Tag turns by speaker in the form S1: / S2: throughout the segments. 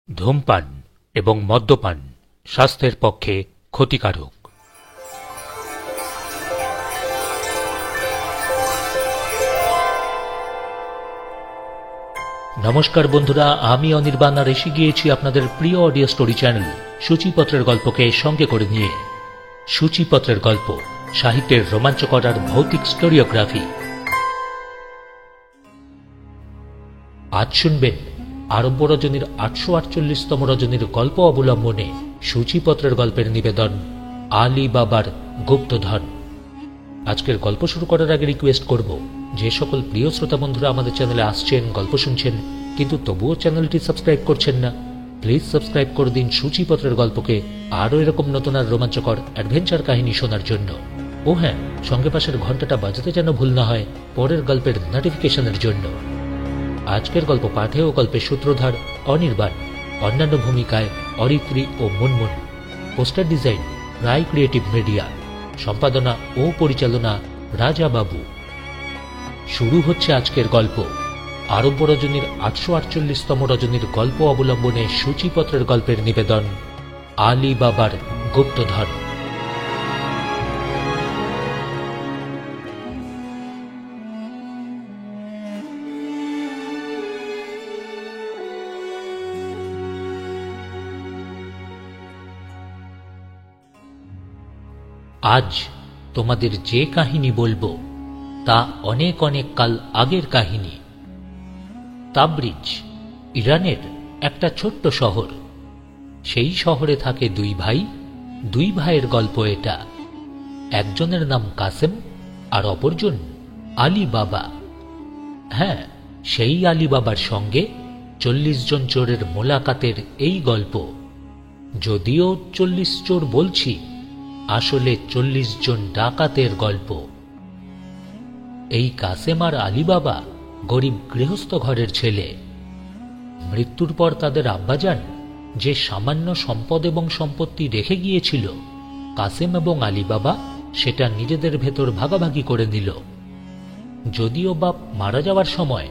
S1: ধূমপান এবং মদ্যপান স্বাস্থ্যের পক্ষে ক্ষতিকারক। নমস্কার বন্ধুরা, আমি অনির্বাণ আর এসে গিয়েছি আপনাদের প্রিয় অডিও স্টোরি চ্যানেল সূচিপত্রের গল্পকে সঙ্গে করে নিয়ে। সূচিপত্রের গল্প, সাহিত্যের রোমাঞ্চকর আর ভৌতিক স্টোরিওগ্রাফি। আজ শুনবেন আরব্য রজনীর 848তম রজনীর গল্প অবলম্বনে সূচিপত্রের গল্পের নিবেদন আলী বাবার গুপ্তধন। আজকের গল্প শুরু করার আগে রিকোয়েস্ট করব, যে সকল প্রিয় শ্রোতা বন্ধুরা আমাদের চ্যানেলে আসছেন, গল্প শুনছেন কিন্তু তবুও চ্যানেলটি সাবস্ক্রাইব করছেন না, প্লিজ সাবস্ক্রাইব করে দিন সূচিপত্রের গল্পকে আরও এরকম নতুন আর রোমাঞ্চকর অ্যাডভেঞ্চার কাহিনী শোনার জন্য। ও হ্যাঁ, সঙ্গে পাশের ঘন্টাটা বাজাতে যেন ভুল না হয় পরের গল্পের নোটিফিকেশনের জন্য। আজকের গল্প পাঠে ও গল্পের সূত্রধার অনির্বাণ, অন্যান্য ভূমিকায় অরিত্রী ও মুনমুন, পোস্টার ডিজাইন রায় ক্রিয়েটিভ মিডিয়া, সম্পাদনা ও পরিচালনা রাজা বাবু। শুরু হচ্ছে আজকের গল্প আরব্য রজনীর 848তম রজনীর গল্প অবলম্বনে সূচিপত্রের গল্পের নিবেদন আলী বাবার গুপ্তধন। আজ তোমাদের যে কাহিনী বলবো তা অনেক অনেক কাল আগের কাহিনী। তাবরিজ ইরানের একটা ছোট্ট শহর। সেই শহরে থাকে দুই ভাইয়ের গল্প এটা। একজনের নাম কাসেম আর অপরজন আলী বাবা। হ্যাঁ, সেই আলী বাবার সঙ্গে 40 জন চোরের মোলাকাতের এই গল্প। যদিও 40 চোর বলছি, আসলে 40 জন ডাকাতের গল্প। এই কাসেম আর আলী বাবা গরিব গৃহস্থ ঘরের ছেলে। মৃত্যুর পর তাদের আব্বাজান যে সামান্য সম্পদ এবং সম্পত্তি রেখে গিয়েছিল, কাসেম এবং আলী বাবা সেটা নিজেদের ভেতর ভাগাভাগি করে নিল। যদিও বাপ মারা যাওয়ার সময়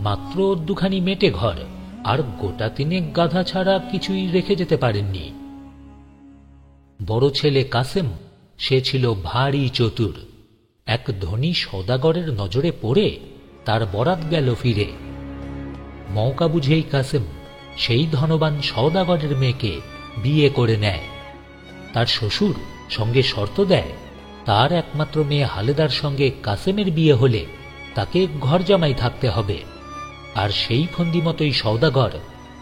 S1: মাত্র 2খানি মেটে ঘর আর গোটা 3 গাধা ছাড়া কিছুই রেখে যেতে পারেননি। বড় ছেলে কাসেম, সে ছিল ভারী চতুর। এক ধনী সওদাগরের নজরে পড়ে তার বরাত গেল ফিরে। মৌকা বুঝেই কাসেম সেই ধনবান সওদাগরের মেয়েকে বিয়ে করে নেয়। তার শ্বশুর সঙ্গে শর্ত দেয়, তার একমাত্র মেয়ে হালেদার সঙ্গে কাসেমের বিয়ে হলে তাকে ঘর জামাই থাকতে হবে। আর সেই ফন্দি মতোই সওদাগর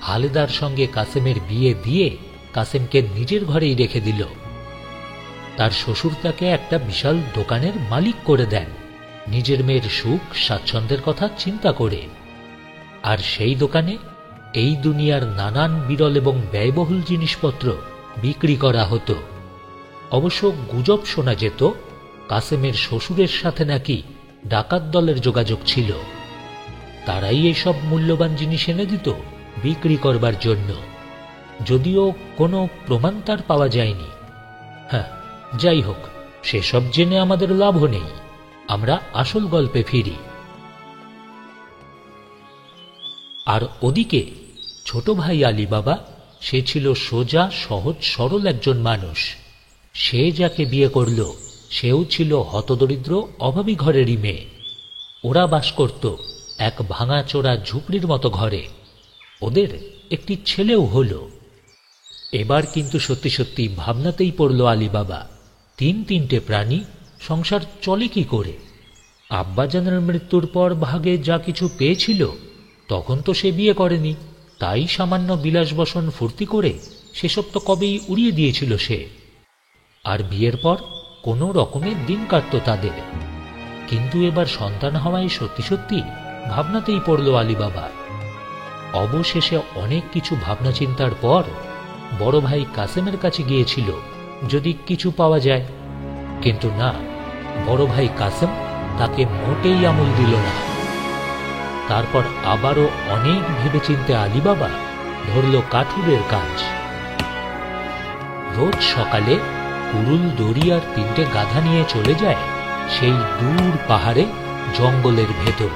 S1: হালেদার সঙ্গে কাসেমের বিয়ে দিয়ে কাসেমকে নিজের ঘরেই রেখে দিল। তার শ্বশুর তাকে একটা বিশাল দোকানের মালিক করে দেন, নিজের মেয়ের সুখ স্বাচ্ছন্দ্যের কথা চিন্তা করে। আর সেই দোকানে এই দুনিয়ার নানান বিরল এবং ব্যয়বহুল জিনিসপত্র বিক্রি করা হতো। অবশ্য গুজব শোনা যেত, কাসেমের শ্বশুরের সাথে নাকি ডাকাত দলের যোগাযোগ ছিল। তারাই এসব মূল্যবান জিনিস এনে দিত বিক্রি করবার জন্য। যদিও কোনো প্রমাণ তার পাওয়া যায়নি। হ্যাঁ, যাই হোক, সেসব জেনে আমাদের লাভও নেই। আমরা আসল গল্পে ফিরি। আর ওদিকে ছোট ভাই আলী বাবা, সে ছিল সোজা সহজ সরল একজন মানুষ। সে যাকে বিয়ে করল সেও ছিল হতদরিদ্র অভাবী ঘরেরই মেয়ে। ওরা বাস করত এক ভাঙাচোরা ঝুপড়ির মতো ঘরে। ওদের একটি ছেলেও হলো। এবার কিন্তু সত্যি সত্যি ভাবনাতেই পড়ল আলী বাবা, 3টে প্রাণী, সংসার চলে কি করে? আব্বাজানের মৃত্যুর পর ভাগে যা কিছু পেয়েছিল তখন তো সে বিয়ে করেনি, তাই সামান্য বিলাসবসন ফুর্তি করে সেসব তো কবেই উড়িয়ে দিয়েছিল সে। আর বিয়ের পর কোনো রকমের দিন কাটত তাদের। কিন্তু এবার সন্তান হওয়ায় সত্যি সত্যি ভাবনাতেই পড়ল আলী বাবা। অবশেষে অনেক কিছু ভাবনা চিন্তার পর বড় ভাই কাসেমের কাছে গিয়েছিল যদি কিছু পাওয়া যায়। কিন্তু না, বড় ভাই কাসেম তাকে মোটেই আমল দিল না। তারপর আবারও অনেক ভেবেচিন্তে আলী বাবা ধরল কাঠুরের কাজ। রোজ সকালে কুরুল দড়ি আর 3টে গাধা নিয়ে চলে যায় সেই দূর পাহাড়ে জঙ্গলের ভেতর।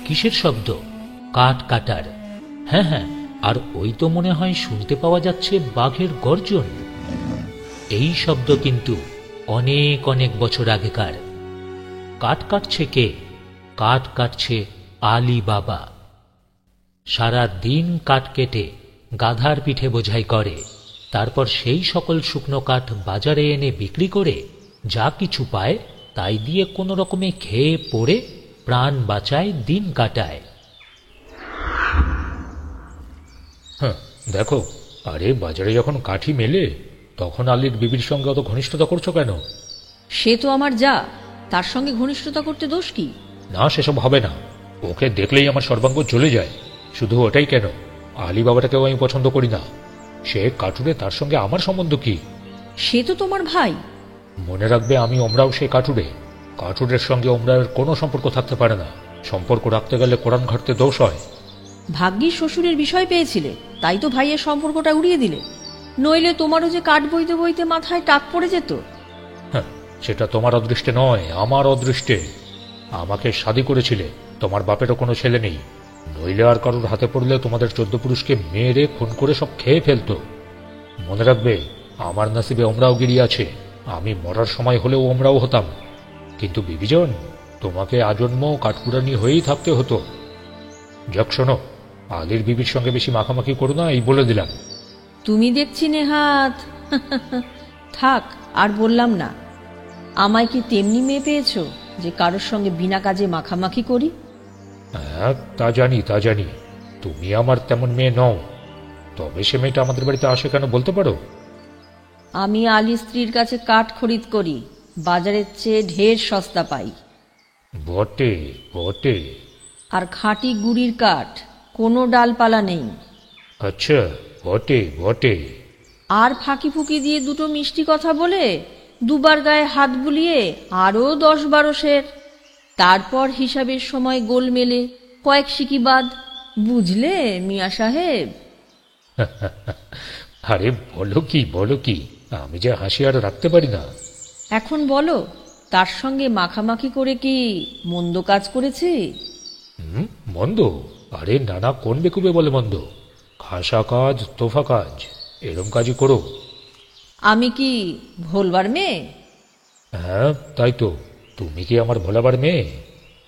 S1: কিসের শব্দ? কাঠ কাটার। হ্যাঁ হ্যাঁ, আর ওই তো মনে হয় শুনতে পাওয়া যাচ্ছে বাঘের গর্জন। এই শব্দ কিন্তু অনেক অনেক বছর আগেকার। কাঠ কাটছে কে? কাঠ কাটছে আলী বাবা। সারা দিন কাঠ কেটে গাধার পিঠে বোঝাই করে, তারপর সেই সকল শুকনো কাঠ বাজারে এনে বিক্রি করে যা কিছু পায় তাই দিয়ে কোনো রকমে খেয়ে পড়ে প্রাণ বাঁচায়, দিন কাটায়। হ্যাঁ দেখো, আরে বাজারে যখন কাঠি মেলে তখন আলীর বিবির সঙ্গে অত ঘনিষ্ঠতা করছো কেন?
S2: সে তো আমার যা, তার সঙ্গে ঘনিষ্ঠতা করতে দোষ কি?
S1: না, সেসব হবে না। ওকে দেখলেই আমার সর্বাঙ্গ জ্বলে যায়। শুধু ওটাই কেন, আলী বাবাটাকেও আমি পছন্দ করি না। সে কাঠুরে, তার সঙ্গে আমার সম্বন্ধ কি?
S2: সে তো তোমার ভাই।
S1: মনে রাখবে, আমি ওমরাও সে কাঠুরে। কাঠুরের সঙ্গে ওমরার কোনো সম্পর্ক থাকতে পারে না। সম্পর্ক রাখতে গেলে কোরআন ঘাটতে দোষ হয়।
S2: ভাগ্যিস শ্বশুরের বিষয় পেয়েছিলে, তাই তো ভাইয়ের সম্পর্কটা উড়িয়ে দিলে। নইলে তোমারও যে কাঠ বইতে বইতে মাথায় টাক পড়ে যেত।
S1: হ্যাঁ, সেটা তোমার অদৃষ্টে নয়, আমার অদৃষ্টে। আমাকে শাদী করেছিলে, তোমার বাপেরও কোনো ছেলে নেই। নইলে আর কারোর হাতে পড়লে তোমাদের 14 পুরুষকে মেরে খুন করে সব খেয়ে ফেলতো। মনে রাখবে, আমার নসিবে ওমরাও গিরি আছে। আমি মরার সময় হলেও ওমরাও হতাম। কিন্তু বিবিজন, তোমাকে আজন্ম কাঠকুড়ানি হয়েই থাকতে হতো। যাক শোনো, আলীর বিবির সঙ্গে বেশি মাখামাখি করো না, এই বলে দিলাম।
S2: তুমি দেখছি নেহাত। থাক, আর বললাম না। আমায় কি তেমনি মেয়ে পেয়েছো যে কারোর সঙ্গে বিনা কাজে মাখামাখি করি?
S1: হ্যাঁ, তা জানি, তা জানি। তুমি আমার তেমন মেয়ে নও। তবে সে মেয়েটা আমাদের বাড়িতে আসে কেন বলতে পারো?
S2: আমি আলী স্ত্রীর কাছে কাঠ খরিদ করি, বাজারের চেয়ে ঢের সস্তা পাই।
S1: বটে বটে।
S2: আর খাঁটি গুড়ির কাঠ, কোনো ডালপালা নেই।
S1: আচ্ছা, বটে বটে।
S2: আর ফাঁকি ফুকি দিয়ে দুটো মিষ্টি কথা বলে দুবার গায়ে হাত বুলিয়ে আরও 10-12 সের। তারপর হিসাবের সময় গোল মেলে কয়েক সিকি বাদ। বুঝলে মিয়া সাহেব?
S1: আরে বলো কি, বলো কি, আমি যে হাসি আর রাখতে পারি না।
S2: এখন বলো, তার সঙ্গে মাখামাখি করে কি মন্দ কাজ করেছি?
S1: মন্দ? আরে নানা, কোন বেকুবে বলে মন্দ? খাসা কাজ, তোফা কাজ, এরম কাজই করো।
S2: আমি কি ভোলবার মেয়ে?
S1: হ্যাঁ, তাই তো। তুমি কি আমার ভোলাবার মেয়ে?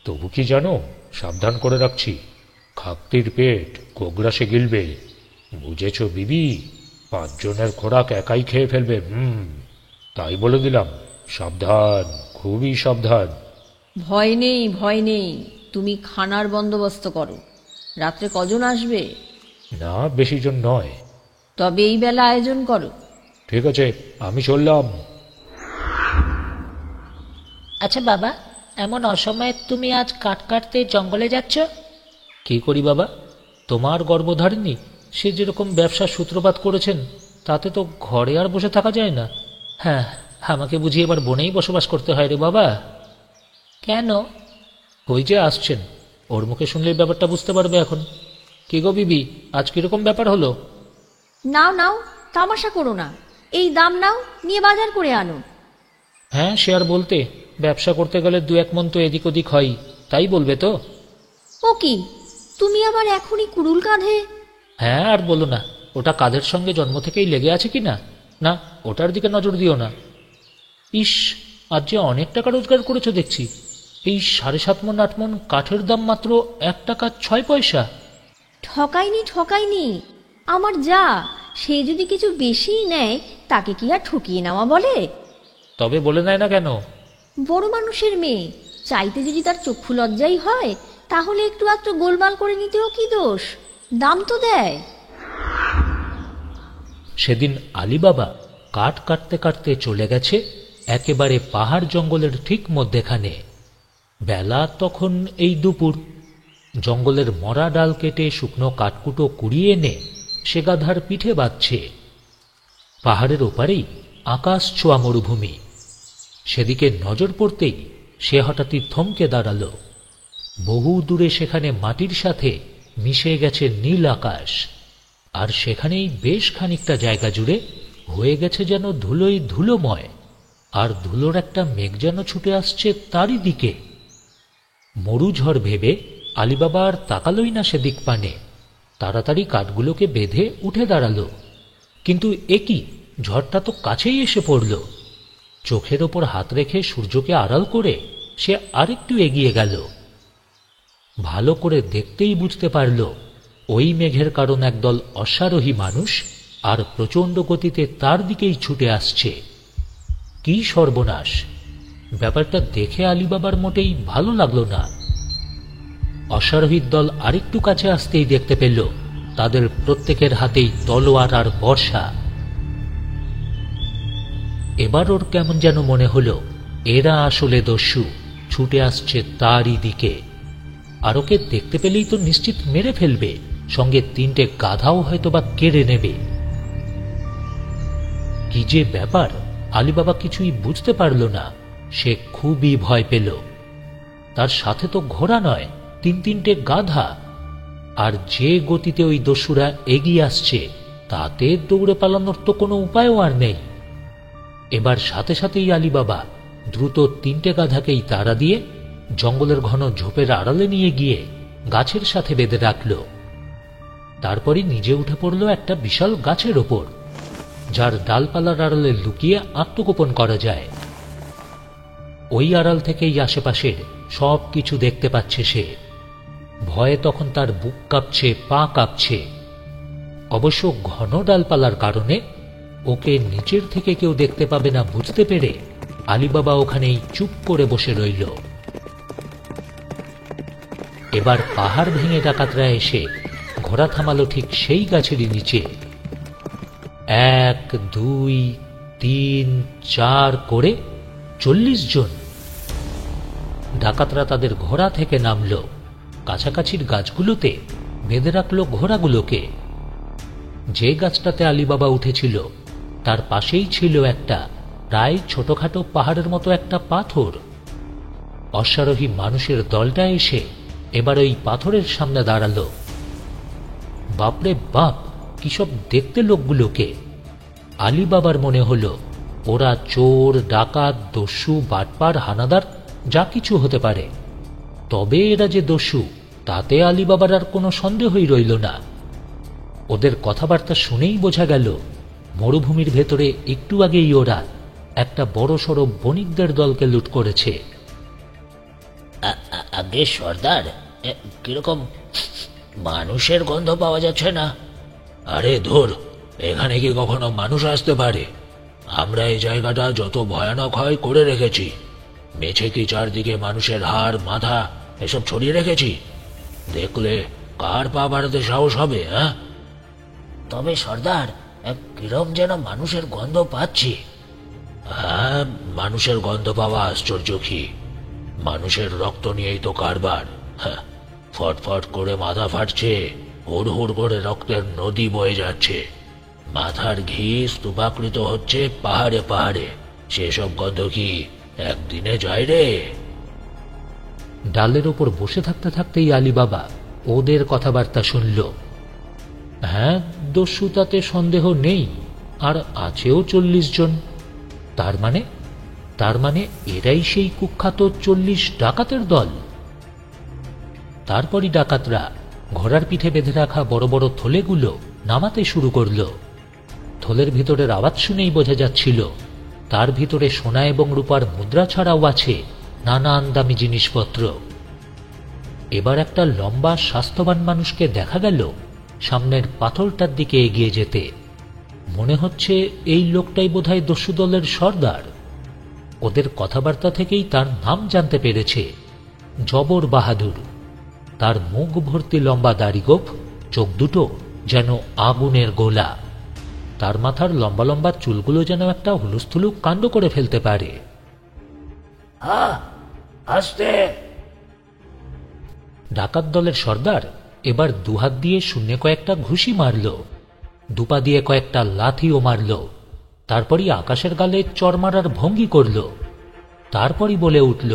S1: তবু কি জানো, সাবধান করে রাখছি, খাকতির পেট গোগ্রাসে গিলবে। বুঝেছ বিবি? 5 জনের খোরাক একাই খেয়ে ফেলবে। তাই বলে দিলাম, সাবধান, খুবই সাবধান।
S2: ভয় নেই, ভয় নেই। তুমি খানার বন্দোবস্ত করো। রাত্রে কজন আসবে?
S1: না, বেশি জন নয়।
S2: তবে এই বেলা আয়োজন করো।
S1: ঠিক আছে, আমি চললাম।
S3: আচ্ছা বাবা, এমন অসময়ে তুমি আজ কাঠ কাটতে জঙ্গলে যাচ্ছ?
S1: কি করি বাবা, তোমার গর্ভধারিণী সে যেরকম ব্যবসার সূত্রপাত করেছেন, তাতে তো ঘরে আর বসে থাকা যায় না। হ্যাঁ, আমাকে বুঝি এবার বনেই বসবাস করতে হয় রে বাবা।
S3: কেন?
S1: ওই যে আসছেন, ওর মুখে শুনলেই ব্যাপারটা বুঝতে পারবে এখন। কি গো বিবি, আজ কিরকম ব্যাপার হলো?
S2: নাও নাও, তামাশা করো না। এই দাম নাও, নিয়ে বাজার করে আনো।
S1: হ্যাঁ, সে আর বলতে, ব্যবসা করতে গেলে 2-1 মণ তো এদিক ওদিক হয়, তাই বলবে তো।
S2: ও কি, তুমি আবার এখনই কুড়ুল কাঁধে?
S1: হ্যাঁ, আর বলো না। ওটা কাঁধের সঙ্গে জন্ম থেকেই লেগে আছে কি না? না, ওটার দিকে নজর দিও না। ইস, আজ যে অনেক টাকা রোজগার করেছো দেখছি। এই 7.5 মণ 8 মণ কাঠের দাম মাত্র 1 টাকা 6 পয়সা।
S2: ঠকাইনি ঠকাইনি, আমার যা, সে যদি কিছু বেশিই নেয় তাকে কি আর ঠকিয়ে নেওয়া বলে?
S1: তবে বলে নেয় না কেন?
S2: বড় মানুষের মেয়ে, চাইতে যদি তার চক্ষু লজ্জাই হয়, তাহলে একটু আধটু গোলমাল করে নিতেও কি দোষ? দাম তো দেয়।
S1: সেদিন আলী বাবা কাঠ কাটতে কাটতে চলে গেছে একেবারে পাহাড় জঙ্গলের ঠিক মধ্যেখানে। বেলা তখন এই দুপুর। জঙ্গলের মরা ডাল কেটে শুকনো কাঠকুটো কুড়িয়ে এনে সে গাধার পিঠে বাঁধছে। পাহাড়ের ওপারেই আকাশ ছোঁয়া মরুভূমি। সেদিকে নজর পড়তেই সে হঠাৎই থমকে দাঁড়াল। বহু দূরে সেখানে মাটির সাথে মিশে গেছে নীল আকাশ, আর সেখানেই বেশ খানিকটা জায়গা জুড়ে হয়ে গেছে যেন ধুলোই ধুলোময়, আর ধুলোর একটা মেঘ যেন ছুটে আসছে তারই দিকে। মরুঝড় ভেবে আলিবাবা আর তাকালোই না সেদিক পানে, তাড়াতাড়ি কাঠগুলোকে বেঁধে উঠে দাঁড়ালো। কিন্তু এ কি, ঝড়টা তো কাছেই এসে পড়ল। চোখের ওপর হাত রেখে সূর্যকে আড়াল করে সে আরেকটু এগিয়ে গেল। ভালো করে দেখতেই বুঝতে পারল ওই মেঘের কারণ একদল অশ্বারোহী মানুষ আর প্রচণ্ড গতিতে তার দিকেই ছুটে আসছে। কি সর্বনাশ! ব্যাপারটা দেখে আলিবাবার মোটেই ভালো লাগলো না। অশ্বারোহীর দল আরেকটু কাছে আসতেই দেখতে পেল তাদের প্রত্যেকের হাতেই তলোয়ার আর বর্শা। এবার ওর কেমন যেন মনে হলো এরা আসলে দস্যু, ছুটে আসছে তারই দিকে। আর ওকে দেখতে পেলেই তো নিশ্চিত মেরে ফেলবে, সঙ্গে 3টে গাধাও হয়তোবা কেড়ে নেবে। কি যে ব্যাপার, আলিবাবা কিছুই বুঝতে পারল না। সে খুবই ভয় পেল। তার সাথে তো ঘোড়া নয়, 3টে গাধা। আর যে গতিতে ওই দস্যুরা এগিয়ে আসছে তাতে দৌড়ে পালানোর তো কোনো উপায়ও আর নেই। এবার সাথে সাথেই আলিবাবা দ্রুত 3টে গাধাকেই তাড়া দিয়ে জঙ্গলের ঘন ঝোপের আড়ালে নিয়ে গিয়ে গাছের সাথে বেঁধে রাখল। তারপরই নিজে উঠে পড়ল একটা বিশাল গাছের ওপর, যার ডালপালার আড়ালে লুকিয়ে আত্মগোপন করা যায়। ওই আড়াল থেকেই আশেপাশের সব কিছু দেখতে পাচ্ছে সে। ভয়ে তখন তার বুক কাঁপছে, পা কাঁপছে। অবশ্য ঘন ডালপালার কারণে ওকে নিচের থেকে কেউ দেখতে পাবে না বুঝতে পেরে আলিবাবা ওখানেই চুপ করে বসে রইল। এবার পাহাড় ভেঙে ডাকাতরা এসে ঘোড়া থামালো ঠিক সেই গাছেরই নিচে। 1, 2, 3, 4 করে 40 জন। ডাকাতরা তাদের ঘোড়া থেকে নামল, কাছাকাছির গাছগুলোতে বেঁধে রাখল ঘোড়াগুলোকে। যে গাছটাতে আলিবাবা উঠেছিল তার পাশেই ছিল একটা প্রায় ছোটখাটো পাহাড়ের মতো একটা পাথর। অশ্বারোহী মানুষের দলটা এসে এবার ওই পাথরের সামনে দাঁড়ালো। বাপরে বাপ, কিসব দেখতে লোকগুলোকে! আলিবাবার মনে হলো ওরা চোর, ডাকাত, দস্যু, বাটপার, হানাদার যা কিছু হতে পারে, তবে এরা যে দস্যু তাতে আলিবাবার আর কোনো সন্দেহই রইল না। ওদের কথাবার্তা শুনেই বোঝা গেল মরুভূমির ভেতরে একটু আগেই ওরা একটা বড়সড় বণিকদের দলকে লুট করেছে।
S3: আগে সর্দার, কিরকম মানুষের গন্ধ পাওয়া যাচ্ছে না?
S4: আরে ধুর, এখানে কি কখনো মানুষ আসতে পারে? আমরা এই জায়গাটা যত ভয়ানক হয় করে রেখেছি। মেছে কি চারদিকে মানুষের হাড়, মাথা এসব ছড়িয়ে রেখেছি? দেখলে কার পা বাড়াতে সাহস হবে? হ্যাঁ,
S3: তবে সর্দার, কিরম যেন মানুষের গন্ধ পাচ্ছি।
S4: হ্যাঁ, মানুষের গন্ধ পাওয়া আশ্চর্য কি? মানুষের রক্ত নিয়েই তো কারবার। হ্যাঁ, ফটফট করে মাথা ফাটছে, হুড় হুড় করে রক্তের নদী বয়ে যাচ্ছে, মাথার ঘি স্তূপাকৃত হচ্ছে পাহাড়ে পাহাড়ে। সেসব গন্ধ কি একদিনে যায় রে?
S1: ডালের ওপর বসে থাকতে থাকতেই আলিবাবা ওদের কথাবার্তা শুনল। হ্যাঁ, দস্যু তাতে সন্দেহ নেই, আর আছেও 40 জন। তার মানে এরাই সেই কুখ্যাত 40 ডাকাতের দল। তারপরই ডাকাতরা ঘোড়ার পিঠে বেঁধে রাখা বড় বড় থলেগুলো নামাতে শুরু করল। থলের ভিতরের আওয়াজ শুনেই বোঝা যাচ্ছিল তার ভিতরে সোনা এবং রূপার মুদ্রা ছাড়াও আছে নানান দামি জিনিসপত্র। এবার একটা লম্বা স্বাস্থ্যবান মানুষকে দেখা গেল সামনের পাথরটার দিকে এগিয়ে যেতে। মনে হচ্ছে এই লোকটাই বোধহয় দস্যু দলের সর্দার। ওদের কথাবার্তা থেকেই তার নাম জানতে পেরেছে, জবর বাহাদুর। তার মুখ ভর্তি লম্বা দাড়িগোঁফ, চোখ দুটো যেন আগুনের গোলা। তার মাথার লম্বা লম্বা চুলগুলো যেন একটা হুলুস্থুলুক কাণ্ড করে ফেলতে পারে।
S4: আস্তে!
S1: ডাকাত দলের সর্দার এবার দুহাত দিয়ে শূন্যে কয়েকটা ঘুষি মারল, দুপা দিয়ে কয়েকটা লাথিও মারল। তারপরই আকাশের গালে চর মারার ভঙ্গি করল। তারপরই বলে উঠল,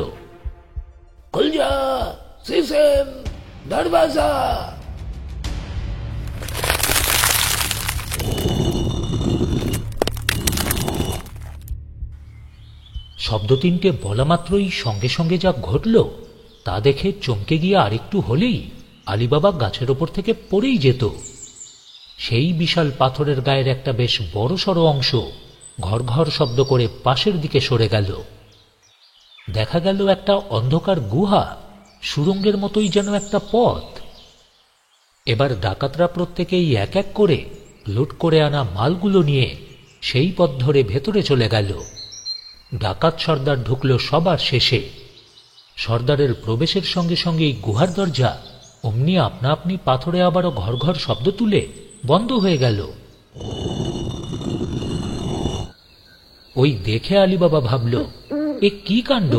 S4: খুলজা সিসেম দরওয়াজা!
S1: শব্দ তিনটে বলা মাত্রই সঙ্গে সঙ্গে যা ঘটল তা দেখে চমকে গিয়ে আরেকটু হলেই আলীবাবা গাছের ওপর থেকে পড়েই যেত। সেই বিশাল পাথরের গায়ের একটা বেশ বড়সড় অংশ ঘর ঘর শব্দ করে পাশের দিকে সরে গেল। দেখা গেল একটা অন্ধকার গুহা, সুড়ঙ্গের মতোই যেন একটা পথ। এবার ডাকাতরা প্রত্যেকেই এক এক করে লুট করে আনা মালগুলো নিয়ে সেই পথ ধরে ভেতরে চলে গেল। ডাকাত সর্দার ঢুকল সবার শেষে। সর্দারের প্রবেশের সঙ্গে সঙ্গেই গুহার দরজা অমনি আপনা আপনি পাথরে আবারও ঘর ঘর শব্দ তুলে বন্ধ হয়ে গেল। ওই দেখে আলীবাবা ভাবল, এ কি কাণ্ড!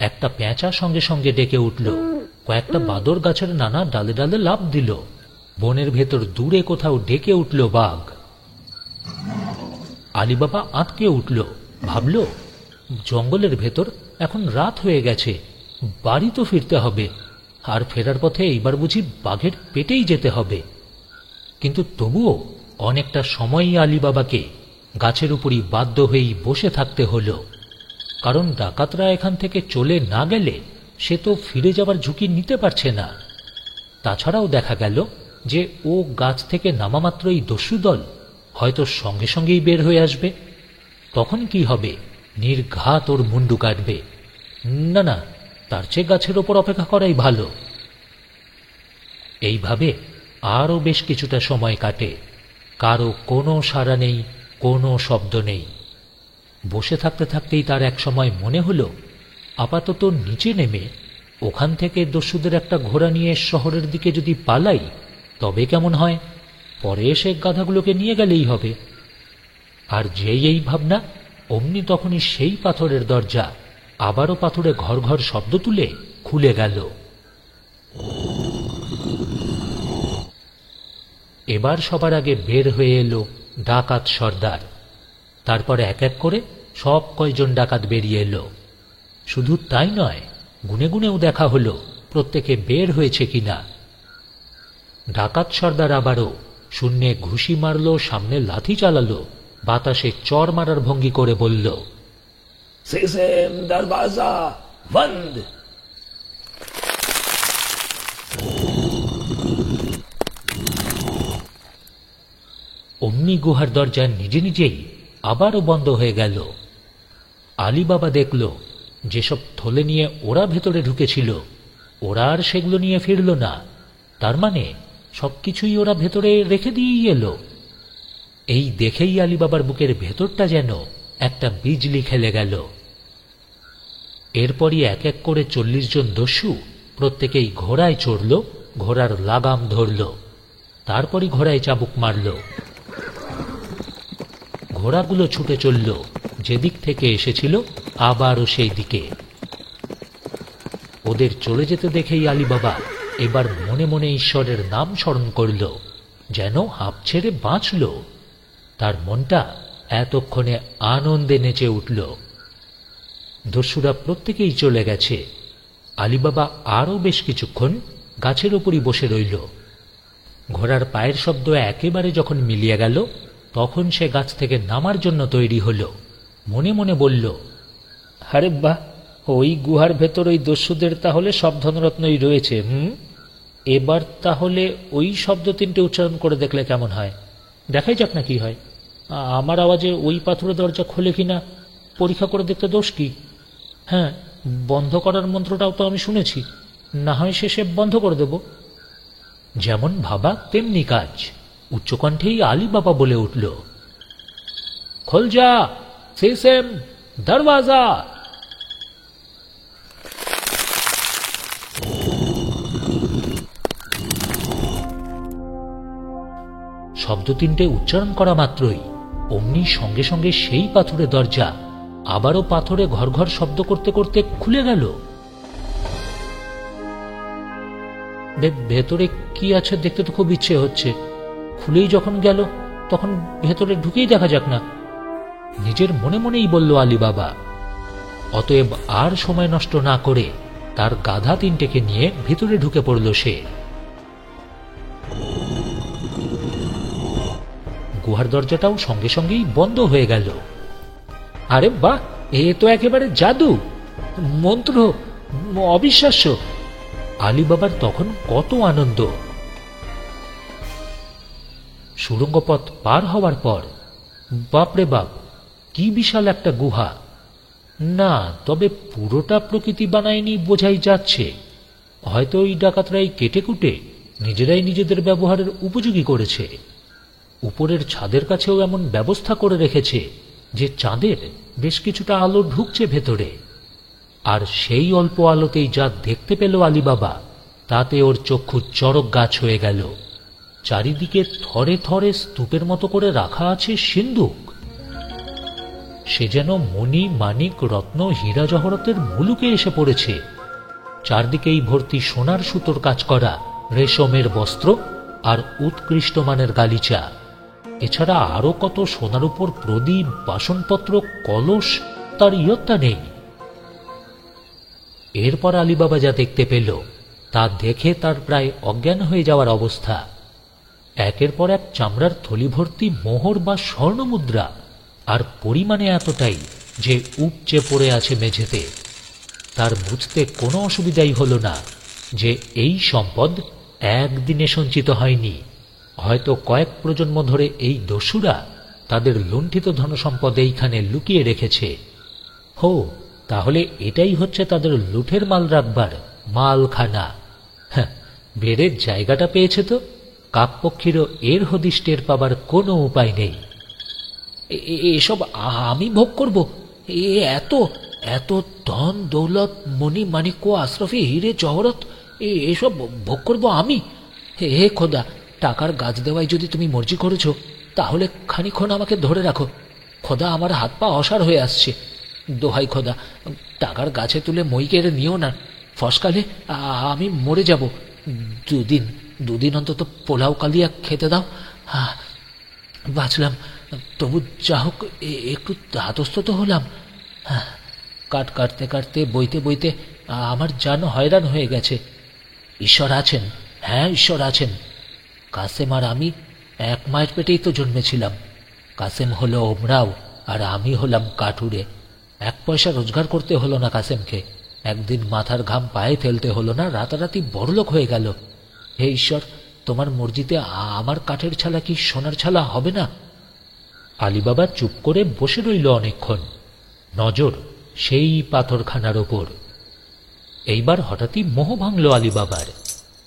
S1: একটা পেঁচা সঙ্গে সঙ্গে ডেকে উঠল, কয়েকটা বাদর গাছের নানা ডালে ডালে লাফ দিল, বনের ভেতর দূরে কোথাও ডেকে উঠল বাঘ। আলীবাবা আঁতকে উঠল, ভাবল জঙ্গলের ভেতর এখন রাত হয়ে গেছে, বাড়ি তো ফিরতে হবে, আর ফেরার পথে এইবার বুঝি বাঘের পেটেই যেতে হবে। কিন্তু তবুও অনেকটা সময়ই আলীবাবাকে গাছের উপরই বাধ্য হয়েই বসে থাকতে হল, কারণ ডাকাতরা এখান থেকে চলে না গেলে সে তো ফিরে যাবার ঝুঁকি নিতে পারছে না। তাছাড়াও দেখা গেল যে ও গাছ থেকে নামা মাত্রই দস্যু দল হয়তো সঙ্গে সঙ্গেই বের হয়ে আসবে। তখন কি হবে? নির্ঘাত ওর মুন্ডু কাটবে। না না, তার চেয়ে গাছের ওপর অপেক্ষা করাই ভালো। এইভাবে আরও বেশ কিছুটা সময় কাটে। কারো কোনো সাড়া নেই, কোনো শব্দ নেই। বসে থাকতে থাকতেই তার এক সময় মনে হলো, আপাতত নিচে নেমে ওখান থেকে দস্যুদের একটা ঘোড়া নিয়ে শহরের দিকে যদি পালাই তবে কেমন হয়? পরে এসে গাধাগুলোকে নিয়ে গেলেই হবে। আর যেই এই ভাবনা, অমনি তখনই সেই পাথরের দরজা আবারও পাথরে ঘর ঘর শব্দ তুলে খুলে গেল। এবার সবার আগে বের হয়ে এলো ডাকাত সর্দার। তারপর এক এক করে সব কয়জন ডাকাত বেরিয়ে এলো। শুধু তাই নয়, গুনে গুনেও দেখা হলো প্রত্যেকে বের হয়েছে কিনা। ডাকাত সর্দার আবারও শূন্যে ঘুষি মারল, সামনে লাথি চালালো, বাতাসে চর মারার ভঙ্গি করে বলল,
S3: সিসেম দরওয়াজা বন্ধ।
S1: অমনি গুহার দরজা নিজে নিজেই আবারও বন্ধ হয়ে গেল। আলীবাবা দেখল যেসব থলে নিয়ে ওরা ভেতরে ঢুকেছিল ওরা আর সেগুলো নিয়ে ফিরল না। তার মানে সবকিছুই ওরা ভেতরে রেখে দিয়েই এলো। এই দেখেই আলীবাবার বুকের ভেতরটা যেন একটা বিজলি খেলে গেল। এরপরই এক এক করে 40 জন দস্যু প্রত্যেকেই ঘোড়ায় চড়ল, ঘোড়ার লাগাম ধরল, তারপরই ঘোড়ায় চাবুক মারল। ঘোড়াগুলো ছুটে চলল যেদিক থেকে এসেছিল আবারও সেই দিকে। ওদের চলে যেতে দেখেই আলীবাবা এবার মনে মনে ঈশ্বরের নাম স্মরণ করল, যেন হাঁপ ছেড়ে বাঁচল। তার মনটা এতক্ষণে আনন্দে নেচে উঠল। দস্যুরা প্রত্যেকেই চলে গেছে। আলীবাবা আরও বেশ কিছুক্ষণ গাছের উপরই বসে রইল। ঘোড়ার পায়ের শব্দ একেবারে যখন মিলিয়ে গেল তখন সে গাছ থেকে নামার জন্য তৈরি হল। মনে মনে বলল, আরে বাহ, ওই গুহার ভেতর ওই দস্যুদের তাহলে সব ধনরত্নই রয়েছে। এবার তাহলে ওই শব্দ তিনটে উচ্চারণ করে দেখলে কেমন হয়? দেখাই যাক না কি হয়। আমার আওয়াজে ওই পাথরের দরজা খোলে কিনা পরীক্ষা করে দেখতে দোষ কি? হ্যাঁ, বন্ধ করার মন্ত্রটাও তো আমি শুনেছি, না হয় শেষে বন্ধ করে দেব। যেমন ভাবা তেমনি কাজ। উচ্চকণ্ঠেই আলীবাবা বলে উঠল, খোল যা সিসেম দরওয়াজা। শব্দ তিনটে উচ্চারণ করা মাত্রই অমনি সঙ্গে সঙ্গে সেই পাথরের দরজা আবারও পাথরে ঘর ঘর শব্দ করতে করতে খুলে গেল। ভেতরে কি আছে দেখতে তো খুব ইচ্ছে হচ্ছে। খুলেই যখন গেল তখন ভেতরে ঢুকেই দেখা যাক না, নিজের মনে মনেই বলল আলীবাবা। অতএব আর সময় নষ্ট না করে তার গাধা তিনটেকে নিয়ে ভেতরে ঢুকে পড়ল সে। গুহার দরজাটাও সঙ্গে সঙ্গেই বন্ধ হয়ে গেল। আরে বাহ, এ তো একেবারে জাদু! মন্ত্র অবিশ্বাস্য। আলী বাবার তখন কত আনন্দ। সুড়ঙ্গ পথ পার হওয়ার পর বাপরে বাপ, কি বিশাল একটা গুহা! না, তবে পুরোটা প্রকৃতি বানায়নি বোঝাই যাচ্ছে। হয়তো ওই ডাকাতরাই কেটে কুটে নিজেরাই নিজেদের ব্যবহারের উপযোগী করেছে। উপরের ছাদের কাছেও এমন ব্যবস্থা করে রেখেছে যে চাঁদের বেশ কিছুটা আলো ঢুকছে ভেতরে। আর সেই অল্প আলোতেই যা দেখতে পেল আলী বাবা, তাতে ওর চক্ষু চড়ক গাছ হয়ে গেল। চারিদিকে থরে থরে স্তূপের মতো করে রাখা আছে সিন্দুক। সে যেন মণি, মানিক, রত্ন, হীরা জহরতের মুলুকে এসে পড়েছে। চারদিকেই ভর্তি সোনার সুতোর কাজ করা রেশমের বস্ত্র আর উৎকৃষ্ট মানের গালিচা। এছাড়া আরো কত সোনার উপর প্রদীপ, বাসনপত্র, কলস, তার ইয়ত্তা নেই। এরপর আলী বাবা যা দেখতে পেল তা দেখে তার প্রায় অজ্ঞান হয়ে যাওয়ার অবস্থা। একের পর এক চামড়ার থলি ভর্তি মোহর বা স্বর্ণমুদ্রা, আর পরিমাণে এতটাই যে উপচে পড়ে আছে মেঝেতে। তার বুঝতে কোনো অসুবিধাই হল না যে এই সম্পদ একদিনে সঞ্চিত হয়নি। হয়তো কয়েক প্রজন্ম ধরে এই দস্যুরা তাদের লুণ্ঠিত ধনসম্পদ এইখানে লুকিয়ে রেখেছে। হো, তাহলে এটাই হচ্ছে তাদের লুঠের মাল রাখবার মালখানা। হ্যাঁ, বেড়ের জায়গাটা পেয়েছে তো কাকপক্ষীরও এর হদিশ টের পাবার কোনো উপায় নেই। এসব আমি ভোগ করব? এত এত ধন দৌলত, মণি মাণিক্য, আশরফি, হিরে জহরত, এসব ভোগ করব আমি? হে খোদা, টাকার গাছ দেওয়ায় যদি তুমি মর্জি করেছ, তাহলে খানিক্ষণ আমাকে ধরে রাখো। খোদা, আমার হাত পা অসাড় হয়ে আসছে। দোহাই খোদা, টাকার গাছে তুলে মই কেড়ে নিও না, ফসকালে আমি মরে যাব। দুদিন অন্তত পোলাও কালিয়া খেতে দাও। বাঁচলাম, তবু যা হোক একটু ধাতস্থ তো হলাম। কাঠ কাটতে কাটতে, বইতে বইতে আমার জান হয়রান হয়ে গেছে। ঈশ্বর আছেন, হ্যাঁ ঈশ্বর আছেন। কাসেম আর আমি এক মায়ের পেটেই তো জন্মেছিলাম। কাসেম হলো ওমরাও আর আমি হলাম কাঠুরে। এক পয়সা রোজগার করতে হলো না কাসেমকে, একদিন মাথার ঘাম পায়ে ফেলতে হলো না, রাতারাতি বড়লোক হয়ে গেল। হে ঈশ্বর, তোমার মর্জিতে আমার কাঠের ছালা কি সোনার ছালা হবে না? আলী বাবা চুপ করে বসে রইল অনেকক্ষণ, নজর সেই পাথরখানার ওপর। এইবার হঠাৎই মোহ ভাঙল আলী বাবার।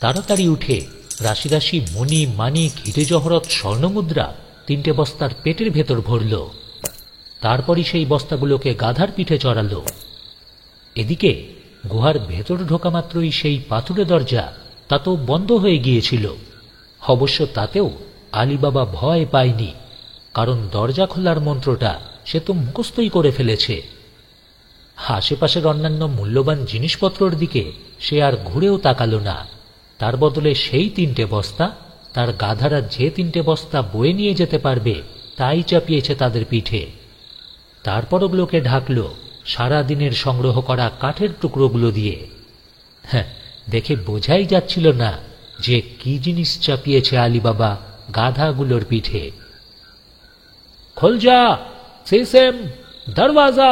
S1: তাড়াতাড়ি উঠে রাশি রাশি মণি, মানিক, হিরে জহরত, স্বর্ণমুদ্রা 3টে বস্তার পেটের ভেতর ভরল। তারপরই সেই বস্তাগুলোকে গাধার পিঠে চড়াল। এদিকে গুহার ভেতর ঢোকা মাত্রই সেই পাথুরে দরজা তা তো বন্ধ হয়ে গিয়েছিল। অবশ্য তাতেও আলী বাবা ভয় পায়নি, কারণ দরজা খোলার মন্ত্রটা সে তো মুখস্থই করে ফেলেছে। আশেপাশের অন্যান্য মূল্যবান জিনিসপত্রের দিকে সে আর ঘুরেও তাকালো না। তার বদলে সেই 3টে বস্তা, তার গাধারা যে 3টে বস্তা বয়ে নিয়ে যেতে পারবে তাই চাপিয়েছে তাদের পিঠে। তারপর ওগুলোকে ঢাকল সারা দিনের সংগ্রহ করা কাঠের টুকরোগুলো দিয়ে। হ্যাঁ, দেখে বোঝাই যাচ্ছিল না যে কি জিনিস চাপিয়েছে আলী বাবা গাধাগুলোর পিঠে। খোল যা সিসেম, দরওয়াজা!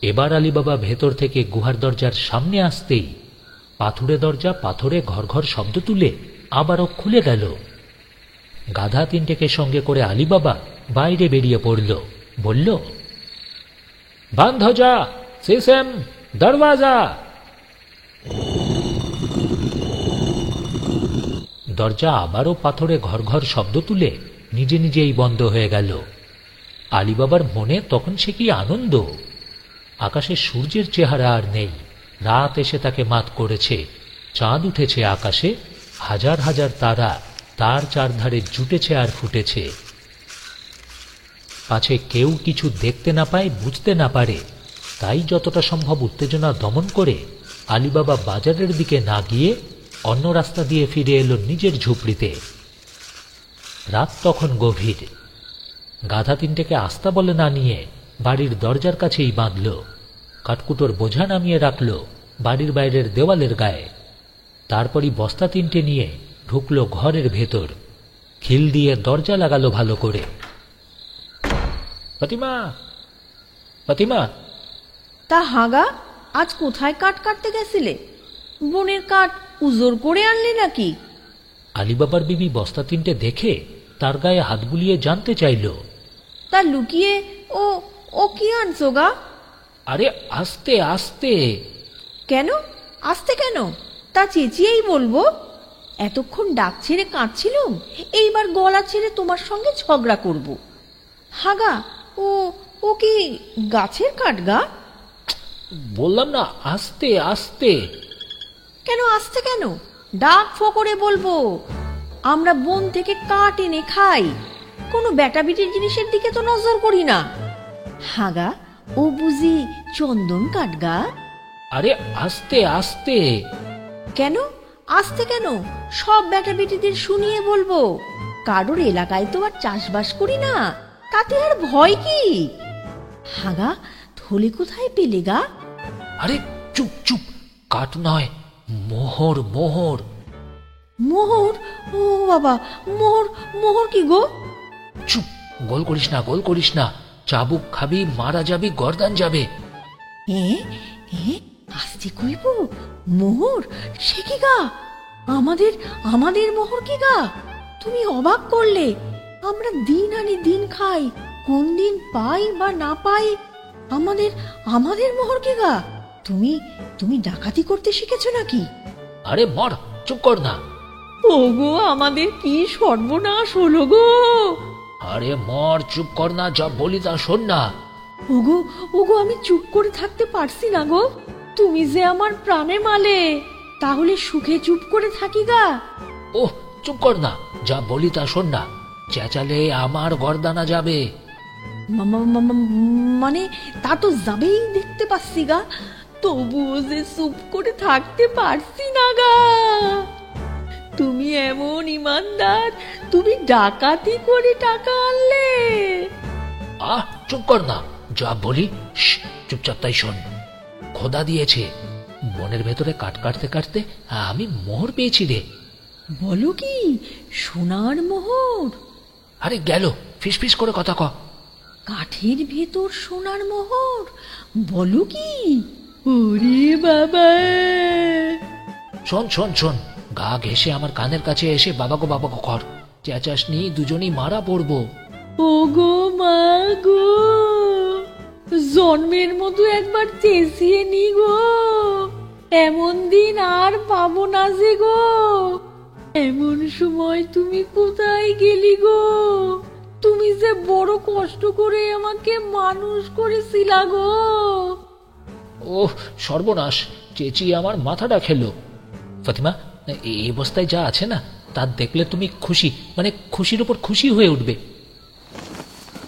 S1: এবার আলী বাবা ভেতর থেকে গুহার দরজার সামনে আসতেই পাথুরে দরজা পাথরে ঘর ঘর শব্দ তুলে আবারও খুলে গেল। গাধা 3টেকে সঙ্গে করে আলী বাবা বাইরে বেরিয়ে পড়ল, বলল, বান্ধ যা সিসেম, দরওয়াজা! দরজা আবারও পাথরে ঘর ঘর শব্দ তুলে নিজে নিজেই বন্ধ হয়ে গেল। আলী বাবার মনে তখন সে কি আনন্দ! আকাশে সূর্যের চেহারা আর নেই, রাত এসে তাকে মাত করেছে। চাঁদ উঠেছে আকাশে, হাজার হাজার তারা তার চারধারে জুটেছে আর ফুটেছে। পাছে কেউ কিছু দেখতে না পায়, বুঝতে না পারে, তাই যতটা সম্ভব উত্তেজনা দমন করে আলী বাবা বাজারের দিকে না গিয়ে অন্য রাস্তা দিয়ে ফিরে এলো নিজের ঝুপড়িতে। রাত তখন গভীর। গাধা 3টেকে আস্তা বলে না নিয়ে বাড়ির দরজার কাছেই বাঁধল। কাঠকুটোর বোঝা নামিয়ে রাখল বাড়ির বাইরের দেওয়ালের গায়ে। তারপরই বস্তা 3টে নিয়ে ঢুকলো ঘরের ভেতর। খিল দিয়ে দরজা লাগালো ভালো করে। ফাতিমা, ফাতিমা।
S2: তা হাগা, আজ কোথায় কাঠ কাটতে গেছিলে? বনের কাঠ উজোর করে আনলে নাকি?
S1: আলীবাবার বিবি বস্তা তিনটে দেখে তার গায়ে হাত বুলিয়ে জানতে চাইল।
S2: তা লুকিয়ে ও ও কি আনছো গা?
S1: আরে আস্তে আস্তে।
S2: কেন আসতে কেন? তা চেঁচিয়েই বলবো। এতক্ষণ ডাক ছেড়ে কাঁদছিলুম, এইবার গলা ছেড়ে তোমার সঙ্গে ঝগড়া করব। হাগা, ও ও কি গাছের কাঠ গা?
S1: বললাম না আস্তে আস্তে।
S2: কেন আসতে কেন? ডাক ফকরে বলবো। আমরা বন থেকে কাঠ এনে খাই, কোনো বেটাবিটির জিনিসের দিকে তো নজর করি না। হাগা, ও বুঝি চন্দন কাঠ গা?
S1: আরে আস্তে আস্তে।
S2: কেন আসতে কেন? সব বেটাবেটিদের শুনিয়ে বলবো। কারোর এলাকায় তো আর চাষবাস করি না, তাতে আর ভয় কি? হাগা, থলে কোথায় পেলে গা?
S1: আরে চুপ চুপ, কাঠ নয়, মোহর মোহর।
S2: মোহর? ও বাবা, মোহর? মোহর কি গো?
S1: চুপ, গোল করিস না, গোল করিস না। চাবুক খাবি, মারা যাবি, গর্দান যাবে।
S2: এ এ আসতে কইব? মোহর? সে কি গা? আমাদের আমাদের মোহর কি গা? তুমি অবাক করলে। আমরা দিন আনি দিন খাই, কোন দিন পাই বা না পাই। আমাদের আমাদের মোহর কি গা? তুমি তুমি ডাকাতি করতে শিখেছো নাকি?
S1: আরে মর, চুপ কর না।
S2: ওগো, আমাদের কি সর্বনাশ হলো গো!
S1: আরে মর, চুপ কর না, যা বলি তা শোন না।
S2: ওগো ওগো, আমি চুপ করে থাকতে পারছি না গো। তুমি যে আমার প্রাণে মালে, তাহলে সুখে চুপ করে থাকি গা।
S1: ওহ, চুপ কর না, যা বলি তা শোন না। চেঁচালে আমার গর্দানা যাবে।
S2: মানে তা তো যাবেই, দেখতে পাচ্ছি গা। তবুও যে চুপ করে থাকতে পারছি না গা। তুমি এমন ইমানদার, তুমি ডাকাতি করে টাকা আনলে।
S1: আহ, চুপ কর না, যা বলি চুপচাপ তাই শোন। খোদা দিয়েছে, বনের ভেতরে কাঠ কাটতে কাটতে আমি মোহর পেয়েছি রে।
S2: বলো কি? সোনার মোহর?
S1: আরে গেল, ফিস ফিস করে কথা ক।
S2: কাঠের ভেতর সোনার মোহর? বলো কি? ওরে বাবা!
S1: শোন শোন শোন, গা ঘেসে আমার কানের কাছে এসে বাবাগো বাবাগো কর। চেঁচাস নি, দুজনেই মারা পড়বো।
S2: ওগো মা গো, জন্মের মতো একবার চেঁচিয়ে নি গো। এমন দিন আর পাবো না যে গো। এমন সময় তুমি কোথায় গেলি গো? তুমি যে বড় কষ্ট করে আমাকে মানুষ করেছিলা গো।
S1: ওহ সর্বনাশ, চেঁচিয়ে আমার মাথাটা খেলো। ফাতিমা, এই অবস্থায় যা আছে না, তা দেখলে তুমি খুশি, মানে খুশির উপর খুশি হয়ে উঠবে।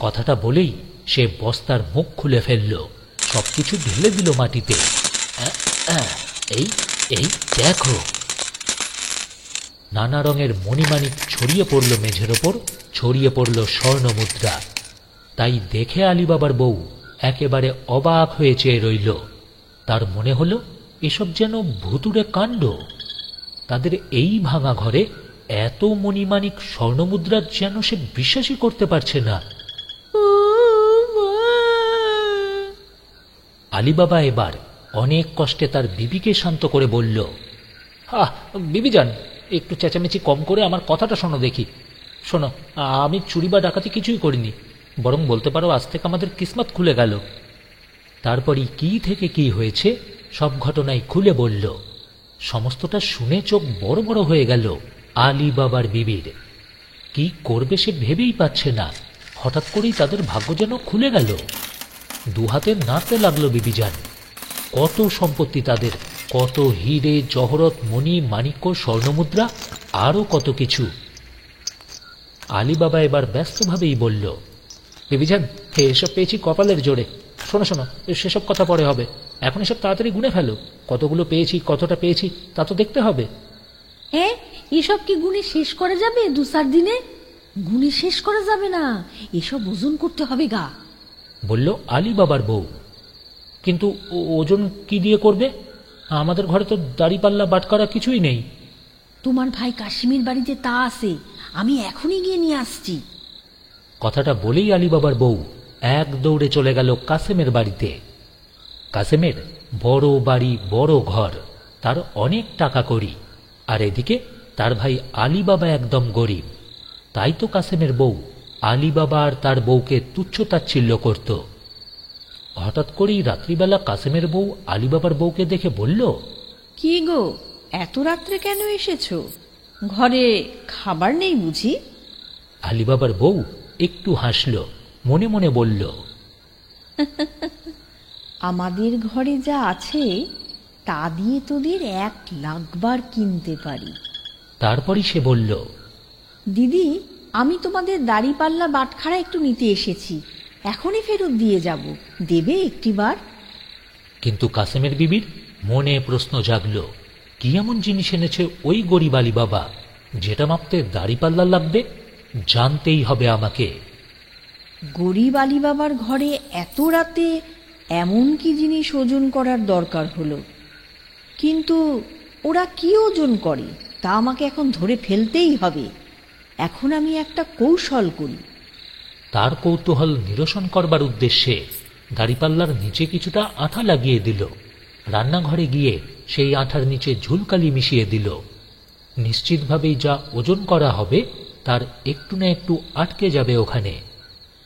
S1: কথাটা বলেই সে বস্তার মুখ খুলে ফেলল, সবকিছু ঢেলে দিল মাটিতে। এই এই দেখো। নানা রঙের মণিমাণিক ছড়িয়ে পড়ল মেঝের ওপর, ছড়িয়ে পড়ল স্বর্ণ মুদ্রা। তাই দেখে আলীবাবার বউ একেবারে অবাক হয়ে চেয়ে রইল। তার মনে হলো এসব যেন ভুতুড়ে কাণ্ড। তাদের এই ভাঙা ঘরে এত মণিমাণিক স্বর্ণমুদ্রার যেন সে বিশ্বাসই করতে পারছে না। আলীবাবা এবার অনেক কষ্টে তার বিবিকে শান্ত করে বলল, বিবি যান, একটু চেঁচামেচি কম করে আমার কথাটা শোনো দেখি। শোনো, আমি চুরি বা ডাকাতি কিছুই করিনি, বরং বলতে পারো আজ থেকে আমাদের কিসমত খুলে গেল। তারপরই কি থেকে কি হয়েছে সব ঘটনাই খুলে বলল। সমস্তটা শুনে চোখ বড় বড় হয়ে গেল আলীবাবার বিবির। কি করবে সে ভেবেই পাচ্ছে না। হঠাৎ করেই তাদের ভাগ্য যেন খুলে গেল। দুহাতে নাড়তে লাগলো বিবিজান। কত সম্পত্তি তাদের, কত হিরে জহরত মণি মাণিক্য স্বর্ণমুদ্রা, আরো কত কিছু। আলীবাবা এবার ব্যস্তভাবেই বলল, বিবিজান, এসব পেয়েছি কপালের জোরে। শোনো শোনো, সেসব কথা পরে হবে, এখন এসব তাড়াতাড়ি গুনে ফেলো। কতগুলো পেয়েছি, কতটা পেয়েছি তা তো দেখতে হবে।
S2: হ্যাঁ, এসব কি গুণে শেষ করা যাবে 2-4 দিনে? গুণে শেষ করা যাবে না, এসব ওজন করতে হবে গা,
S1: বলল আলীবাবার বউ। কিন্তু ওজন কি দিয়ে করবে? আমাদের ঘরে তো দাড়িপাল্লা বাটকারা কিছুই নেই।
S2: তোমার ভাই কাশিমের বাড়িতে তা আছে, আমি এখনই গিয়ে নিয়ে আসছি।
S1: কথাটা বলেই আলীবাবার বউ এক দৌড়ে চলে গেল কাসেমের বাড়িতে। কাসেমের বড় বাড়ি, বড় ঘর, তার অনেক টাকা কড়ি, আর এদিকে তার ভাই আলী বাবা একদম গরিব। তাই তো কাসেমের বউ আলী বাবা আর তার বউকে তুচ্ছ-তাচ্ছিল্য করত। হঠাৎ করেই রাত্রিবেলা কাসেমের বউ আলী বাবার বউকে দেখে বলল,
S2: কি গো, এত রাত্রে কেন এসেছো? ঘরে খাবার নেই বুঝি?
S1: আলী বাবার বউ একটু হাসল, মনে মনে বলল,
S2: আমাদের ঘরে যা আছে তা দিয়ে তোদের 1,00,000 বার কিনতে পারি।
S1: তারপরই সে বলল,
S2: দিদি, আমি তোমাদের দাড়িপাল্লা বাটখারা একটু নিতে এসেছি, এখনই ফেরত দিয়ে যাব, দেবে একটিবার?
S1: কিন্তু কাসেমের বিবির মনে প্রশ্ন জাগল, কি এমন জিনিস এনেছে ওই গরিব আলী বাবা যেটা মাপতে দাড়িপাল্লা লাগবে? জানতেই হবে আমাকে।
S2: গরিব আলী বাবার ঘরে এত রাতে এমন কি জিনিস ওজন করার দরকার হলো? কিন্তু ওরা কি ওজন করে তা আমাকে এখন ধরে ফেলতেই হবে। এখন আমি একটা কৌশল করি।
S1: তার কৌতূহল নিরসন করবার উদ্দেশ্যে দাড়িপাল্লার নিচে কিছুটা আঠা লাগিয়ে দিল। রান্নাঘরে গিয়ে সেই আঠার নিচে ঝুলকালি মিশিয়ে দিল। নিশ্চিতভাবেই যা ওজন করা হবে তার একটু না একটু আটকে যাবে ওখানে।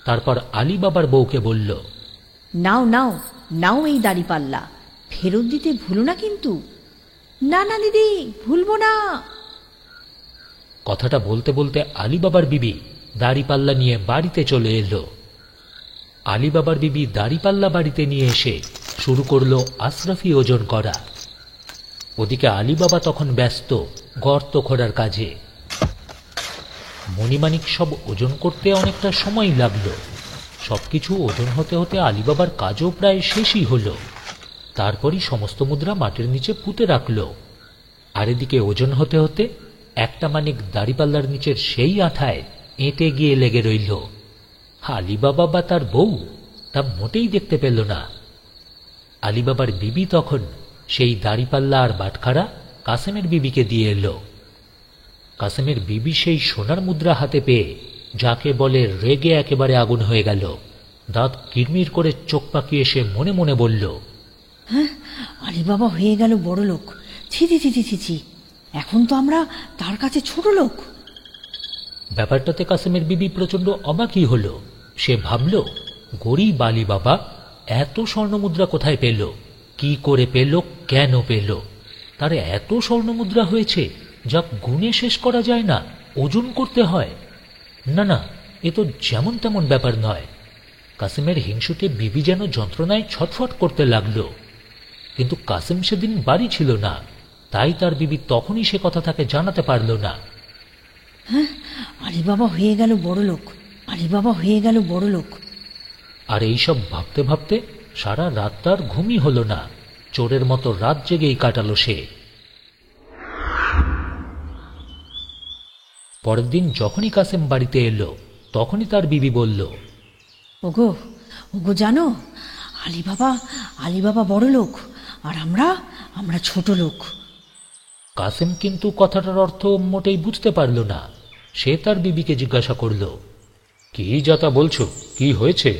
S1: তারপর আলী বাবার বউকে বলল,
S2: নাও নাও নাও এই দাড়িপাল্লা, ফেরত দিতে ভুলো না কিন্তু। না না দিদি, ভুলবো না।
S1: কথাটা বলতে বলতে আলী বাবার বিবি দাড়িপাল্লা নিয়ে বাড়িতে চলে এলো। আলী বাবার বিবি দাড়িপাল্লা বাড়িতে নিয়ে এসে শুরু করলো আশরাফি ওজন করা। ওদিকে আলী বাবা তখন ব্যস্ত গর্ত খোঁড়ার কাজে। মণিমাণিক সব ওজন করতে অনেকটা সময় লাগলো। সবকিছু ওজন হতে হতে আলী বাবার কাজও প্রায় শেষই হলো। তারপরই সমস্ত মুদ্রা মাটির নিচে পুঁতে রাখলো। আর এদিকে ওজন হতে হতে একটা মানিক দাড়িপাল্লার নিচের সেই আঠায় এঁটে গিয়ে লেগে রইল। আলী বাবা বা তার বউ তা মোটেই দেখতে পেল না। আলী বাবার বিবি তখন সেই দাড়িপাল্লা আর বাটখারা কাসেমের বিবিকে দিয়ে এলো। কাসেমের বিবি সেই সোনার মুদ্রা হাতে পেয়ে যাকে বলে রেগে একেবারে আগুন হয়ে গেল। দাঁত কিরমির করে চোখ পাকিয়ে সে মনে মনে বলল,
S2: হ্যাঁ, আলী বাবা হয়ে গেল বড় লোক। ছি ছি ছি ছি ছি, এখন তো আমরা তার কাছে ছোট লোক।
S1: ব্যাপারটাতে কাসেমের বিবি প্রচন্ড অবাকই হল। সে ভাবল, গরিব আলী বাবা এত স্বর্ণমুদ্রা কোথায় পেল, কি করে পেল, কেন পেল? তার এত স্বর্ণমুদ্রা হয়েছে যা গুণে শেষ করা যায় না, ওজন করতে হয়। না না, এ তো যেমন তেমন ব্যাপার নয়। কাসেমের হিংসুটে বিবি যেন যন্ত্রণায় ছটফট করতে লাগল। কিন্তু কাসেম সেদিন বাড়ি ছিল না, তাই তার বিবি তখনই সে কথা তাকে জানাতে পারল না।
S2: হ্যাঁ, আলী বাবা হয়ে গেল বড় লোক, আলী বাবা হয়ে গেল বড় লোক।
S1: আর এইসব ভাবতে ভাবতে সারা রাত তার ঘুমই হল না। চোরের মতো রাত জেগেই কাটালো সে। পরের দিন যখনই কাসেম বাড়িতে এলো তখনই তার বিবি বলল,
S2: ওগো ওগো, জানো আলী বাবা বড় লোক আর আমরা ছোট লোক।
S1: কাসেম কিন্তু কথাটার অর্থ মোটেই বুঝতে পারল না। সে তার বিবিকে জিজ্ঞাসা করল, কি যাতা বলছো, কি হয়েছে?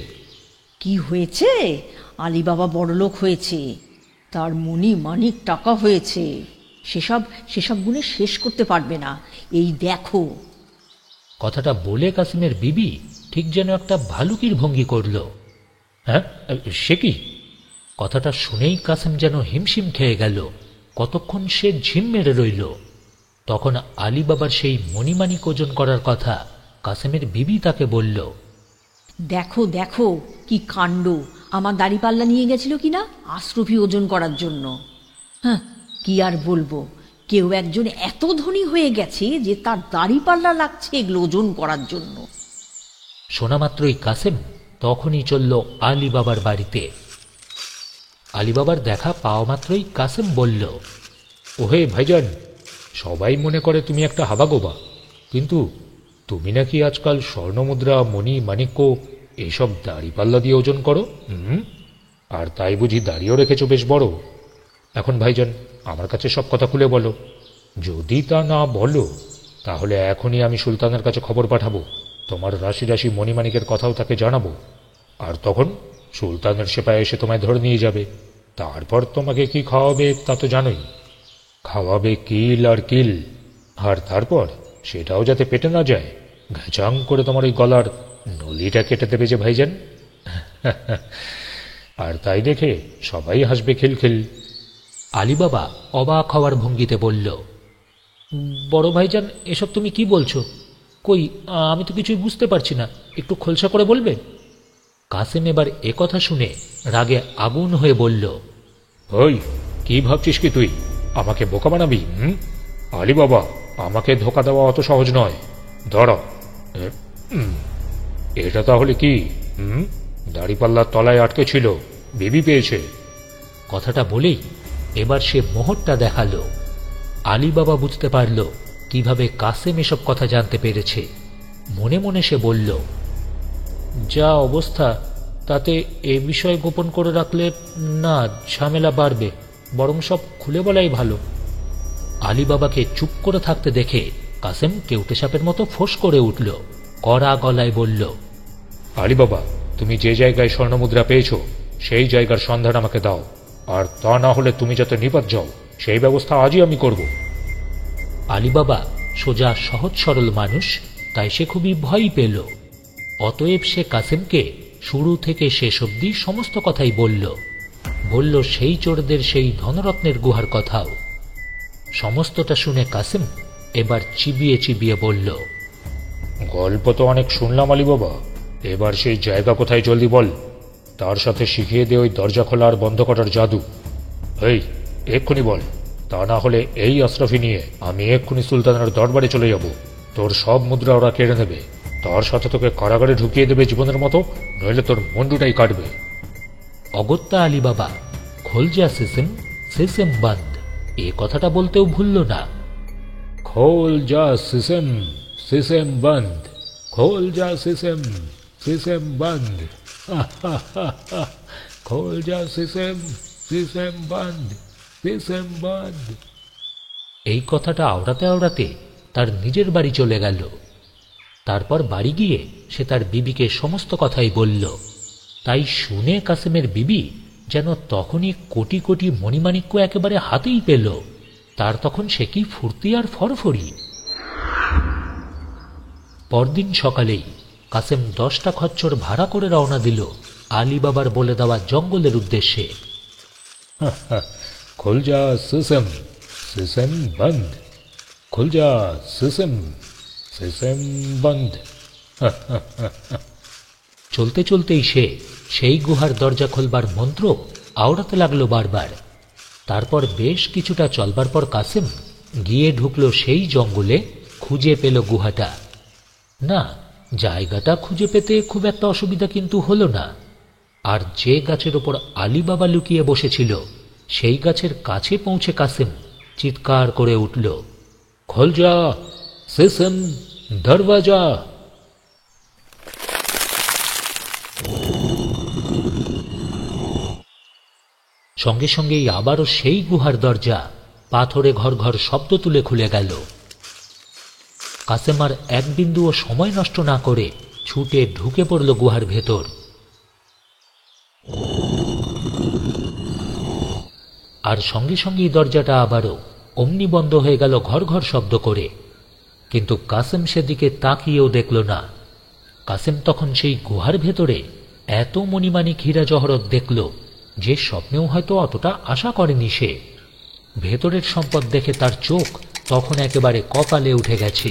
S2: কি হয়েছে? আলী বাবা বড় লোক হয়েছে, তার মনি মানিক টাকা হয়েছে, সেসব গুণে শেষ করতে পারবে না, এই দেখো।
S1: কথাটা বলে কাসেমের বিবি ঠিক যেন একটা ভালুকির ভঙ্গি করল। হ্যাঁ, সে কি? কথাটা শুনেই কাসেম যেন হিমশিম খেয়ে গেল। কতক্ষণ সে ঝিম মেরে রইল। তখন আলী বাবার সেই মণিমাণিক ওজন করার কথা কাসেমের বিবি তাকে বলল,
S2: দেখো দেখো কি কাণ্ড, আমার দাড়িপাল্লা নিয়ে গেছিল কিনা আশরাফি ওজন করার জন্য। হ্যাঁ, কি আর বলবো, কেউ একজন এত ধনী হয়ে গেছে যে তার দাড়িপাল্লা লাগছে এগুলো ওজন করার জন্য।
S1: শোনা মাত্রই কাসেম তখনই চলল আলী বাবার বাড়িতে। আলী বাবার দেখা পাওয়া মাত্রই কাসেম বলল, ওহে ভাইজান, সবাই মনে করে তুমি একটা হাবাগোবা, কিন্তু তুমি নাকি আজকাল স্বর্ণমুদ্রা, মণি মাণিক্য এইসব দাড়িপাল্লা দিয়ে ওজন করো। আর তাই বুঝি দাড়িও রেখেছো বেশ বড়। এখন ভাইজান, আমার কাছে সব কথা খুলে বলো। যদি তা না বলো তাহলে এখনই আমি সুলতানের কাছে খবর পাঠাবো, তোমার রাশি রাশি মণিমাণিকের কথাও তাকে জানাবো।
S5: আর তখন সুলতানের সেপাই এসে তোমায় ধরে নিয়ে যাবে। তারপর তোমাকে কি খাওয়াবে তা তো জানোই। খাওয়াবে কিল আর কিল, আর তারপর সেটাও যাতে পেটে না যায়, ঘ্যাচাং করে তোমার ওই গলার নলিটা কেটে দেবে যে ভাইজান। আর তাই দেখে সবাই হাসবে খিলখিল।
S1: আলীবাবা অবাক হওয়ার ভঙ্গিতে বলল, বড় ভাইজান, এসব তুমি কি বলছো? কই, আমি তো কিছুই বুঝতে পারছি না, একটু খোলসা করে বলবে? কাসেম এবার একথা শুনে রাগে আগুন হয়ে বলল,
S5: ওই, কি ভাবছিস কি তুই আমাকে বোকা বানাবি? আলী বাবা, আমাকে ধোকা দেওয়া অত সহজ নয়। ধরো, এটা তাহলে কি? দাড়িপাল্লার তলায় আটকে ছিল, বিবি পেয়েছে।
S1: কথাটা বলেই এবার সে মোহরটা দেখালো। আলীবাবা বুঝতে পারল কিভাবে কাসেম এসব কথা জানতে পেরেছে। মনে মনে সে বলল, যা অবস্থা তাতে এ বিষয় গোপন করে রাখলে না ঝামেলা বাড়বে, বরং সব খুলে বলাই ভালো। আলীবাবাকে চুপ করে থাকতে দেখে কাসেম কেউটে সাপের মতো ফোঁস করে উঠল, কড়া গলায় বলল,
S5: আলী বাবা, তুমি যে জায়গায় স্বর্ণমুদ্রা পেয়েছো সেই জায়গার সন্ধান আমাকে দাও, আর তা না হলে তুমি যাতে নিপাত যাও সেই ব্যবস্থা আজই আমি করব।
S1: আলীবাবা সোজা সহজ সরল মানুষ, তাই সে খুবই ভয় পেল। অতএব সে কাসেমকে শুরু থেকে শেষ অবধি সমস্ত কথাই বলল সেই চোরদের সেই ধনরত্নের গুহার কথাও। সমস্তটা শুনে কাসেম এবার চিবিয়ে চিবিয়ে বলল,
S5: গল্প তো অনেক শুনলাম আলী বাবা, এবার সেই জায়গা কোথায় জলদি বল, তার সাথে শিখিয়ে দে ওই দরজা খোলা আর বন্ধ করার জাদু। এই, এক্ষুনি বল, তা না হলে এই আশরাফি নিয়ে আমি এক্ষুনি সুলতানের দরবারে চলে যাব। তোর সব মুদ্রা ওরা কেড়ে নেবে, তার সাথে তোকে কারাগারে ঢুকিয়ে দেবে জীবনের মতো, নইলে তোর মুন্ডুটাই কাটবে।
S1: অগত্যা আলীবাবা খোল যা সিসেম, সিসেম বন্ধ, এ কথাটা বলতেও ভুলল না।
S5: খোল যা সিসেম, সিসেম বন্ধ, খোল যা সিসেম, সিসেম বন্ধ, খোল যা সিসেম, সিসেম বন্ধ, সিসেম বন্ধ।
S1: এই কথাটা আওড়াতে আওড়াতে তার নিজের বাড়ি চলে গেল। তারপর বাড়ি গিয়ে সে তার বিবিকে সমস্ত কথাই বলল। তাই শুনে কাসেমের বিবি যেন তখনই কোটি কোটি মণিমাণিক্য একেবারে হাতেই পেল। তার তখন সে কি ফুর্তি আর ফরফরি। পরদিন সকালেই কাসেম 10টা খচ্চর ভাড়া করে রওনা দিল আলীবাবার বলে দেওয়া জঙ্গলের উদ্দেশ্যে।
S5: खुल जा सिसम, सिसम बंद, खुल जा सिसम, सिसम बंद।
S1: চলতে চলতেই সে সেই গুহার দরজা খোলবার মন্ত্র আওড়াতে লাগলো বারবার। তারপর বেশ কিছুটা চলবার পর কাসেম গিয়ে ঢুকল সেই জঙ্গলে, খুঁজে পেল গুহাটা। না, জায়গাটা খুঁজে পেতে খুব একটা অসুবিধা কিন্তু হলো না। আর যে গাছের ওপর আলীবাবা লুকিয়ে বসেছিল সেই গাছের কাছে পৌঁছে কাসেম চিৎকার করে উঠল,
S5: खुल जा सिसम दरवाजा।
S1: সঙ্গে সঙ্গেই আবারও সেই গুহার দরজা পাথরে ঘর ঘর শব্দ তুলে খুলে গেল। কাসেম আর এক বিন্দুও সময় নষ্ট না করে ছুটে ঢুকে পড়ল গুহার ভেতর। আর সঙ্গে সঙ্গেই দরজাটা আবারও অমনি বন্ধ হয়ে গেল ঘর ঘর শব্দ করে। কিন্তু কাসেম সেদিকে তাকিয়েও দেখল না। কাসেম তখন সেই গুহার ভেতরে এত মণিমাণিক হীরা জহরত দেখল যে স্বপ্নেও হয়তো অতটা আশা করেনি সে। ভেতরের সম্পদ দেখে তার চোখ তখন একেবারে কপালে উঠে গেছে।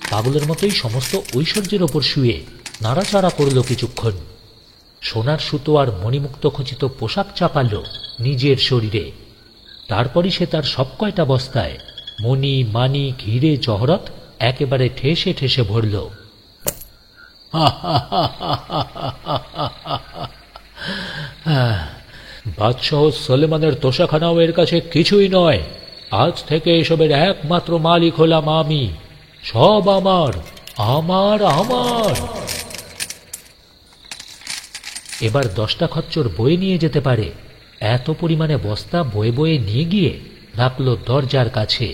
S1: পাগলের মতোই সমস্ত ঐশ্বর্যের ওপর শুয়ে নাড়াচাড়া করল কিছুক্ষণ। সোনার সুতো আর মণিমুক্ত খচিত পোশাক চাপাল নিজের শরীরে। তারপরই সে তার সব কয়টা বস্তায় মণি মানিক হিরে জহরত একেবারে ঠেসে ঠেসে ভরল।
S5: বাদশাহ সলেমানের তোষাখানাও এর কাছে কিছুই নয়। আজ থেকে এসবের একমাত্র মালিক হলাম আমি। সব আমার, আমার, আমার।
S1: এবার 10টা খচ্চর বয়ে নিয়ে যেতে পারে এত পরিমাণে বস্তা বয়ে বয়ে নিয়ে গিয়ে রাখল দরজার কাছে।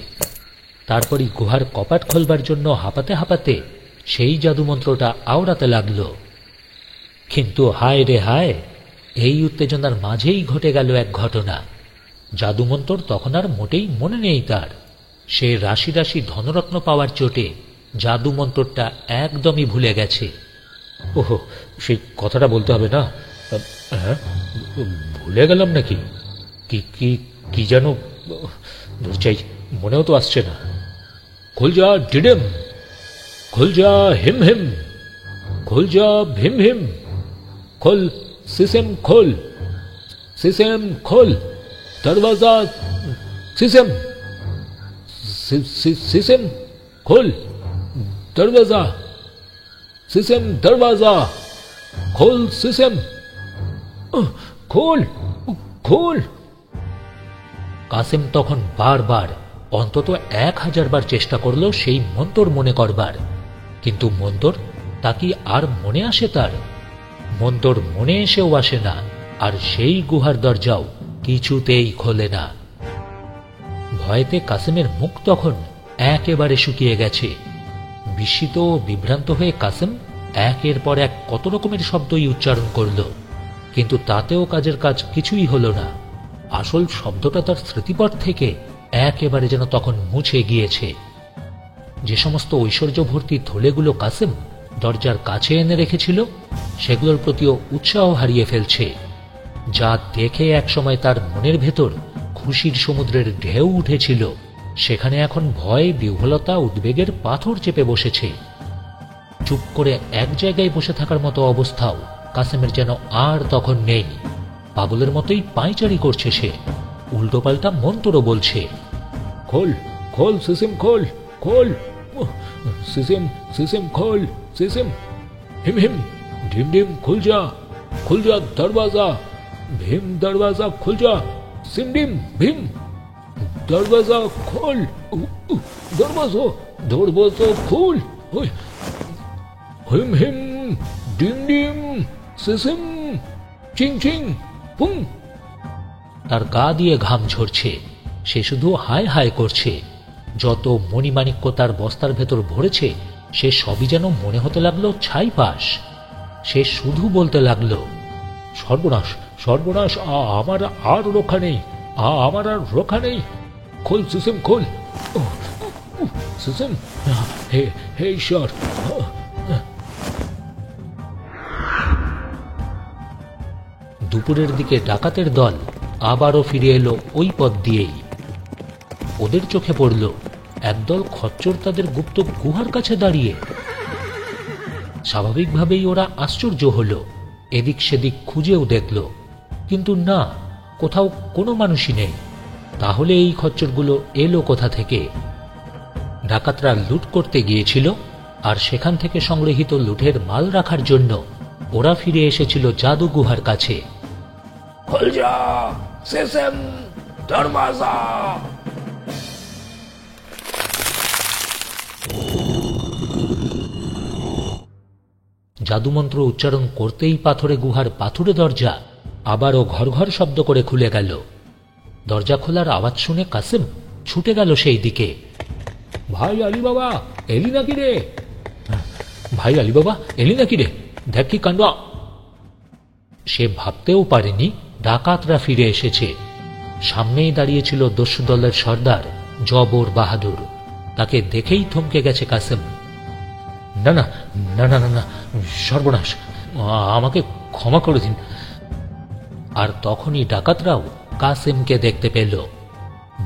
S1: তারপরই গুহার কপাট খোলবার জন্য হাঁপাতে হাঁপাতে সেই জাদুমন্ত্রটা আওড়াতে লাগল। কিন্তু হায় রে হায়, এই উত্তেজনার মাঝেই ঘটে গেল এক ঘটনা। জাদুমন্তর তখন আর মোটেই মনে নেই তার। সে রাশি রাশি ধনরত্ন পাওয়ার চোটে জাদুমন্তরটা একদমই ভুলে গেছে।
S5: ওহো, সেই কথাটা বলতে হবে না। হ্যাঁ, ভুলে গেলাম নাকি? কি কি কি যেন ধর চাই, মনেও তো আসছে না। খুল যা ডিডেম, খুল যা হিম হিম, খুল যা ভীম হিম, খোল সিসেম, খোল সিসেম, খোল দরवाजा সিসেম, সিসেম খোল দরवाजा সিসেম, দরवाजा খোল সিসেম, খোল খোল।
S1: কাসেম তখন বারবার অন্তত 1000 বার চেষ্টা করল সেই মন্তর মনে করবার, কিন্তু মন্তর তা কি আর মনে আসে তার? মন্তর মনে এসেও আসে না, আর সেই গুহার দরজাও কিছুতেই খোলে না। ভয়েতে কাসেমের মুখ তখন একেবারে শুকিয়ে গেছে। বিস্মিত ও বিভ্রান্ত হয়ে কাসেম একের পর এক কত রকমের শব্দই উচ্চারণ করল, কিন্তু তাতেও কাজের কাজ কিছুই হল না। আসল শব্দটা তার স্মৃতিপট থেকে একেবারে যেন তখন মুছে গিয়েছে। যে সমস্ত ঐশ্বর্য ভর্তি থলেগুলো কাসেম দরজার কাছে এনে রেখেছিল, সেগুলোর প্রতিও উৎসাহ হারিয়ে ফেলছে, যা দেখে একসময় তার মনের ভেতর খুশির সমুদ্রের ঢেউ উঠেছিল, সেখানে এখন ভয়, বিহ্বলতা, উদ্বেগের পাথর চেপে বসেছে। চুপ করে এক জায়গায় বসে থাকার মতো অবস্থাও কাসেমের যেন আর তখন নেই। পাগলের মতোই পায়চারি করছে সে, উল্টোপাল্টা মন্তরও বলছে।
S5: খোল খোল সিসেম, খোল খোল সিসেম, সিসেম খোল সিসেম, হিম হিম ঢিম ঢিম, খুল যা দরवाजा ভীম, দরवाजा খুল যা সিম ডিম ভীম, দরवाजा খোল দরवाजा খোল, হিম হিম ডিম ডিম সিসেম, চিং চিং পুং।
S1: তার গা দিয়ে ঘাম ঝরছে, সে শুধু হায় হায় করছে। যত মণিমাণিক্য তার বস্তার ভেতর ভরেছে, সে সবই যেন মনে হতে লাগলো ছাই পাশ। সে শুধু বলতে লাগলো,
S5: সর্বনাশ সর্বনাশ, আমার আর রক্ষা নেই, আমার আর রক্ষা নেই। খোল সিসেম, খোল সিসেম, হে হে ঈশ্বর।
S1: দুপুরের দিকে ডাকাতের দল আবারও ফিরে এলো ওই পথ দিয়েই। ওদের চোখে পড়ল একদল খচ্চর তাদের গুপ্ত গুহার কাছে দাঁড়িয়ে। স্বাভাবিকভাবেই ওরা আশ্চর্য হল, এদিক সেদিক খুঁজেও দেখল, কিন্তু না, কোথাও কোনো মানুষই নেই। তাহলে এই খচ্চরগুলো এলো কোথা থেকে? ডাকাতরা লুট করতে গিয়েছিল, আর সেখান থেকে সংগৃহীত লুটের মাল রাখার জন্য ওরা ফিরে এসেছিল জাদু গুহার কাছে।
S4: খুল যা সিসেম, দরवाजा।
S1: জাদুমন্ত্র উচ্চারণ করতেই পাথরে গুহার পাথুরে দরজা আবারও ঘর ঘর শব্দ করে খুলে গেল। দরজা খোলার আওয়াজ শুনে কাসেম ছুটে গেল সেই দিকে।
S5: ভাই আলী বাবা, এলি নাকি রে?
S1: ভাই আলী বাবা, এলি নাকি রে? দেখ কি কাণ্ড! সে ভাবতেও পারেনি ডাকাতরা ফিরে এসেছে। সামনেই দাঁড়িয়েছিল দস্যু দলের সর্দার জবর বাহাদুর। তাকে দেখেই থমকে গেছে কাসেম।
S5: না না না না না না, সর্বনাশ, আমাকে ক্ষমা করে দিন।
S1: আর তখনই ডাকাতরাও কাসেমকে দেখতে পেল।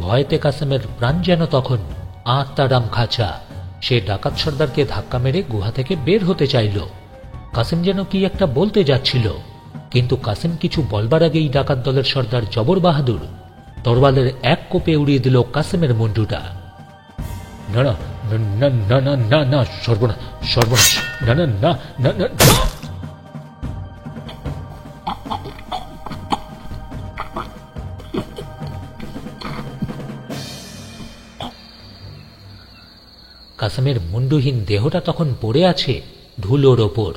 S1: ভয়েতে কাসেমের প্রাণ যেন তখন আত্মারাম খাঁচা। সে ডাকাত সর্দারকে ধাক্কা মেরে গুহা থেকে বের হতে চাইল। কাসেম যেন কি একটা বলতে যাচ্ছিল, কিন্তু কাসেম কিছু বলবার আগেই ডাকাত দলের সর্দার জবর বাহাদুর তরবালের এক কোপে উড়িয়ে দিল কাসেমের মুন্ডুটা।
S5: না না না না না না না, সর্বনাশ সর্বনাশ, না না না না না।
S1: কাসেমের মুন্ডুহীন দেহটা তখন পড়ে আছে ধুলোর ওপর।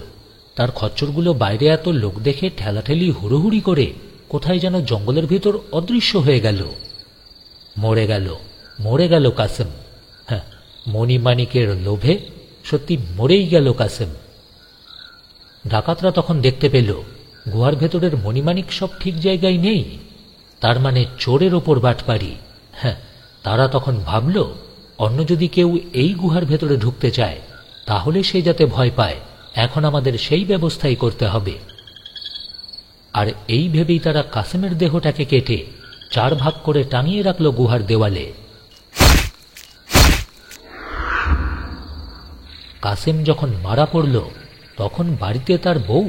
S1: তার খচ্চরগুলো বাইরে এত লোক দেখে ঠেলাঠেলি হুড়োহুড়ি করে কোথায় যেন জঙ্গলের ভিতর অদৃশ্য হয়ে গেল। মরে গেল, মরে গেল কাসেম। হ্যাঁ, মণিমাণিকের লোভে সত্যি মরেই গেল কাসেম। ডাকাতরা তখন দেখতে পেল গুহার ভেতরের মণিমাণিক সব ঠিক জায়গায় নেই। তার মানে চোরের ওপর বাটপারি। হ্যাঁ, তারা তখন ভাবল অন্য যদি কেউ এই গুহার ভেতরে ঢুকতে চায় তাহলে সে যাতে ভয় পায়, এখন আমাদের সেই ব্যবস্থাই করতে হবে। আর এই ভেবেই তারা কাসেমের দেহটাকে কেটে 4 ভাগ করে টাঙিয়ে রাখল গুহার দেওয়ালে। কাসেম যখন মারা পড়ল তখন বাড়িতে তার বউ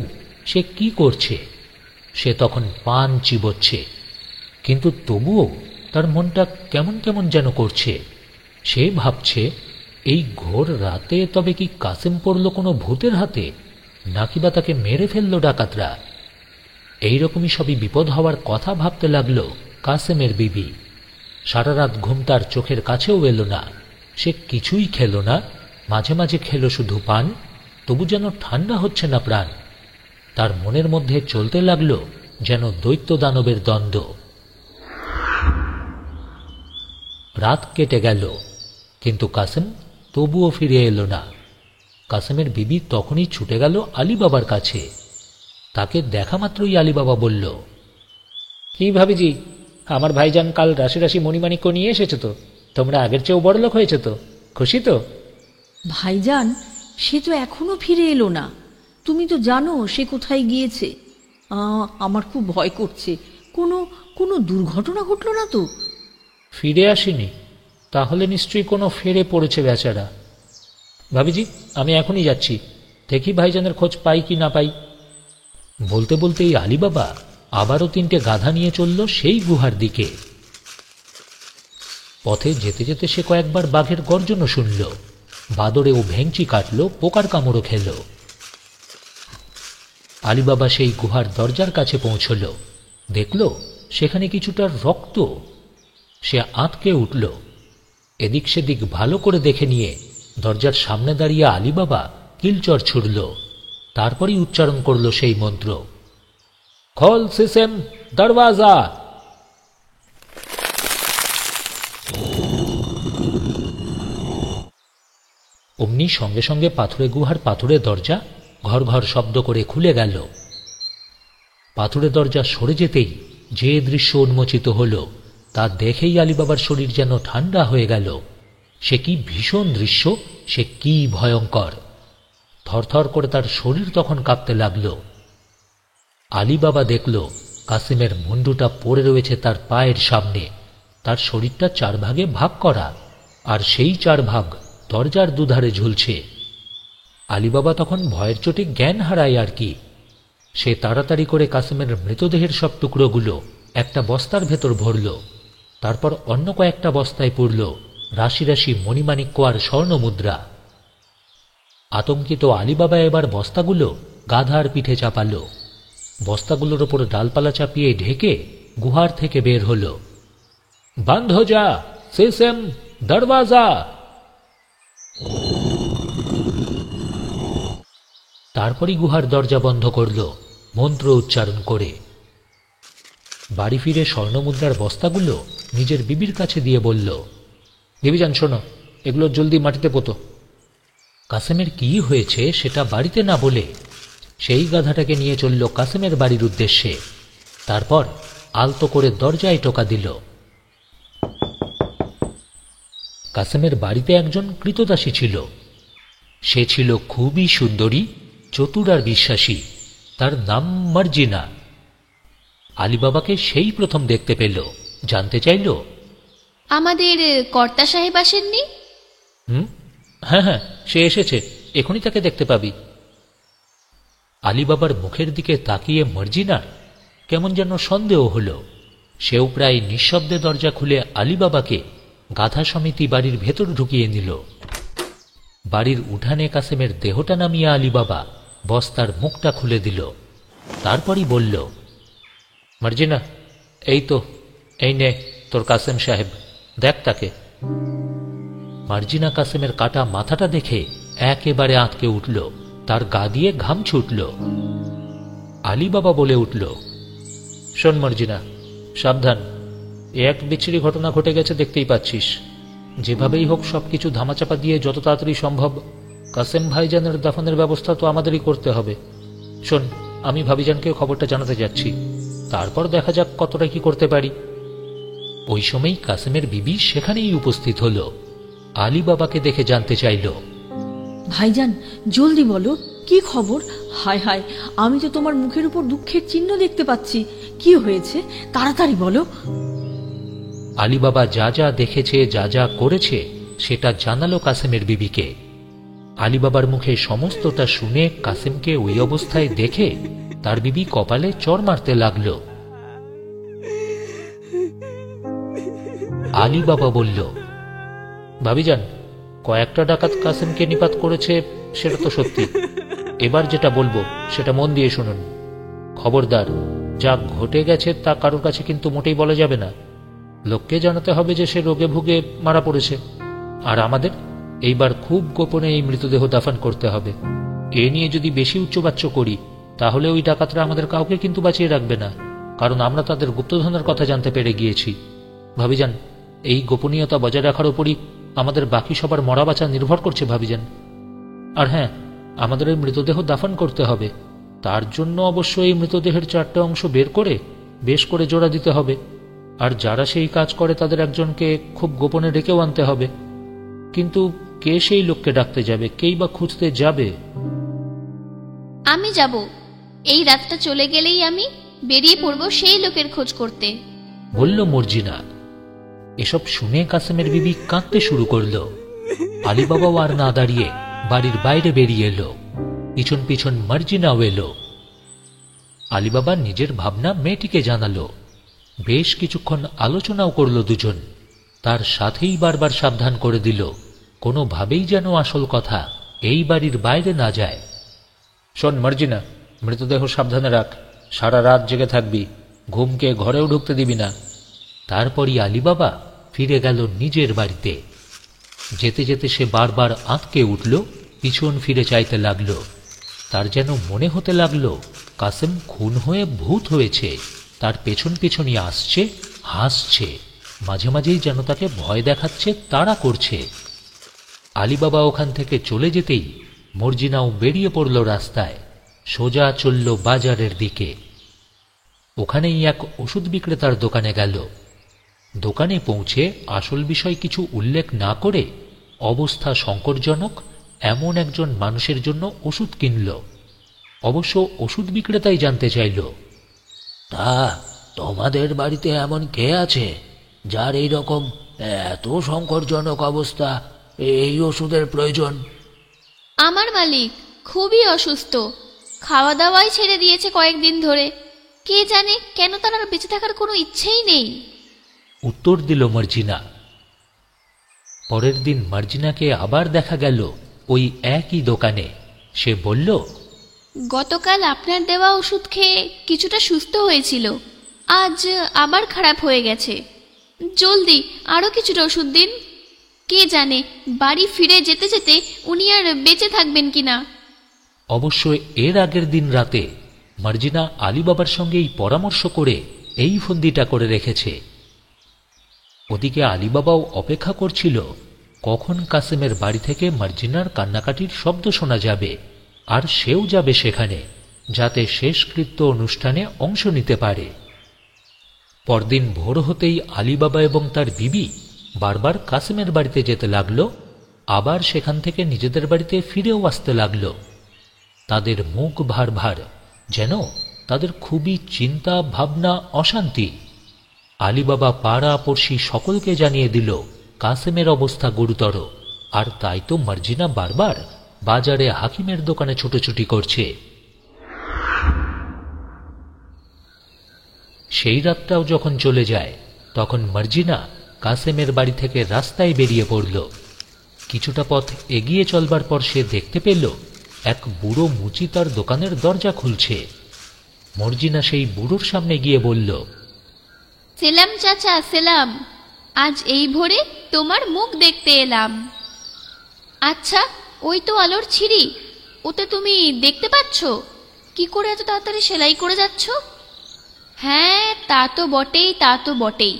S1: সে কি করছে? সে তখন পান চিবোচ্ছে, কিন্তু তবুও তার মনটা কেমন কেমন যেন করছে। সে ভাবছে, এই ঘোর রাতে তবে কি কাসেম পড়ল কোনো ভূতের হাতে, নাকি বা তাকে মেরে ফেলল ডাকাতরা? এইরকমই সবই বিপদ হওয়ার কথা ভাবতে লাগল কাসেমের বিবি। সারা রাত ঘুম তার চোখের কাছেও এলো না। সে কিছুই খেল না, মাঝে মাঝে খেল শুধু পান, তবু যেন ঠান্ডা হচ্ছে না প্রাণ। তার মনের মধ্যে চলতে লাগল যেন দৈত্য দানবের দ্বন্দ্ব। রাত কেটে গেল, কিন্তু কাসেম তবুও ফিরে এলো না। কাসেমের বিবি তখনই ছুটে গেল আলী বাবার কাছে। তাকে দেখা মাত্রই আলী বাবা বলল, কি ভাবিজি, আমার ভাইজান কাল রাশি রাশি মণিমাণিক্য নিয়ে এসেছে তো? তোমরা আগের চেয়েও বড়লোক হয়েছে তো? খুশি তো?
S2: ভাইজান, সে তো এখনো ফিরে এলো না। তুমি তো জানো সে কোথায় গিয়েছে। আমার খুব ভয় করছে। কোনো কোনো দুর্ঘটনা ঘটলো না তো?
S1: ফিরে আসেনি? তাহলে নিশ্চয়ই কোনো ফেরে পড়েছে বেচারা। ভাবিজি, আমি এখনই যাচ্ছি, দেখি ভাইজানের খোঁজ পাই কি না পাই। বলতে বলতেই আলী বাবা আবারও 3টে গাধা নিয়ে চলল সেই গুহার দিকে। পথে যেতে যেতে সে কয়েকবার বাঘের গর্জনও শুনল, বাদরে ও ভেংচি কাটল, পোকার কামড়ও খেল। আলী বাবা সেই গুহার দরজার কাছে পৌঁছল, দেখল সেখানে কিছুটা রক্ত। সে আঁতকে উঠল। এদিক সেদিক ভালো করে দেখে নিয়ে দরজার সামনে দাঁড়িয়ে আলী বাবা কিলচর ছুড়ল। তারপরই উচ্চারণ করল সেই মন্ত্র, খোল সিসেম দরওয়াজা। অমনি সঙ্গে সঙ্গে পাথুরে গুহার পাথুরে দরজা ঘর ঘর শব্দ করে খুলে গেল। পাথুরে দরজা সরে যেতেই যে দৃশ্য উন্মোচিত হল তা দেখেই আলী বাবার শরীর যেন ঠান্ডা হয়ে গেল। সে কি ভীষণ দৃশ্য, সে কি ভয়ঙ্কর! থরথর করে তার শরীর তখন কাঁপতে লাগল। আলী বাবা দেখল কাসেমের মুন্ডুটা পড়ে রয়েছে তার পায়ের সামনে। তার শরীরটা 4 ভাগে ভাগ করা, আর সেই 4 ভাগ দরজার দুধারে ঝুলছে। আলী বাবা তখন ভয়ের চোটে জ্ঞান হারায় আর কি। সে তাড়াতাড়ি করে কাসেমের মৃতদেহের সব টুকরোগুলো একটা বস্তার ভেতর ভরল, তারপর অন্য কয়েকটা বস্তায় পুরল রাশি রাশি মণিমাণিক্য আর স্বর্ণ মুদ্রা। আতঙ্কিত আলী বাবা এবার বস্তাগুলো গাধার পিঠে চাপাল। বস্তাগুলোর ওপর ডালপালা চাপিয়ে ঢেকে গুহার থেকে বের হল। বন্ধ যা সিসেম দরওয়াজা। তারপরই গুহার দরজা বন্ধ করল মন্ত্র উচ্চারণ করে। বাড়ি ফিরে স্বর্ণমুদ্রার বস্তাগুলো নিজের বিবির কাছে দিয়ে বলল, বিবিজান শোনো, এগুলো জলদি মাটিতে পোতো। কাসেমের কি হয়েছে সেটা বাড়িতে না বলে সেই গাধাটাকে নিয়ে চলল কাসেমের বাড়ির উদ্দেশ্যে। তারপর আলতো করে দরজায় টোকা দিল। কাসেমের বাড়িতে একজন কৃতদাসী ছিল। সে ছিল খুবই সুন্দরী, চতুর আর বিশ্বাসী। তার নাম মার্জিনা। আলী বাবাকে সেই প্রথম দেখতে পেল, জানতে চাইল,
S6: আমাদের কর্তা সাহেব আসেননি?
S1: হ্যাঁ হ্যাঁ, সে এসেছে, এখনই তাকে দেখতে পাবি। আলী বাবার মুখের দিকে তাকিয়ে মার্জিনার কেমন যেন সন্দেহ হল। সেও প্রায় নিঃশব্দে দরজা খুলে আলী বাবাকে গাধা সমিতি বাড়ির ভেতর ঢুকিয়ে নিল। বাড়ির উঠানে কাসেমের দেহটা নামিয়ে আলী বাবা বস্তার মুখটা খুলে দিল। তারপরই বলল, মার্জিনা, এই তো, এই নে তোর কাসেম সাহেব, দেখ তাকে। মার্জিনা কাসেমের কাটা মাথাটা দেখে একেবারে আঁতকে উঠল, তার গা দিয়ে ঘাম ছুটল। আলী বাবা বলে উঠল, শোন মার্জিনা, সাবধান, এক বিচ্ছিরি ঘটনা ঘটে গেছে দেখতেই পাচ্ছিস। যেভাবেই হোক সবকিছু ধামাচাপা দিয়ে যত তাড়াতাড়ি সম্ভব কাসেম ভাইজানের দাফনের ব্যবস্থা তো আমাদেরই করতে হবে। শোন, আমি ভাবিজানকে খবরটা জানাতে যাচ্ছি, তারপর দেখা যাক কতটা কি করতে পারি। ওই সময় কাসেমের বিবি সেখানেই উপস্থিত হলো। আলী বাবাকে দেখে জানতে চাইল,
S2: ভাইজান জলদি বলো, কি খবর? হায় হায়, আমি তো তোমার মুখের উপর দুঃখের চিহ্ন দেখতে পাচ্ছি। কি হয়েছে, তাড়াতাড়ি বলো।
S1: আলী বাবা যা যা দেখেছে, যা যা করেছে সেটা জানালো কাসেমের বিবিকে। আলী বাবার মুখে সমস্তটা শুনে কাসেমকে ওই অবস্থায় দেখে তার বিবি কপালে চড় মারতে লাগল। আলী বাবা বলল, ভাবিজান, কয়েকটা ডাকাত কাসেমকে নিপাত করেছে সেটা তো সত্যি। এবার যেটা বলবো সেটা মন দিয়ে শুনুন। খবরদার, যা ঘটে গেছে তা কারোর কাছে কিন্তু মোটেই বলা যাবে না। লোককে জানাতে হবে যে সে রোগে ভুগে মারা পড়েছে। আর আমাদের এইবার খুব গোপনে এই মৃতদেহ দাফন করতে হবে। এ নিয়ে যদি বেশি উচ্চবাচ্য করি তাহলে ওই ডাকাতরা আমাদের কাউকে কিন্তু বাঁচিয়ে রাখবে না, কারণ আমরা তাদের গুপ্তধনের কথা জানতে পেরে গিয়েছি। ভাবিজান, এই গোপনীয়তা বজায় রাখার উপরই আমাদের বাকি সবার মরা বাঁচা নির্ভর করছে ভাবিজান। আর হ্যাঁ, আমাদের এই মৃতদেহ দাফন করতে হবে। তার জন্য অবশ্য এই মৃতদেহের 4টে অংশ বের করে বেশ করে জোড়া দিতে হবে। আর যারা সেই কাজ করে তাদের একজনকে খুব গোপনে ডেকেও আনতে হবে। কিন্তু কে সেই লোককে ডাকতে যাবে, কেই বা খুঁজতে যাবে?
S6: আমি যাব। এই রাতটা চলে গেলেই আমি বেরিয়ে পড়ব সেই লোকের খোঁজ করতে,
S1: বলল মর্জিনা। এসব শুনে কাসেমের বিবি কাঁদতে শুরু করল। আলী বাবাও আর না দাঁড়িয়ে বাড়ির বাইরে বেরিয়ে এলো। পিছন পিছন মর্জিনাও এলো। আলী বাবা নিজের ভাবনা মেয়েটিকে জানালো। বেশ কিছুক্ষণ আলোচনাও করল দুজন। তার সাথেই বারবার সাবধান করে দিল, কোনোভাবেই যেন আসল কথা এই বাড়ির বাইরে না যায়। শোন মর্জিনা, মৃতদেহ সাবধানে রাখ, সারা রাত জেগে থাকবি, ঘুমকে ঘরেও ঢুকতে দিবি না। তারপরই আলী বাবা ফিরে গেল নিজের বাড়িতে। যেতে যেতে সে বারবার আঁতকে উঠল, পিছন ফিরে চাইতে লাগল। তার যেন মনে হতে লাগল কাসেম খুন হয়ে ভূত হয়েছে, তার পেছন পেছনই আসছে, হাসছে, মাঝে মাঝেই যেন তাকে ভয় দেখাচ্ছে, তাড়া করছে। আলী বাবা ওখান থেকে চলে যেতেই মর্জিনাও বেরিয়ে পড়ল রাস্তায়, সোজা চলল বাজারের দিকে। ওখানেই এক ওষুধ বিক্রেতার দোকানে গেল। দোকানে পৌঁছে আসল বিষয় কিছু উল্লেখ না করে অবস্থা সংকটজনক এমন একজন মানুষের জন্য ওষুধ কিনল। অবশ্য ওষুধ বিক্রেতাই জানতে চাইল,
S3: তা তোমাদের বাড়িতে এমন কে আছে যার এই রকম এত সংকটজনক অবস্থা, এই ওষুধের প্রয়োজন?
S6: আমার মালিক খুবই অসুস্থ, খাওয়া দাওয়াই ছেড়ে দিয়েছে কয়েকদিন ধরে। কে জানে কেন তার আর বেঁচে থাকার কোনো ইচ্ছেই নেই,
S1: উত্তর দিল মর্জিনা। পরের দিন মর্জিনাকে আবার দেখা গেল ওই একই দোকানে। সে বলল,
S6: গতকাল আপনার দেওয়া ওষুধ খেয়ে কিছুটা সুস্থ হয়েছিল, আজ আবার খারাপ হয়ে গেছে। জলদি আরও কিছুটা ওষুধ দিন। কে জানে বাড়ি ফিরে যেতে যেতে উনি আর বেঁচে থাকবেন কিনা।
S1: অবশ্য এর আগের দিন রাতে মর্জিনা আলী বাবার সঙ্গেই পরামর্শ করে এই ফন্দিটা করে রেখেছে। ওদিকে আলী বাবাও অপেক্ষা করছিল কখন কাসেমের বাড়ি থেকে মর্জিনার কান্নাকাটির শব্দ শোনা যাবে, আর সেও যাবে সেখানে, যাতে শেষকৃত্য অনুষ্ঠানে অংশ নিতে পারে। পরদিন ভোর হতেই আলী বাবা এবং তার বিবি বারবার কাসেমের বাড়িতে যেতে লাগল, আবার সেখান থেকে নিজেদের বাড়িতে ফিরেও আসতে লাগল। তাদের মুখ ভার ভার, যেন তাদের খুবই চিন্তা, ভাবনা, অশান্তি। আলী বাবা পাড়া পড়শি সকলকে জানিয়ে দিল কাসেমের অবস্থা গুরুতর, আর তাই তো মর্জিনা বারবার বাজারে হাকিমের দোকানে ছুটোছুটি করছে। সেই রাতটাও যখন চলে যায় তখন মর্জিনা কাসেমের বাড়ি থেকে রাস্তায় বেরিয়ে পড়ল। কিছুটা পথ এগিয়ে চলবার পর সে দেখতে পেল এক বুড়ো মুচি তার দোকানের দরজা খুলছে। মর্জিনা সেই বুড়োর সামনে গিয়ে বলল,
S6: সেলাম চাচা, সেলাম। আজ এই ভোরে তোমার মুখ দেখতে এলাম। আচ্ছা, ওই তো আলোর ছিরি, ওতে তুমি দেখতে পাচ্ছ? কি করে এত তাড়াতাড়ি সেলাই করে যাচ্ছ? হ্যাঁ, তা তো বটেই, তা তো বটেই।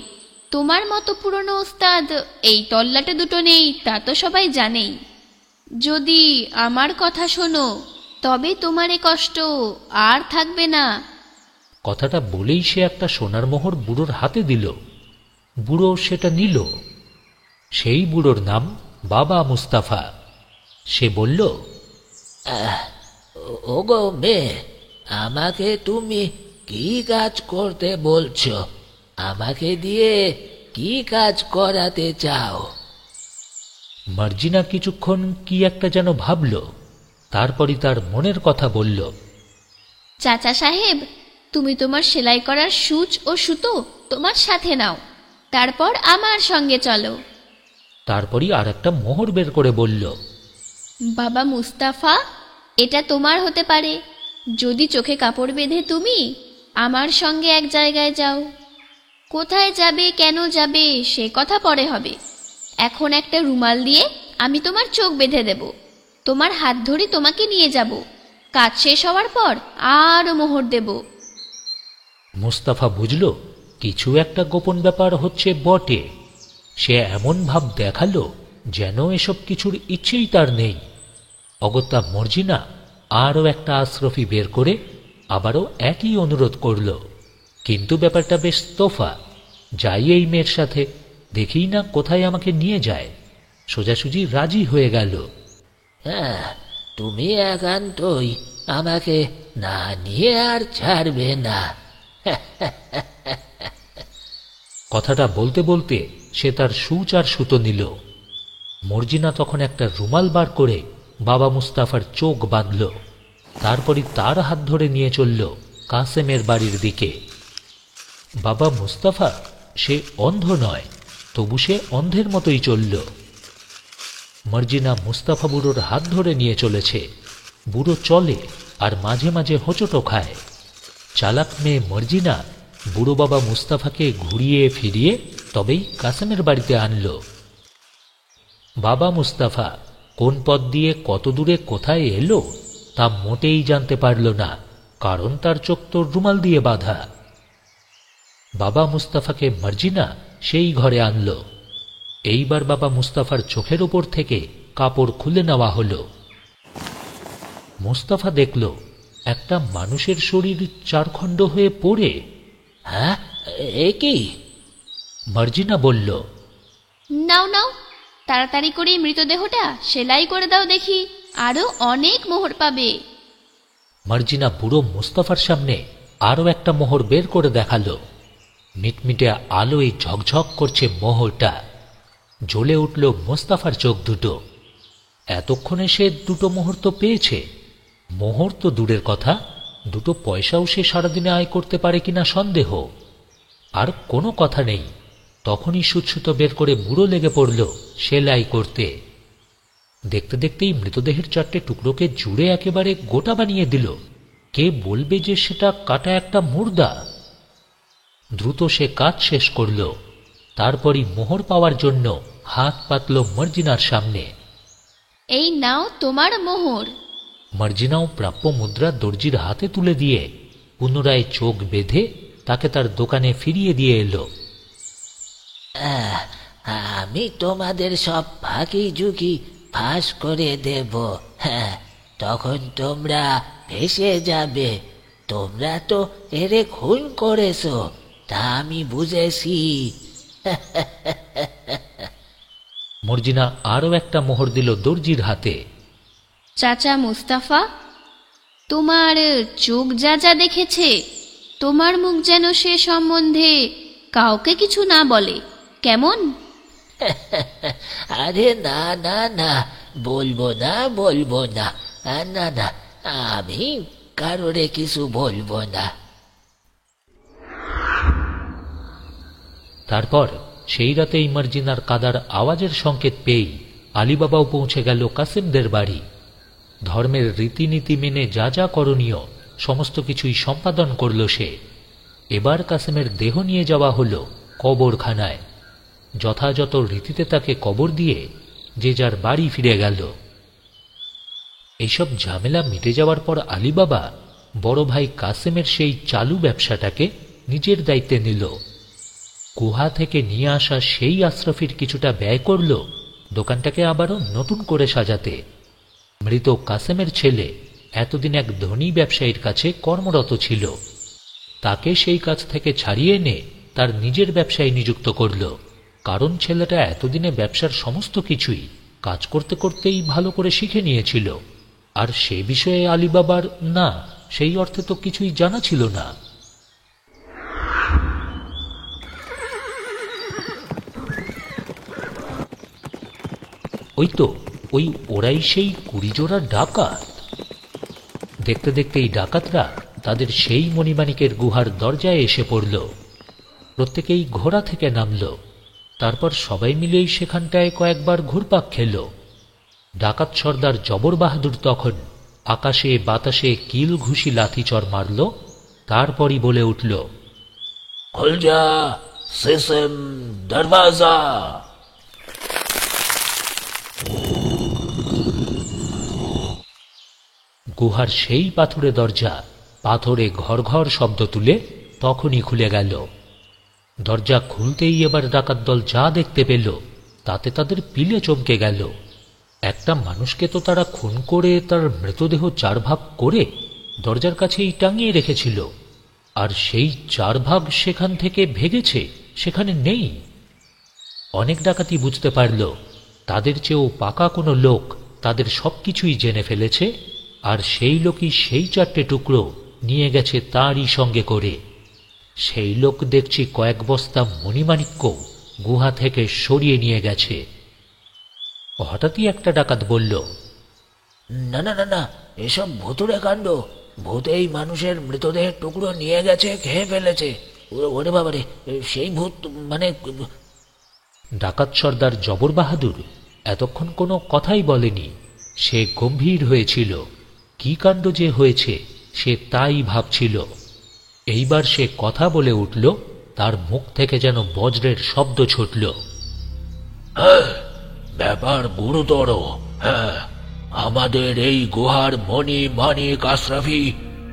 S6: তোমার মতো পুরনো ওস্তাদ এই তল্লাটে দুটো নেই, তা তো সবাই জানেই। যদি আমার কথা শোনো তবে তোমার এ কষ্ট আর থাকবে না।
S1: কথাটা বলেই সে একটা সোনার মোহর বুড়োর হাতে দিল। বুড়ো সেটা নিল। সেই বুড়োর নাম বাবা মুস্তাফা। সে বলল,
S3: ওগো মেয়ে, আমাকে তুমি কি কাজ করতে বলছো? আমাকে দিয়ে কি কাজ করাতে চাও?
S1: মার্জিনা কিছুক্ষণ কি একটা যেন ভাবল, তারপরই তার মনের কথা বলল।
S6: চাচা সাহেব, তুমি তোমার সেলাই করার সূচ ও সুতো তোমার সাথে নাও, তারপর আমার সঙ্গে চলো।
S1: তারপরই আর একটা মোহর বের করে বলল,
S6: বাবা মুস্তাফা, এটা তোমার হতে পারে যদি চোখে কাপড় বেঁধে তুমি আমার সঙ্গে এক জায়গায় যাও। কোথায় যাবে, কেন যাবে, সে কথা পরে হবে। এখন একটা রুমাল দিয়ে আমি তোমার চোখ বেঁধে দেব, তোমার হাত ধরে তোমাকে নিয়ে যাব। কাজ শেষ হওয়ার পর আরও মোহর দেব।
S1: মুস্তাফা বুঝল কিছু একটা গোপন ব্যাপার হচ্ছে বটে। সে এমন ভাব দেখালো যেন এসব কিছুর ইচ্ছেই তার নেই। অগত্যা মর্জিনা আরও একটা আশরফি বের করে আবারও একই অনুরোধ করল। কিন্তু ব্যাপারটা বেশ তোফা। যাই এই মেয়ের সাথে, দেখি না কোথায় আমাকে নিয়ে যায়। সোজাসুজি রাজি হয়ে গেল।
S3: হ্যাঁ, তুমি একান্তই আমাকে না নিয়ে আর ছাড়বে না।
S1: কথাটা বলতে বলতে সে তার সূচ আর সুতো নিল। মর্জিনা তখন একটা রুমাল বার করে বাবা মুস্তাফার চোখ বাঁধল। তারপরই তার হাত ধরে নিয়ে চলল কাসেমের বাড়ির দিকে। বাবা মুস্তাফা সে অন্ধ নয়, তবু সে অন্ধের মতোই চলল। মর্জিনা মুস্তাফা বুড়োর হাত ধরে নিয়ে চলেছে। বুড়ো চলে আর মাঝে মাঝে হোঁচটও খায়। চালাক মেয়ে মর্জিনা বুড়ো বাবা মুস্তাফাকে ঘুরিয়ে ফিরিয়ে তবেই কাসেমের বাড়িতে আনল। বাবা মুস্তাফা কোন পথ দিয়ে কত দূরে কোথায় এলো তা মোটেই জানতে পারল না, কারণ তার চোখ তো রুমাল দিয়ে বাঁধা। বাবা মুস্তাফাকে মর্জিনা সেই ঘরে আনল। এইবার বাবা মুস্তাফার চোখের ওপর থেকে কাপড় খুলে নেওয়া হল। মুস্তাফা দেখল একটা মানুষের শরীর চারখণ্ড হয়ে পড়ে।
S3: হ্যাঁ, এ কি?
S1: মর্জিনা বলল,
S6: নাও নাও, তাড়াতাড়ি করে মৃতদেহটা সেলাই করে দাও দেখি, আরো অনেক মোহর পাবে।
S1: মর্জিনা বুড়ো মুস্তাফার সামনে আরও একটা মোহর বের করে দেখালো। মিটমিটে আলোয় ঝকঝক করছে মোহরটা। জ্বলে উঠল মুস্তাফার চোখ দুটো। এতক্ষণে সে দুটো মোহর তো পেয়েছে। মোহর তো দূরের কথা, দুটো পয়সাও সে সারাদিনে আয় করতে পারে কিনা সন্দেহ। আর কোনো কথা নেই, তখনই সুচ্ছুতো বের করে বুড়ো লেগে পড়ল সেলাই করতে। দেখতে দেখতেই মৃতদেহের চারটে টুকরোকে জুড়ে একেবারে গোটা বানিয়ে দিল। কে বলবে যে সেটা কাটা একটা মুর্দা? দ্রুত সে কাজ শেষ করল। তারপরই মোহর পাওয়ার জন্য হাত পাতল মর্জিনার সামনে।
S6: এই নাও তোমার মোহর।
S1: মর্জিনাও প্রাপ্য মুদ্রা দর্জির হাতে তুলে দিয়ে পুনরায় চোখ বেঁধে তাকে তার দোকানে ফিরিয়ে দিয়ে এলো।
S3: আমি তোমাদের সব ফাঁকি ঝুঁকি ফাঁস করে দেব। হ্যাঁ, তখন তোমরা ভেসে যাবে। তোমরা তো এরে খুন করেছো, তা আমি বুঝেছি।
S1: মর্জিনা আরও একটা মোহর দিল দর্জির হাতে।
S6: চাচা মুস্তাফা, তোমার চোখ যা যা দেখেছে, তোমার মুখ যেন সে সম্বন্ধে কাউকে কিছু না বলে, কেমন?
S3: আরে না না না, বলবো না বলবো না, না না, আমি কারোরে কিছু বলবো না।
S1: তারপর সেই রাতেই মর্জিনার কাদার আওয়াজের সংকেত পেয়েই আলীবাবাও পৌঁছে গেল কাসেমদের বাড়ি। ধর্মের রীতিনীতি মেনে যা যা করণীয় সমস্ত কিছুই সম্পাদন করল সে। এবার কাসেমের দেহ নিয়ে যাওয়া হল কবরখানায়। যথাযথ রীতিতে তাকে কবর দিয়ে যে যার বাড়ি ফিরে গেল। এইসব ঝামেলা মিটে যাওয়ার পর আলীবাবা বড় ভাই কাসেমের সেই চালু ব্যবসাটাকে নিজের দায়িত্বে নিল। গুহা থেকে নিয়ে আসা সেই আশরাফির কিছুটা ব্যয় করল দোকানটাকে আবারও নতুন করে সাজাতে। মৃত কাসেমের ছেলে এতদিন এক ধনী ব্যবসায়ীর কাছে কর্মরত ছিল। তাকে সেই কাজ থেকে ছাড়িয়ে এনে তার নিজের ব্যবসায় নিযুক্ত করল, কারণ ছেলেটা এতদিনে ব্যবসার সমস্ত কিছুই কাজ করতে করতেই ভালো করে শিখে নিয়েছিল। আর সে বিষয়ে আলীবাবার না, সেই অর্থে তো কিছুই জানা ছিল না। ওরাই সেই 20 জোড়া ডাকাত। দেখতে দেখতে এই ডাকাতরা তাদের সেই মণিমাণিকের গুহার দরজায় এসে পড়ল। প্রত্যেকেই ঘোড়া থেকে নামল, তারপর সবাই মিলেই সেখানটায় কয়েকবার ঘুরপাক খেল। ডাকাত সর্দার জবর বাহাদুর তখন আকাশে বাতাসে কিল ঘুষি লাথিচড় মারল, তারপরই বলে উঠল,
S4: খুল যা সিসিম দরওয়াজা।
S1: গুহার সেই পাথুরে দরজা পাথরে ঘর ঘর শব্দ তুলে তখনই খুলে গেল। দরজা খুলতেই এবার ডাকাত দল যা দেখতে পেল তাতে তাদের পিলে চমকে গেল। একটা মানুষকে তো তারা খুন করে তার মৃতদেহ 4 ভাগ করে দরজার কাছেই টাঙিয়ে রেখেছিল, আর সেই 4 ভাগ সেখান থেকে ভেগেছে, সেখানে নেই। অনেক ডাকাতি বুঝতে পারল তাদের চেয়েও পাকা কোনো লোক তাদের সবকিছুই জেনে ফেলেছে, আর সেই লোকই সেই 4টে টুকরো নিয়ে গেছে তারই সঙ্গে করে। সেই লোক দেখছি কয়েক বস্তা মণিমাণিক্য গুহা থেকে সরিয়ে নিয়ে গেছে। হঠাৎই একটা ডাকাত বলল,
S3: না না না না, এসব ভুতুড়ে কাণ্ড। ভূতেই মানুষের মৃতদেহের টুকরো নিয়ে গেছে, খেয়ে ফেলেছে। ওরে বাবারে, সেই ভূত মানে।
S1: ডাকাত সর্দার জবর বাহাদুর এতক্ষণ কোনো কথাই বলেনি। সে গম্ভীর হয়েছিল, কি কাণ্ড যে হয়েছে সে তাই ভাবছিল। এইবার সে কথা বলে উঠল, তার মুখ থেকে যেন বজ্রের শব্দ ছুটল।
S4: ব্যাপার গুরুতর। হ্যাঁ, আমাদের এই গুহার মণি মানিক আশরাফি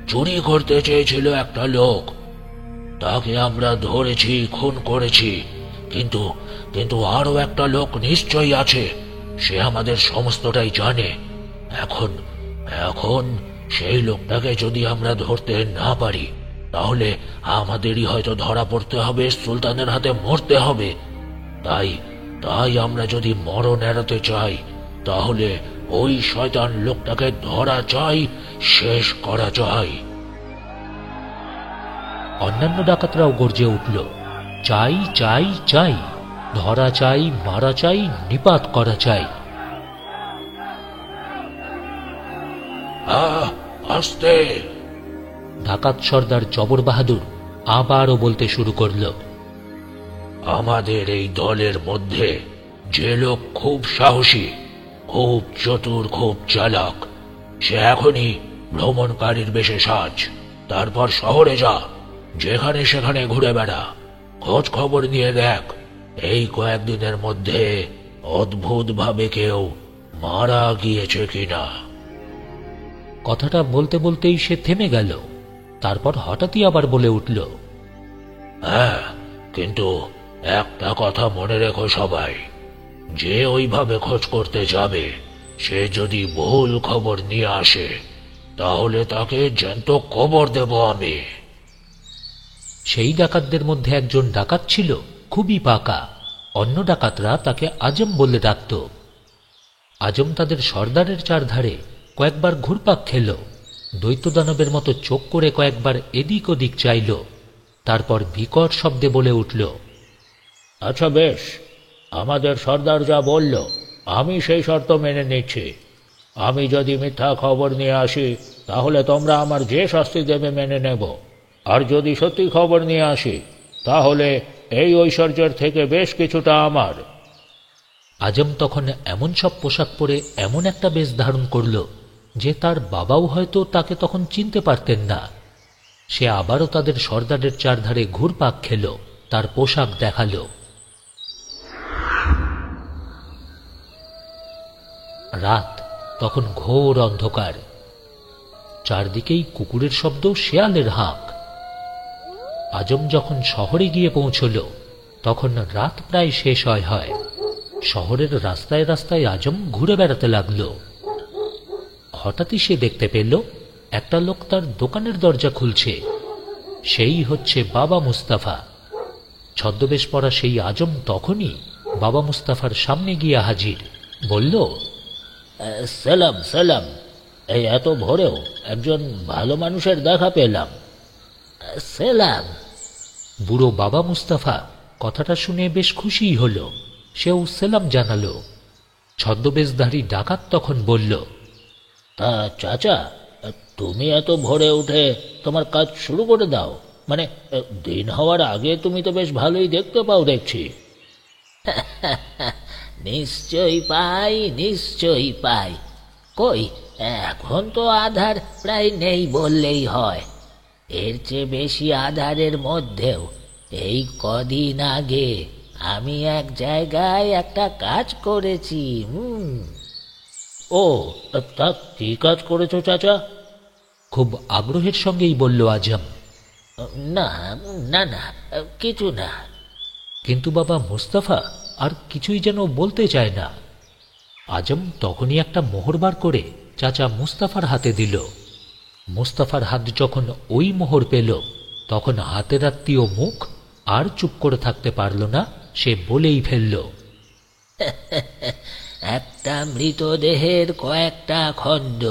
S4: চুরি করতে চেয়েছিল একটা লোক। তাকে আমরা ধরেছি, খুন করেছি, কিন্তু কিন্তু আরো একটা লোক নিশ্চয়ই আছে, সে আমাদের সমস্তটাই জানে। এখন এখন সেই লোকটাকে যদি আমরা ধরতে না পারি তাহলে আমাদেরই হয়তো ধরা পড়তে হবে, সুলতানের হাতে মরতে হবে। তাই তাই আমরা যদি মরণ এড়াতে চাই তাহলে ওই শয়তান লোকটাকে ধরা চাই, শেষ করা চাই।
S1: অন্যান্য ডাকাতরাও গর্জে উঠল, চাই চাই চাই, ধরা চাই, মারা চাই, নিপাত করা চাই।
S4: আস্তে।
S1: ডাকাত সর্দার জবর বাহাদুর আবারও বলতে শুরু করল,
S4: আমাদের এই দলের মধ্যে যে লোক খুব সাহসী, খুব চতুর, খুব চালাক, সে এখনই ভ্রমণকারীর বেশে সাজ। তারপর শহরে যা, যেখানে সেখানে ঘুরে বেড়া, খোঁজ খবর নিয়ে দেখ এই কয়েকদিনের মধ্যে অদ্ভুত ভাবে কেউ মারা গিয়েছে কিনা।
S1: কথাটা বলতে বলতেই সে থেমে গেল। তারপর হঠাৎই আবার বলে উঠল,
S4: হ্যাঁ, কিন্তু একটা কথা মনে রেখো সবাই, যে ওইভাবে খোঁজ করতে যাবে সে যদি ভুল খবর নিয়ে আসে তাহলে তাকে জ্যান্ত কবর দেব আমি।
S1: সেই ডাকাতদের মধ্যে একজন ডাকাত ছিল খুবই পাকা। অন্য ডাকাতরা তাকে আজম বলে ডাকত। আজম তাদের সর্দারের চারধারে কয়েকবার ঘুরপাক খেল, দৈত্য দানবের মতো চোখ করে কয়েকবার এদিক ওদিক চাইল, তারপর বিকট শব্দে বলে উঠল,
S4: আচ্ছা বেশ, আমাদের সর্দার যা বলল আমি সেই শর্ত মেনে নিচ্ছি। আমি যদি মিথ্যা খবর নিয়ে আসি তাহলে তোমরা আমার যে শাস্তি দেবে মেনে নেব, আর যদি সত্যি খবর নিয়ে আসি তাহলে এই ঐশ্বর্যের থেকে বেশ কিছুটা আমার।
S1: আজম তখন এমন সব পোশাক পরে এমন একটা বেশ ধারণ করল যে তার বাবাও হয়তো তাকে তখন চিনতে পারতেন না। সে আবারও তাদের সর্দারের চারধারে ঘুরপাক খেল, তার পোশাক দেখাল। রাত তখন ঘোর অন্ধকার, চারদিকেই কুকুরের শব্দ, শেয়ালের হাঁক। আজম যখন শহরে গিয়ে পৌঁছল তখন রাত প্রায় শেষ হয়। শহরের রাস্তায় রাস্তায় আজম ঘুরে বেড়াতে লাগল। হঠাৎই সে দেখতে পেল একটা লোক তার দোকানের দরজা খুলছে। সেই হচ্ছে বাবা মুস্তাফা। ছদ্মবেশ পরা সেই আজম তখনই বাবা মুস্তাফার সামনে গিয়ে হাজির, বলল,
S4: সালাম সালাম, এই এত ভোরেও একজন ভালো মানুষের দেখা পেলাম।
S3: সেলাম।
S1: বুড়ো বাবা মুস্তাফা কথাটা শুনে বেশ খুশিই হল। সেও সেলাম জানালো। ছদ্মবেশধারী ডাকাত তখন বলল,
S4: তা চাচা, তুমি এত ভোরে উঠে তোমার কাজ শুরু করে দাও? মানে দিন হওয়ার আগে তুমি তো বেশ ভালোই দেখতে পাও দেখছি।
S3: নিশ্চয়ই পাই, নিশ্চয়ই পাই। কই, এখন তো আধার প্রায় নেই বললেই হয়। এর চেয়ে বেশি আধারের মধ্যেও এই কদিন আগে আমি এক জায়গায় একটা কাজ করেছি।
S4: ও, তা কি কাজ করেছো চাচা?
S1: খুব আগ্রহের সঙ্গেই বলল আজম।
S3: না না না, কিছু না।
S1: কিন্তু বাবা মুস্তাফা আর কিছুই যেন বলতে চায় না। আজম তখনই একটা মোহর বার করে চাচা মুস্তাফার হাতে দিল। মুস্তাফার হাত যখন ওই মোহর পেল, তখন হাতের আত্মীয় মুখ আর চুপ করে থাকতে পারল না। সে বলেই ফেলল,
S3: একটা মৃতদেহের কয়েকটা খণ্ড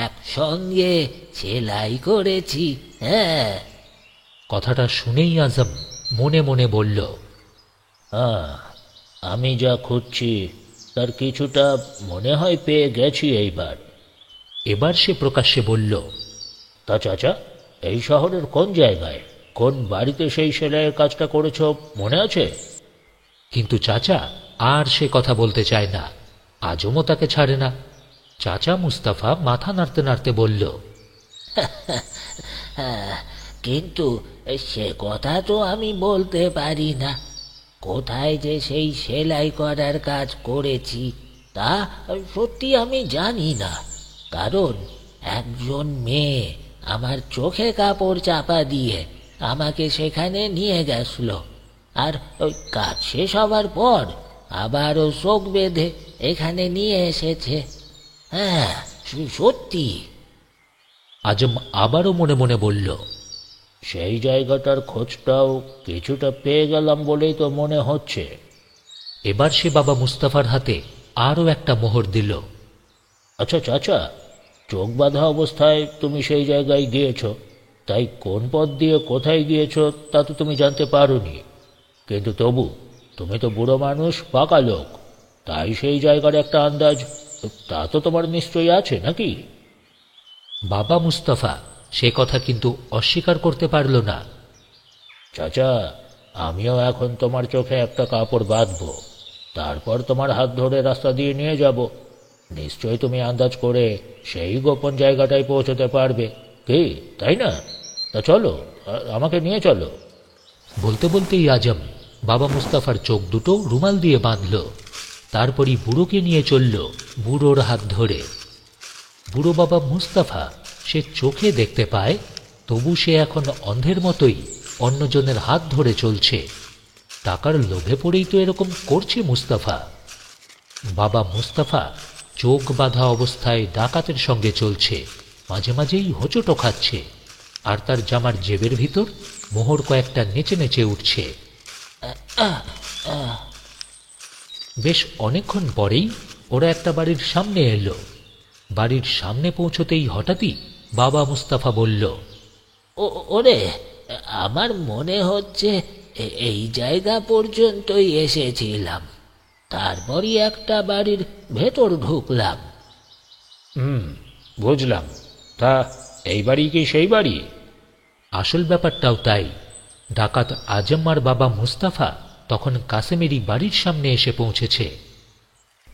S3: একসঙ্গে সেলাই করেছি। হ্যাঁ।
S1: কথাটা শুনেই আজম মনে মনে বলল,
S4: হ্যাঁ, আমি যা খুঁজছি তার কিছুটা মনে হয় পেয়ে গেছি এইবার।
S1: এবার সে প্রকাশ্যে বলল,
S4: তা চাচা, এই শহরের কোন জায়গায় কোন বাড়িতে সেই সেলাইয়ের কাজটা করেছো মনে আছে?
S1: কিন্তু চাচা আর সে কথা বলতে চায় না। আজমও তাকে ছাড়ে না। চাচা মুস্তাফা মাথা নাড়তে নাড়তে বলল,
S3: কিন্তু সে কথা তো আমি বলতে পারি না। কোথায় যে সেই সেলাই করার কাজ করেছি তা সত্যি আমি জানি না। কারণ একজন মেয়ে আমার চোখে কাপড় চাপা দিয়ে আমাকে সেখানে নিয়ে গেছিল, আর ওই কাজ শেষ হবার পর আবারও চোখ বেঁধে এখানে নিয়ে এসেছে। হ্যাঁ, সত্যি।
S1: আজম আবারও মনে মনে বলল,
S4: সেই জায়গাটার খোঁজটাও কিছুটা পেয়ে গেলাম বলেই তো মনে হচ্ছে।
S1: এবার সে বাবা মুস্তাফার হাতে আরও একটা মোহর দিল।
S4: আচ্ছা চাচা, চোখ বাঁধা অবস্থায় তুমি সেই জায়গায় গিয়েছ, তাই কোন পথ দিয়ে কোথায় গিয়েছ তা তো তুমি জানতে পারোনি। কিন্তু তবু তুমি তো বুড়ো মানুষ, পাকা লোক, তাই সেই জায়গার একটা আন্দাজ তা তো তোমার নিশ্চয়ই আছে নাকি?
S1: বাবা মুস্তাফা সে কথা কিন্তু অস্বীকার করতে পারল না।
S4: চাচা, আমিও এখন তোমার চোখে একটা কাপড় বাঁধব, তারপর তোমার হাত ধরে রাস্তা দিয়ে নিয়ে যাব। নিশ্চয়ই তুমি আন্দাজ করে সেই গোপন জায়গাটায় পৌঁছতে পারবে, কি তাই না? তা চলো, আমাকে নিয়ে চলো।
S1: বলতে বলতেই আজম বাবা মুস্তাফার চোখ দুটো রুমাল দিয়ে বাঁধল। তারপরই বুড়োকে নিয়ে চলল বুড়োর হাত ধরে। বুড়ো বাবা মুস্তাফা সে চোখে দেখতে পায়, তবু সে এখন অন্ধের মতোই অন্যজনের হাত ধরে চলছে। টাকার লোভে পড়েই তো এরকম করছে মুস্তাফা। বাবা মুস্তাফা চোখ বাঁধা অবস্থায় ডাকাতের সঙ্গে চলছে, মাঝে মাঝেই হোঁচটও খাচ্ছে, আর তার জামার জেবের ভিতর মোহর কয়েকটা নেচে নেচে উঠছে। বেশ অনেকক্ষণ পরেই ওরা একটা বাড়ির সামনে এলো। বাড়ির সামনে পৌঁছতেই হঠাৎই বাবা মুস্তাফা বলল,
S3: ওরে, আমার মনে হচ্ছে এই জায়গা পর্যন্তই এসেছিলাম, তারপরই একটা বাড়ির ভেতর ঢুকলাম।
S5: বুঝলাম। তা এই বাড়ি কি সেই বাড়ি?
S1: আসল ব্যাপারটাও তাই। ডাকাত আজম আর বাবা মুস্তাফা তখন কাসেমেরই বাড়ির সামনে এসে পৌঁছেছে।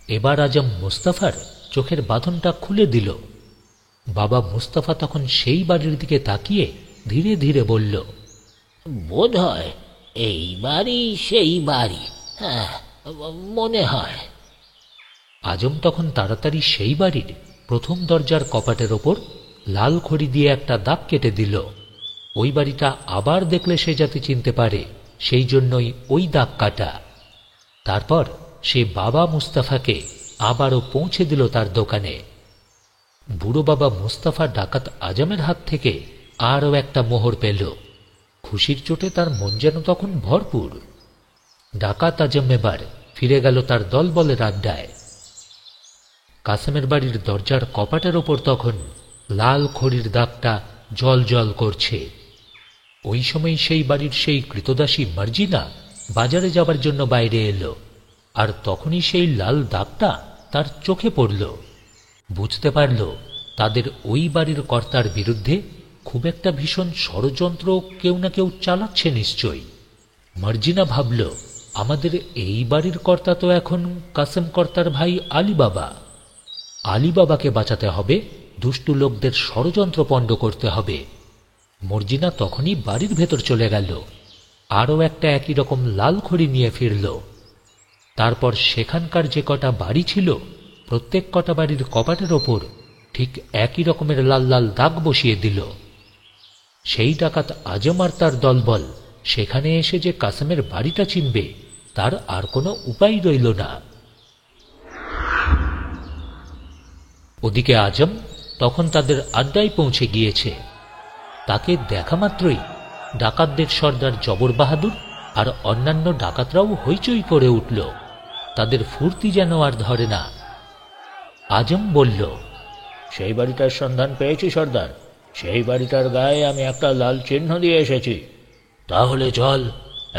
S1: এবার আজম মুস্তাফার চোখের বাঁধনটা খুলে দিল। বাবা মুস্তাফা তখন সেই বাড়ির দিকে তাকিয়ে ধীরে ধীরে বলল,
S3: বোধ হয় এই বাড়ি সেই বাড়ি। হ্যাঁ, মনে হয়।
S1: আজম তখন তাড়াতাড়ি সেই বাড়ির প্রথম দরজার কপাটের ওপর লাল খড়ি দিয়ে একটা দাগ কেটে দিল। ওই বাড়িটা আবার দেখলে সে যাতে চিনতে পারে, সেই জন্যই ওই দাগ কাটা। তারপর সে বাবা মুস্তাফাকে আবারও পৌঁছে দিল তার দোকানে। বুড়ো বাবা মোস্তাফা ডাকাত আজমের হাত থেকে আরও একটা মোহর পেল। খুশির চোটে তার মন যেন তখন ভরপুর। ডাকাত আজম এবার ফিরে গেল তার দলবলের আড্ডায়। কাসেমের বাড়ির দরজার কপাটের ওপর তখন লাল খড়ির দাগটা জল জল করছে। ওই সময় সেই বাড়ির সেই কৃতদাসী মার্জিনা বাজারে যাবার জন্য বাইরে এলো, আর তখনই সেই লাল দাগটা তার চোখে পড়ল। বুঝতে পারল তাদের ওই বাড়ির কর্তার বিরুদ্ধে খুব একটা ভীষণ ষড়যন্ত্র কেউ না কেউ চালাচ্ছে নিশ্চয়ই। মার্জিনা ভাবল, আমাদের এই বাড়ির কর্তা তো এখন কাসেম কর্তার ভাই আলী বাবা। আলী বাবাকে বাঁচাতে হবে, দুষ্টু লোকদের ষড়যন্ত্র পণ্ড করতে হবে। মর্জিনা তখনই বাড়ির ভেতর চলে গেল, আরও একটা একই রকম লাল খড়ি নিয়ে ফিরল। তারপর সেখানকার যে কটা বাড়ি ছিল প্রত্যেক কটা বাড়ির কপাটের ওপর ঠিক একই রকমের লাল লাল দাগ বসিয়ে দিল। সেই ডাকাত আজম আর তার দলবল সেখানে এসে যে কাসেমের বাড়িটা চিনবে তার আর কোনো উপায় রইল না। ওদিকে আজম তখন তাদের আড্ডায় পৌঁছে গিয়েছে। তাকে দেখা মাত্রই ডাকাতদের সর্দার জবর বাহাদুর আর অন্যান্য ডাকাতরাও হইচই করে উঠল। তাদের ফুর্তি যেন আর ধরে না। আজম বলল,
S4: সেই বাড়িটার সন্ধান পেয়েছি সর্দার। সেই বাড়িটার গায়ে আমি একটা লাল চিহ্ন দিয়ে এসেছি। তাহলে চল,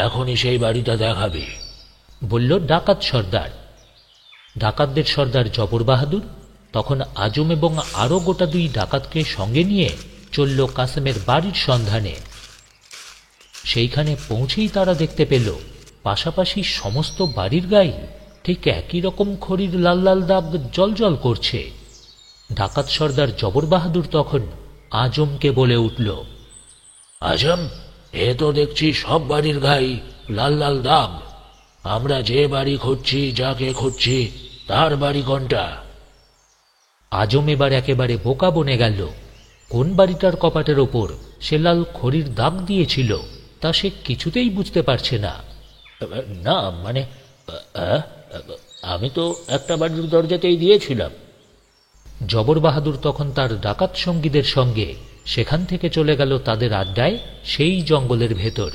S4: এখনই সেই বাড়িটা দেখাবি,
S1: বলল ডাকাত সর্দার। ডাকাতদের সর্দার জবর বাহাদুর তখন আজম এবং আরো গোটা দুই ডাকাতকে সঙ্গে নিয়ে চলল কাসেমের বাড়ির সন্ধানে। সেইখানে পৌঁছেই তারা দেখতে পেল পাশাপাশি সমস্ত বাড়ির গায়ে ঠিক একই রকম খড়ির লাল লাল দাগ জলজল করছে। ডাকাত সর্দার জবর বাহাদুর তখন আজমকে বলে উঠল,
S4: আজম, এ তো দেখছি সব বাড়ির গায়ে লাল লাল দাগ। আমরা যে বাড়ি খুঁজছি, যাকে খুঁজছি, তার বাড়ি কোনটা?
S1: আজম এবার একেবারে বোকা বনে গেল। কোন বাড়িটার কপাটের ওপর সে লাল খড়ির দাগ দিয়েছিল তা সে কিছুতেই বুঝতে পারছে না।
S4: না মানে, আমি তো একটা বাড়ির দরজাতেই দিয়েছিলাম।
S1: জবর বাহাদুর তখন তার ডাকাত সঙ্গীদের সঙ্গে সেখান থেকে চলে গেল তাদের আড্ডায় সেই জঙ্গলের ভেতর।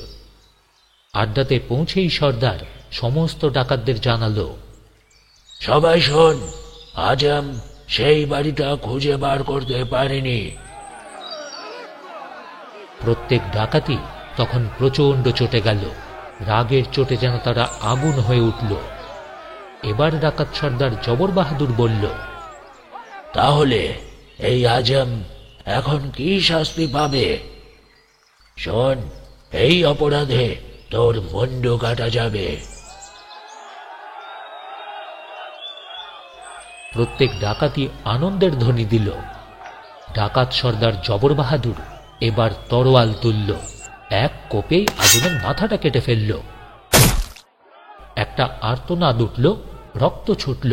S1: আড্ডাতে পৌঁছেই সর্দার সমস্ত ডাকাতদের জানালো,
S4: সবাই শোন, আজম সেই বাড়িটা খুঁজে বার করতে পারেনি।
S1: প্রত্যেক ডাকাতি তখন প্রচণ্ড চটে গেল। রাগের চোটে যেন তারা আগুন হয়ে উঠল। এবার ডাকাত সর্দার জবর বাহাদুর বলল,
S4: তাহলে এই আজম এখন কি শাস্তি পাবে? শোন, এই অপরাধে তোর মুন্ড কাটা যাবে।
S1: প্রত্যেক ডাকাতি আনন্দের ধ্বনি দিল। ডাকাত সর্দার জবর বাহাদুর এবার তরোয়াল তুলল, এক কোপেই আজমের মাথাটা কেটে ফেলল। একটা আর্তনাদ উঠল, রক্ত ছুটল।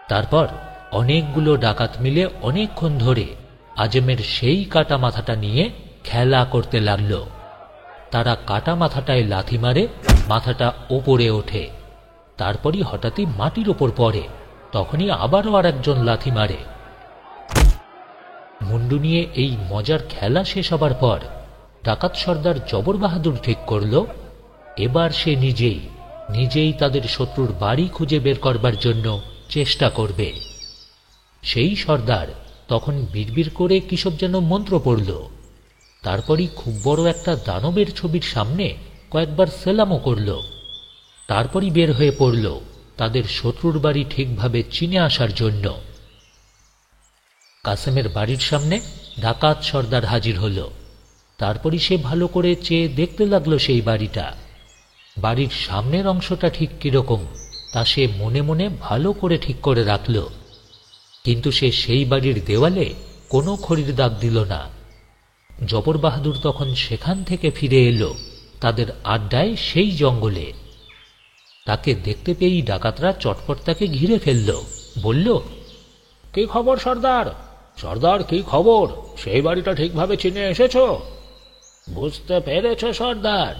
S1: তারপর অনেকগুলো ডাকাত মিলে অনেকক্ষণ ধরে আজমের সেই কাটা মাথাটা নিয়ে খেলা করতে লাগল। তারা কাটা মাথাটায় লাথি মারে, মাথাটা ওপরে ওঠে। তারপরই হঠাৎই মাটির ওপর পড়ে, তখনই আবারও আর একজন লাথি মারে। মুন্ডু নিয়ে এই মজার খেলা শেষ হবার পর ডাকাত সর্দার জবর বাহাদুর ঠিক করল, এবার সে নিজেই তাদের শত্রুর বাড়ি খুঁজে বের করবার জন্য চেষ্টা করবে। সেই সর্দার তখন বিড়বিড় করে কিসব যেন মন্ত্র পড়ল। তারপরই খুব বড় একটা দানবের ছবির সামনে কয়েকবার সেলামও করল। তারপরই বের হয়ে পড়ল তাদের শত্রুর বাড়ি ঠিকভাবে চিনে আসার জন্য। কাসেমের বাড়ির সামনে ডাকাত সর্দার হাজির হল। তারপরই সে ভালো করে চেয়ে দেখতে লাগলো সেই বাড়িটা। বাড়ির সামনের অংশটা ঠিক কিরকম তা সে মনে মনে ভালো করে ঠিক করে রাখল, কিন্তু সে সেই বাড়ির দেওয়ালে কোনো খড়ির দাগ দিল না। জবর বাহাদুর তখন সেখান থেকে ফিরে এলো তাদের আড্ডায় সেই জঙ্গলে। তাকে দেখতে পেয়েই ডাকাতরা চটপট তাকে ঘিরে ফেলল, বলল,
S4: কি খবর সর্দার? সর্দার, কি খবর? সেই বাড়িটা ঠিকভাবে চিনে এসেছো? বুঝতে পেরেছো সর্দার?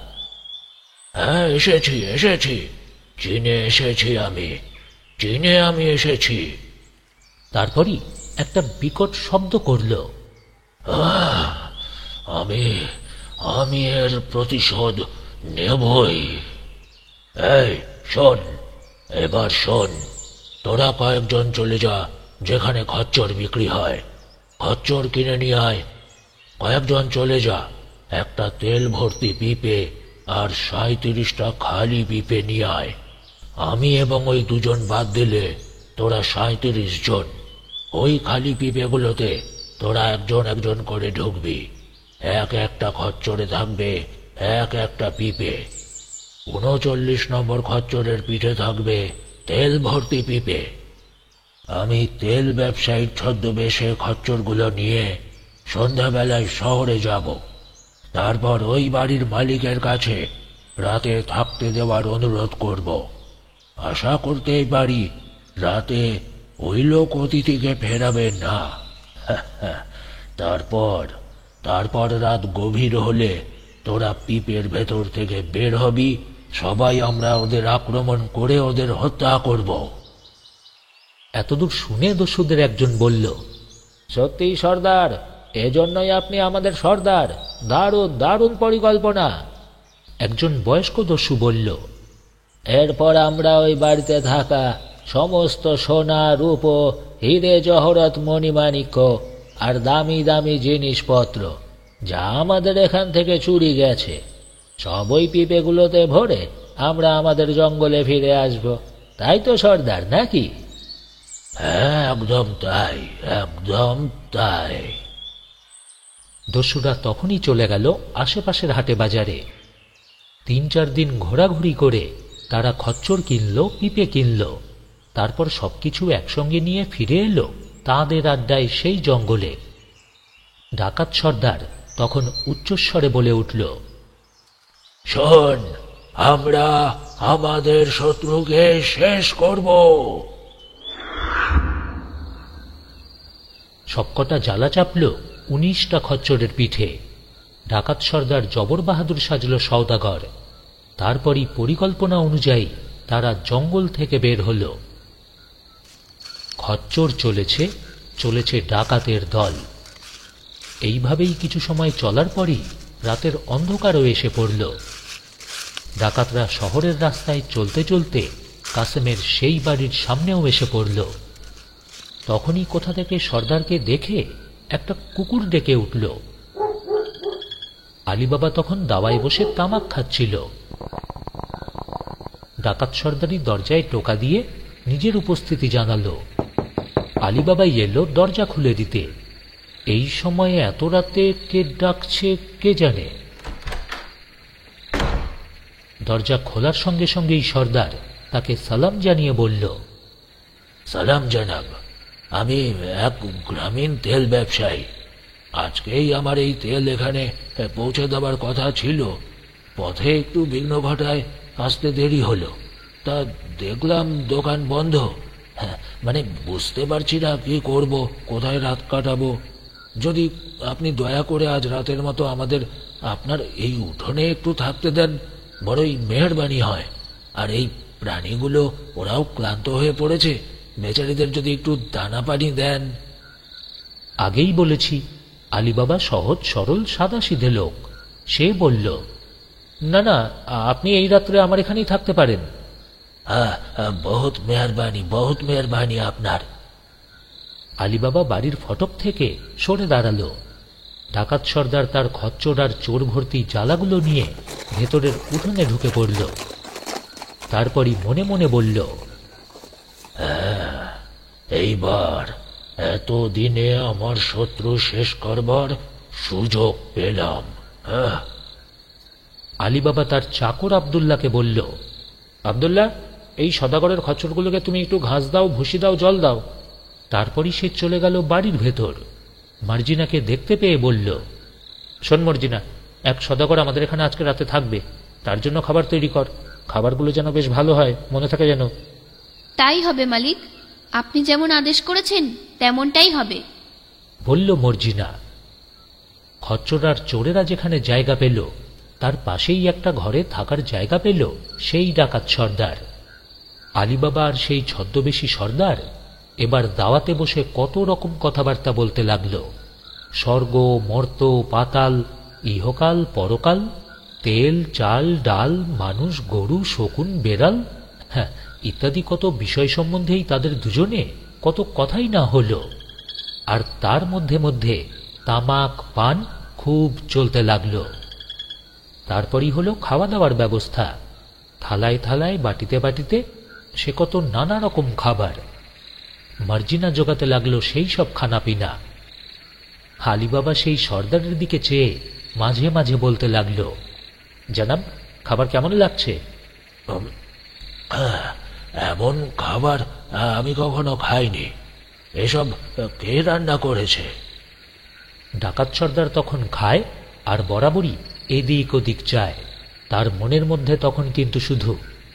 S4: হ্যাঁ, এসেছি, চিনে এসেছি আমি এসেছি।
S1: তারপরই একটা বিকট শব্দ করল।
S4: আমি আমি এর প্রতিশোধ নেবই। এই শোন, এবার শোন, তোরা কয়েকজন চলে যা যেখানে খচ্চর বিক্রি হয়, খচ্চর কিনে নিয়ে আয়। কয়েকজন চলে যা, একটা তেল ভর্তি পিপে আর 37টা খালি পিপে নিয়ে আয়। আমি এবং ওই দুজন বাদ দিলে তোরা 37 জন। ওই খালি পিপেগুলোতে তোরা একজন একজন করে ঢুকবি। এক একটা খচ্চরে থাকবে এক একটা পিপে। 39 নম্বর খচ্চরের পিঠে থাকবে তেল ভর্তি পিপে। আমি তেল ব্যবসায়ীর ছদ্মবেশে খচ্চরগুলো নিয়ে সন্ধ্যাবেলায় শহরে যাব। তারপর ওই বাড়ির মালিকের কাছে রাতে থাকতে দেওয়ার অনুরোধ করব। আশা করতেই পারি রাতে ওই লোক অতিথিকে ফেরাবে না। তারপর রাত গভীর হলে তোরা পিপের ভেতর থেকে বের হবি। সবাই আমরা ওদের আক্রমণ করে ওদের হত্যা করব।
S1: এতদূর শুনে দস্যুদের একজন বলল,
S3: সত্যি সর্দার, এজন্যই আপনি আমাদের সর্দার। দারুণ দারুণ পরিকল্পনা।
S1: একজন বয়স্ক দস্যু বলল,
S3: এরপর আমরা ওই বাড়িতে থাকা সমস্ত সোনা রূপ হিরে জহরত মণিমাণিক্য আর দামি দামি জিনিসপত্র যা আমাদের এখান থেকে চুরি গেছে সব ওই পিপেগুলোতে ভরে আমরা আমাদের জঙ্গলে ফিরে আসব। তাই তো সর্দার, নাকি?
S4: হ্যাঁ, একদম তাই, একদম তাই।
S1: দস্যুরা তখনই চলে গেল আশেপাশের হাটে বাজারে। 3-4 দিন ঘোরাঘুরি করে তারা খচ্চর কিনল, পিপে কিনল। তারপর সবকিছু একসঙ্গে নিয়ে ফিরে এলো তাঁদের আড্ডায় সেই জঙ্গলে। ডাকাত সর্দার তখন উচ্চস্বরে বলে উঠল,
S4: শোন, আমরা আমাদের শত্রুকে শেষ করব।
S1: সবকটা জ্বালা চাপল 19টা খচ্চরের পিঠে। ডাকাত সর্দার জবর বাহাদুর সাজল সওদাগর। তারপরই পরিকল্পনা অনুযায়ী তারা জঙ্গল থেকে বের হল। খচ্চর চলেছে, চলেছে ডাকাতের দল। এইভাবেই কিছু সময় চলার পরই রাতের অন্ধকারও এসে পড়ল। ডাকাতরা শহরের রাস্তায় চলতে চলতে কাসেমের সেই বাড়ির সামনেও এসে পড়ল। তখনই কোথা থেকে সর্দারকে দেখে একটা কুকুর ডেকে উঠল। আলীবাবা তখন দাওয়ায় বসে তামাক খাচ্ছিল। ডাকাত সর্দারি দরজায় টোকা দিয়ে নিজের উপস্থিতি জানালো। আলীবাবাই এলো দরজা খুলে দিতে। এই সময়ে এত রাতে কে ডাকছে কে জানে। দরজা খোলার সঙ্গে সঙ্গেই সর্দার তাকে সালাম জানিয়ে বলল,
S4: সালাম জানাব, আমি এক গ্রামীণ তেল ব্যবসায়ী। আজকেই আমার এই তেল এখানে পৌঁছে দেওয়ার কথা ছিল। পথে একটু বিঘ্ন ঘটায় আসতে দেরি হলো। তা দেখলাম দোকান বন্ধ। মানে বুঝতে পারছি না কি করব, কোথায় রাত কাটাবো। যদি আপনি দয়া করে আজ রাতের মতো আমাদের আপনার এই উঠোনে একটু থাকতে দেন, বড়ই মেহেরবানি হয়। আর এই প্রাণীগুলো ওরাও ক্লান্ত হয়ে পড়েছে, বেচারীদের যদি একটু দানা পানি দেন।
S1: আগেই বলেছি আলীবাবা সহজ সরল সাদাসিধে লোক। সে বলল, না না, আপনি এই রাত্রে আমার এখানেই থাকতে পারেন।
S4: বহুত মেহরবানি আপনার।
S1: আলীবাবা বাড়ির ফটক থেকে সরে দাঁড়ালো। ডাকাত সর্দার তার খচ্চর আর চোর ভর্তি জ্বালাগুলো নিয়ে ভেতরের উঠোনে ঢুকে পড়ল। তারপরই মনে মনে বলল,
S4: এইবার এতদিনে আমার শত্রু শেষ করবার সুযোগ পেলাম।
S1: আলীবাবা তার চাকর আব্দুল্লাহকে বলল, আব্দুল্লাহ, এই সদাগরের খচ্চরগুলোকে তুমি একটু ঘাস দাও, ভুসি দাও, জল দাও। তারপরই সে চলে গেল বাড়ির ভেতর। মার্জিনাকে দেখতে পেয়ে বলল, শোন মর্জিনা, এক সদাগর আমাদের এখানে আজকে রাতে থাকবে, তার জন্য খাবার তৈরি কর। খাবারগুলো যেন বেশ ভালো হয়, মনে থাকে যেন।
S6: তাই হবে মালিক, আপনি যেমন আদেশ করেছেন তেমনটাই হবে,
S1: বলল মর্জিনা। খচ্চর আর চোরেরা যেখানে জায়গা পেল তার পাশেই একটা ঘরে থাকার জায়গা পেল সেই ডাকাত সর্দার। আলীবাবা আর সেই ছদ্মবেশী সর্দার এবার দাওয়াতে বসে কত রকম কথাবার্তা বলতে লাগলো। স্বর্গ, মর্ত, পাতাল, ইহকাল, পরকাল, তেল, চাল, ডাল, মানুষ, গরু, শকুন, বেড়াল, হ্যাঁ, ইত্যাদি কত বিষয় সম্বন্ধেই তাদের দুজনে কত কথাই না হলো। আর তার মধ্যে মধ্যে তামাক, পান খুব চলতে লাগলো। তারপরই হলো খাওয়া দাওয়ার ব্যবস্থা। থালায় থালায়, বাটিতে বাটিতে সে কত নানা রকম খাবার। মার্জিনা জোগাতে লাগলো সেই সব খানাপিনা। আলীবাবা সেই সর্দারের দিকে চেয়ে মাঝে মাঝে বলতে লাগলো, জানাব, খাবার কেমন লাগছে?
S4: এমন খাবার আমি কখনো খাইনি। এসব কে রান্না করেছে?
S1: ডাকাত সর্দার তখন খায় আর বরাবরই এদিক ওদিক চায়। তার মনের মধ্যে তখন কিন্তু শুধু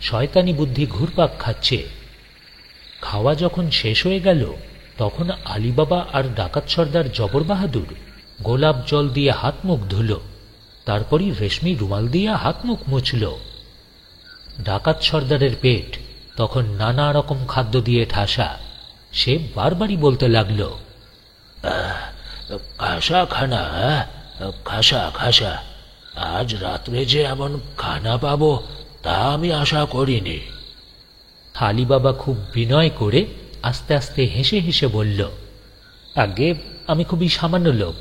S1: শয়তানি বুদ্ধি ঘুরপাক খাচ্ছে। খাওয়া যখন শেষ হয়ে গেল তখন আলীবাবা আর ডাকাত সর্দার জবর বাহাদুর গোলাপ জল দিয়ে হাত মুখ ধুল, তারপরই রেশমি রুমাল দিয়ে হাত মুখ মুছল। ডাকাত সর্দারের পেট তখন নানা রকম খাদ্য দিয়ে ঠাসা। সে বারবারই বলতে লাগল,
S4: খাসা খানা, খাসা খাসা। আজ রাত্রে যে এমন খানা পাবো তা আমি আশা করিনি।
S1: আলীবাবা খুব বিনয় করে আস্তে আস্তে হেসে হেসে বলল, আগে আমি খুবই সামান্য লোক,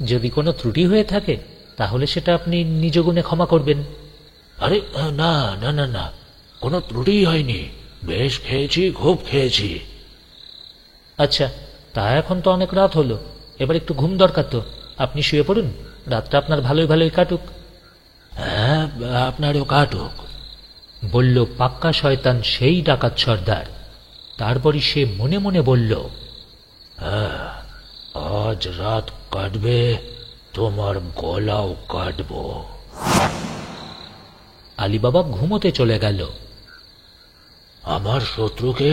S1: যদি কোনো ত্রুটি হয়ে থাকে তাহলে সেটা আপনি নিজ গুণে ক্ষমা করবেন।
S4: আরে না না না না, কোনো ত্রুটিই হয়নি। বেশ খেয়েছি, খুব খেয়েছি।
S1: আচ্ছা, তা এখন তো অনেক রাত হলো, এবার একটু ঘুম দরকার। তো আপনি শুয়ে পড়ুন, রাতটা আপনার ভালোই ভালোই কাটুক।
S4: হ্যাঁ, আপনারও কাটুক,
S1: বলল পাক্কা শয়তান সেই ডাকাত সর্দার। তারপরই সে মনে মনে বলল,
S4: হ্যাঁ, আজ রাত কাটবে, তোমার গলাও কাটবো।
S1: আলীবাবা ঘুমোতে চলে গেল।
S4: আমার শত্রুকে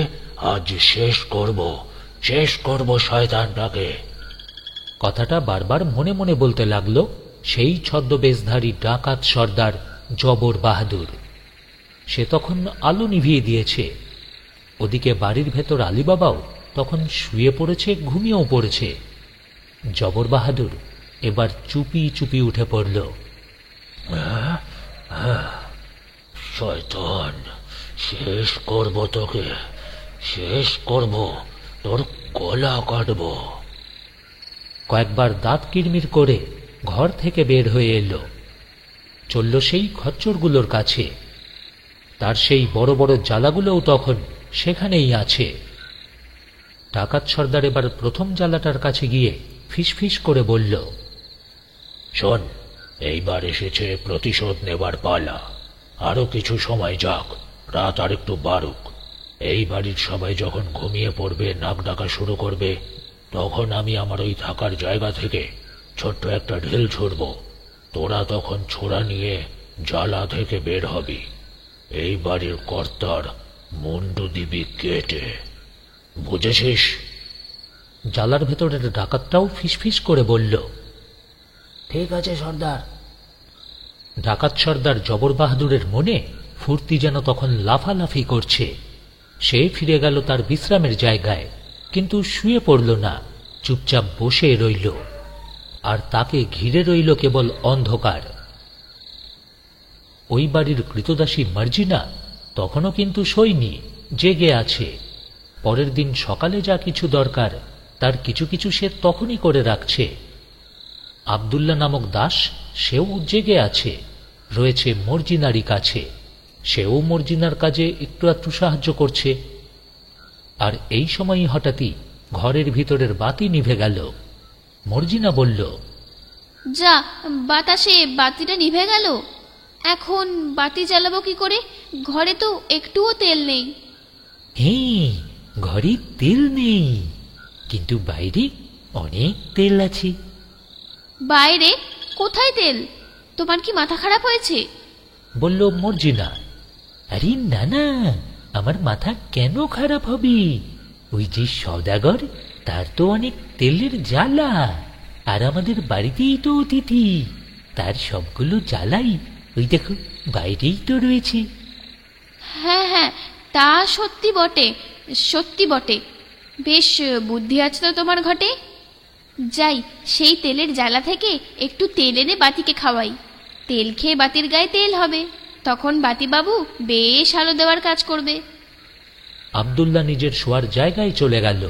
S4: আজ শেষ করব, শেষ করব শয়তানটাকে।
S1: কথাটা বারবার মনে মনে বলতে লাগলো সেই ছদ্মবেশধারী ডাকাত সর্দার জবর বাহাদুর। সে তখন আলো নিভিয়ে দিয়েছে। ওদিকে বাড়ির ভেতর আলীবাবাও তখন শুয়ে পড়েছে, ঘুমিয়েও পড়েছে। জবর বাহাদুর এবার চুপি চুপি উঠে পড়ল।
S4: শয়তান, শেষ করব তোকে, শেষ করব, তোর গলা কাটব।
S1: কয়েকবার দাঁত কিরমির করে ঘর থেকে বের হয়ে এলো। চলল সেই খচ্চরগুলোর কাছে। তার সেই বড় বড় জ্বালাগুলোও তখন সেখানেই আছে। ডাকাত সর্দার এবার প্রথম জ্বালাটার কাছে গিয়ে ফিসফিস করে বলল,
S4: শোন, এইবার এসেছে প্রতিশোধ নেবার পালা। আরো কিছু সময় যাক, রাত আর একটু বাড়ুক। এই বাড়ির সবাই যখন ঘুমিয়ে পড়বে, নাক ডাকা শুরু করবে, তখন আমি আমার ওই থাকার জায়গা থেকে ছোট্ট একটা ঢিল ছুড়ব। তোরা তখন ছোড়া নিয়ে জ্বালা থেকে বের হবি। এই বাড়ির কর্তার মুন্ডু দিবি কেটে, বুঝেছিস?
S1: জ্বালার ভেতরের ডাকাতটাও ফিসফিস করে বলল,
S3: ঠিক আছে সর্দার।
S1: ডাকাত সর্দার জবর বাহাদুরের মনে ফুর্তি যেন তখন লাফালাফি করছে। সে ফিরে গেল তার বিশ্রামের জায়গায়, কিন্তু শুয়ে পড়ল না, চুপচাপ বসে রইল। আর তাকে ঘিরে রইল কেবল অন্ধকার। ওই বাড়ির কৃতদাসী মার্জিনা তখনও কিন্তু শোয়নি, জেগে আছে। পরের দিন সকালে যা কিছু দরকার তার কিছু কিছু সে তখনই করে রাখছে। আব্দুল্লাহ নামক দাস, সেও জেগে আছে, রয়েছে মর্জিনারই কাছে। সেও মর্জিনার কাজে একটু একটু সাহায্য করছে। আর এই সময়ই হঠাৎই ঘরের ভিতরের বাতি নিভে গেল। মর্জিনা বলল,
S6: যা, বাতাসে বাতিটা নিভে গেল। এখন বাতি জ্বালাবো কি করে? ঘরে তো একটুও তেল নেই।
S1: হ্যাঁ, ঘরে তেল নেই, কিন্তু বাইরে অনেক তেল আছে।
S6: বাইরে? কোথায় তেল? তোমার কি মাথা খারাপ হয়েছে?
S1: বলল মর্জিনা। আরে না না, আমার মাথা কেন খারাপ হবে? ওই যে সওদাগর, তার তো অনেক তেলের জ্বালা, আর আমাদের বাড়িতেই তো অতিথি, তার সবগুলো জ্বালাই ওই দেখো বাইরেই তো রয়েছে।
S6: হ্যাঁ হ্যাঁ, তা সত্যি বটে, সত্যি বটে। বেশ বুদ্ধি আছে তো তোমার ঘটে। যাই, সেই তেলের জ্বালা থেকে একটু তেল এনে বাতিকে খাওয়াই। তেল খেয়ে বাতির গায়ে তেল হবে, তখন বাতিবাবু বেশ আলো দেওয়ার কাজ করবে।
S1: আব্দুল্লাহ নিজের শোয়ার জায়গায় চলে গেল।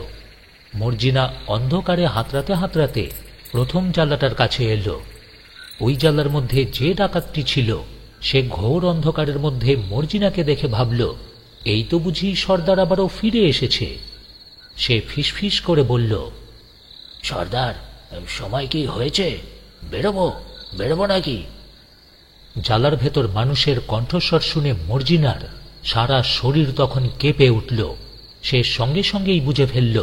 S1: মর্জিনা অন্ধকারে হাতড়াতে হাতড়াতে প্রথম জানলাটার কাছে এলো। ওই জানলার মধ্যে যে ডাকাতটি ছিল সে ঘোর অন্ধকারের মধ্যে মর্জিনাকে দেখে ভাবল, এই তো বুঝি সর্দার আবারও ফিরে এসেছে। সে ফিসফিস করে বলল,
S4: সর্দার, সময় কি হয়েছে? বেরোবো বেরোবো নাকি?
S1: জালার ভেতর মানুষের কণ্ঠস্বর শুনে মর্জিনার সারা শরীর তখন কেঁপে উঠল। সে সঙ্গে সঙ্গেই বুঝে ফেলল,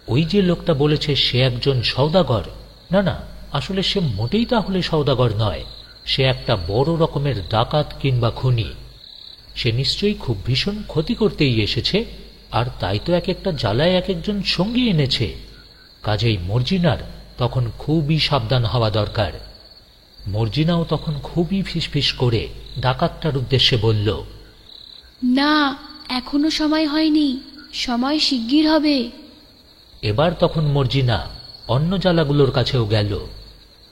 S1: ওই যে লোকটা বলেছে সে একজন সওদাগর, না না, আসলে সে মোটেই তাহলে সওদাগর নয়, সে একটা বড় রকমের ডাকাত কিংবা খুনি। সে নিশ্চয়ই খুব ভীষণ ক্ষতি করতেই এসেছে, আর তাই তো এক একটা জ্বালায় এক একজন সঙ্গী এনেছে। কাজেই মর্জিনার তখন খুবই সাবধান হওয়া দরকার। মর্জিনাও তখন খুবই ফিসফিস করে ডাকাতটার উদ্দেশ্যে বলল,
S6: না, এখনো সময় হয়নি, সময় শিগগির হবে।
S1: এবার তখন মর্জিনা অন্য জ্বালাগুলোর কাছেও গেল।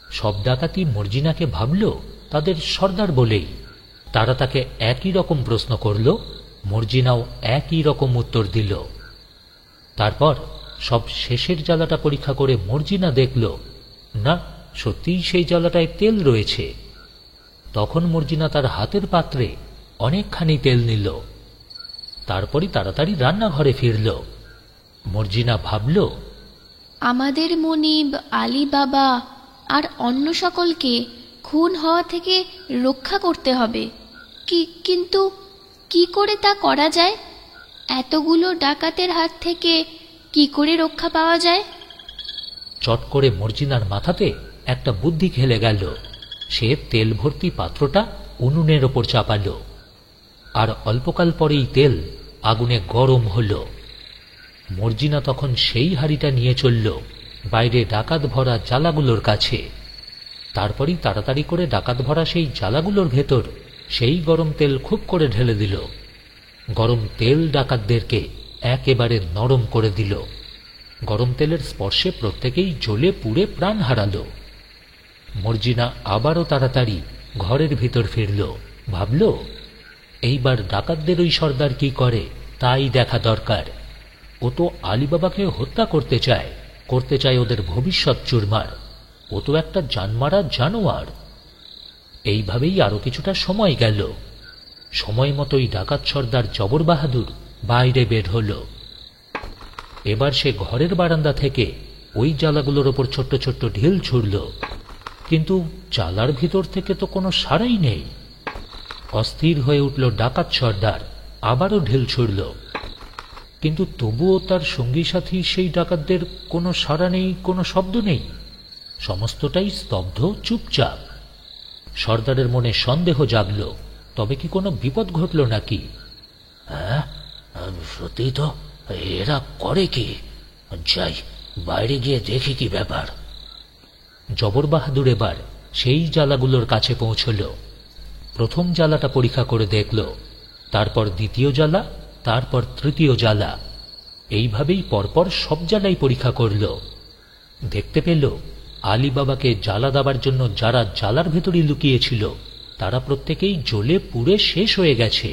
S1: সব ডাকাতি মর্জিনাকে ভাবল তাদের সর্দার বলেই। তারা তাকে একই রকম প্রশ্ন করল, মর্জিনাও একই রকম উত্তর দিল। তারপর সব শেষের জ্বালাটা পরীক্ষা করে মর্জিনা দেখল, না, সত্যিই সেই জ্বালাটায় তেল রয়েছে। তখন মর্জিনা তার হাতের পাত্রে অনেকখানি তেল নিল। তারপরই তাড়াতাড়ি রান্নাঘরে ফিরল। মর্জিনা ভাবল,
S6: আমাদের মনিব, আলী বাবা আর অন্য সকলকে খুন হওয়া থেকে রক্ষা করতে হবে। কিন্তু কি করে তা করা যায়? এতগুলো ডাকাতের হাত থেকে কি করে রক্ষা পাওয়া যায়?
S1: চট করে মর্জিনার মাথাতে একটা বুদ্ধি খেলে গেল। সে তেল ভর্তি পাত্রটা উনুনের ওপর চাপাল, আর অল্পকাল পরেই তেল আগুনে গরম হল। মর্জিনা তখন সেই হাঁড়িটা নিয়ে চলল বাইরে ডাকাত ভরা জ্বালাগুলোর কাছে। তারপরই তাড়াতাড়ি করে ডাকাত ভরা সেই জ্বালাগুলোর ভেতর সেই গরম তেল খুব করে ঢেলে দিল। গরম তেল ডাকাতদেরকে একেবারে নরম করে দিল। গরম তেলের স্পর্শে প্রত্যেকেই জ্বলে পুড়ে প্রাণ হারালো। মর্জিনা আবারও তাড়াতাড়ি ঘরের ভিতর ফিরল। ভাবল, এইবার ডাকাতদের ওই সর্দার কি করে তাই দেখা দরকার। ও তো আলীবাবাকে হত্যা করতে চায় ওদের ভবিষ্যৎ চুরমার। ও তো একটা জানমারা জানোয়ার। এইভাবেই আরো কিছুটা সময় গেল। সময় মতোই ডাকাত সর্দার জবর বাহাদুর বাইরে বের হল। এবার সে ঘরের বারান্দা থেকে ওই জ্বালাগুলোর ওপর ছোট্ট ছোট্ট ঢিল ছুড়ল, কিন্তু জ্বালার ভিতর থেকে তো কোনো সাড়াই নেই। অস্থির হয়ে উঠল ডাকাত সর্দার, আবারও ঢিল ছুড়ল, কিন্তু তবুও তার সঙ্গী সাথী সেই ডাকাতদের কোনো সাড়া নেই, কোনো শব্দ নেই। সমস্তটাই স্তব্ধ, চুপচাপ। সর্দারের মনে সন্দেহ জাগল, তবে কি কোনো বিপদ ঘটল নাকি?
S4: হ্যাঁ, সত্যি তো, এরা করে কি? যাই, বাইরে গিয়ে দেখি কি ব্যাপার।
S1: জবর বাহাদুর এবার সেই জ্বালাগুলোর কাছে পৌঁছল। প্রথম জ্বালাটা পরীক্ষা করে দেখল, তারপর দ্বিতীয় জ্বালা, তারপর তৃতীয় জ্বালা। এইভাবেই পরপর সব জ্বালাই পরীক্ষা করল। দেখতে পেল আলী বাবাকে জ্বালা দেবার জন্য যারা জ্বালার ভেতরে লুকিয়েছিল তারা প্রত্যেকেই জ্বলে পুড়ে শেষ হয়ে গেছে।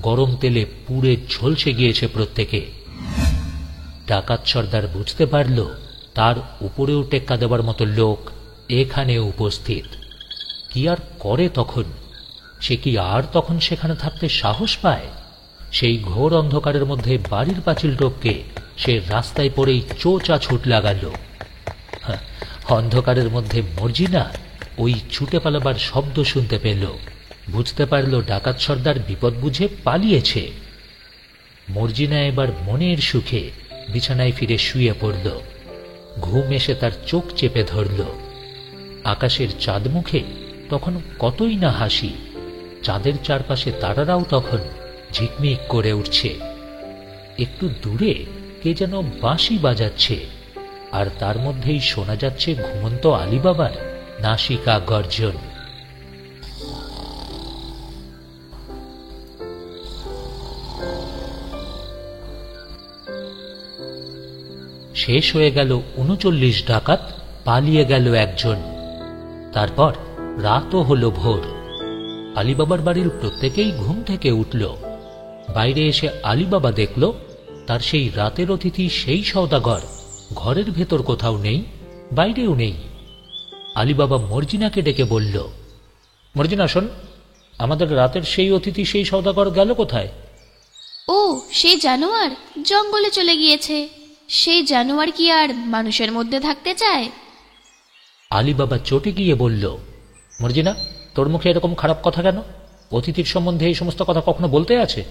S1: গরম তেলে পুড়ে ঝলসে গিয়েছে প্রত্যেকে। ডাকাত সর্দার বুঝতে পারল তার উপরেও টেক্কা দেবার মতো লোক এখানে উপস্থিত। কি আর করে তখন? সে কি আর তখন সেখানে থাকতে সাহস পায়? সেই ঘোর অন্ধকারের মধ্যে বাড়ির পাঁচিল টপকে সে রাস্তায় পড়েই চোচা ছুট লাগাল। অন্ধকারের মধ্যে মর্জিনা ওই ছুটে পালাবার শব্দ শুনতে পেল। বুঝতে পারল ডাকাত সর্দার বিপদ বুঝে পালিয়েছে। মর্জিনা এবার মনের সুখে বিছানায় ফিরে শুয়ে পড়ল। ঘুম এসে তার চোখ চেপে ধরল। আকাশের চাঁদ মুখে তখন কতই না হাসি। চাঁদের চারপাশে তারারাও তখন ঝিকমিক করে উঠছে। একটু দূরে কে যেন বাঁশি বাজাচ্ছে, আর তার মধ্যেই শোনা যাচ্ছে ঘুমন্ত আলী বাবার নাসিকা গর্জন। শেষ হয়ে গেল ৩৯ ডাকাত, পালিয়ে গেল একজন। তারপর রাতও হলো ভোর। আলীবাবার বাড়ির প্রত্যেকেই ঘুম থেকে উঠল। বাইরে এসে আলীবাবা দেখল তার সেই রাতের অতিথি, সেই সওদাগর ঘরের ভেতর কোথাও নেই, বাইরেও নেই। আলীবাবা মর্জিনাকে ডেকে বলল, মর্জিনা শোন, আমাদের রাতের সেই অতিথি, সেই সওদাগর গেল কোথায়?
S6: ও, সেই জানোয়ার জঙ্গলে চলে গিয়েছে। সেই জানোয়ার কি আর মানুষের মধ্যে থাকতে চায়?
S1: আলীবাবা চটে গিয়ে বলল, মর্জিনা, তোর মুখে এরকম খারাপ কথা কেন? অতিথির সম্বন্ধে এই সমস্ত কথা কখনো বলতে আছে?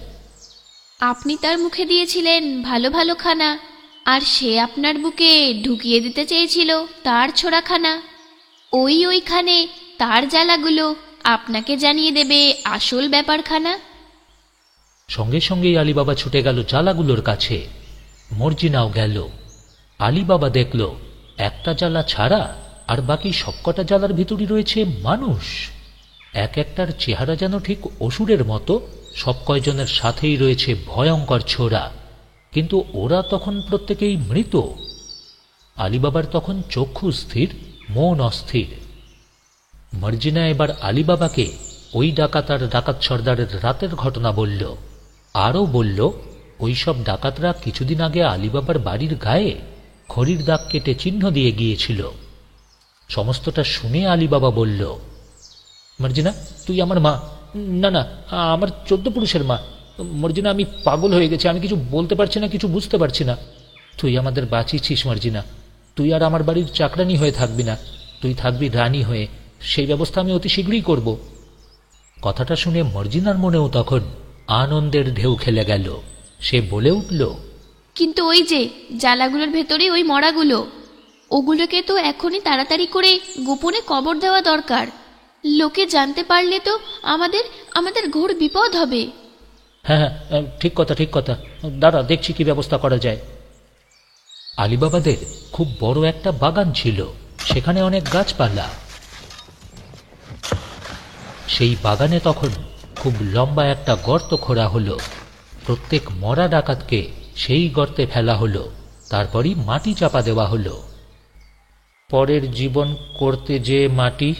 S6: আপনি তার মুখে দিয়েছিলেন ভালো ভালো খানা, আর সে আপনার বুকে ঢুকিয়ে দিতে চেয়েছিল তার ছোড়া খানা। ওইখানে তার জ্বালাগুলো আপনাকে জানিয়ে দেবে আসল ব্যাপারখানা।
S1: সঙ্গে সঙ্গেই আলীবাবা ছুটে গেল জ্বালাগুলোর কাছে। মর্জিনাও গেল। আলীবাবা দেখল একটা জ্বালা ছাড়া আর বাকি সবকটা জ্বালার ভিতরই রয়েছে মানুষ। এক একটার চেহারা যেন ঠিক অসুরের মতো। সব কয়জনের সাথেই রয়েছে ভয়ঙ্কর ছোরা, কিন্তু ওরা তখন প্রত্যেকেই মৃত। আলীবাবার তখন চক্ষু স্থির, মন অস্থির। মর্জিনা এবার আলীবাবাকে ওই ডাকাত আর ডাকাত সর্দারের রাতের ঘটনা বলল। আরও বলল, ওই সব ডাকাতরা কিছুদিন আগে আলীবাবার বাড়ির গায়ে খড়ির দাগ কেটে চিহ্ন দিয়ে গিয়েছিল। সমস্তটা শুনে আলীবাবা বলল, মর্জিনা, তুই আমার মা। না না, আমার 14 পুরুষের মা। মর্জিনা, আমি পাগল হয়ে গেছি, আমি কিছু বলতে পারছি না, কিছু বুঝতে পারছি না। তুই আমাদের বাঁচিয়েছিস মর্জিনা। তুই আর আমার বাড়ির চাকরানি হয়ে থাকবি না, তুই থাকবি রানী হয়ে। সেই ব্যবস্থা আমি অতি শীঘ্রই করব। কথাটা শুনে মর্জিনার মনেও তখন আনন্দের ঢেউ খেলে গেল। সে বলে উঠল,
S6: কিন্তু ওই যে জ্বালাগুলোর ভেতরে ওই মরাগুলো, ওগুলোকে তো এখনই তাড়াতাড়ি করে গোপনে কবর দেওয়া দরকার। লোকে জানতে পারলে তো আমাদের ঘোর বিপদ হবে।
S1: হ্যাঁ হ্যাঁ, ঠিক কথা ঠিক কথা, দাঁড়া দেখছি কি ব্যবস্থা করা যায়। আলীবাবাদের খুব বড় একটা বাগান ছিল, সেখানে অনেক গাছপালা। সেই বাগানে তখন খুব লম্বা একটা গর্ত খোঁড়া হলো। প্রত্যেক মরা ডাকাতকে সেই গর্তে ফেলা হলো, তারপরই মাটি চাপা দেওয়া হলো। পরের জীবন করতে যে মাটি,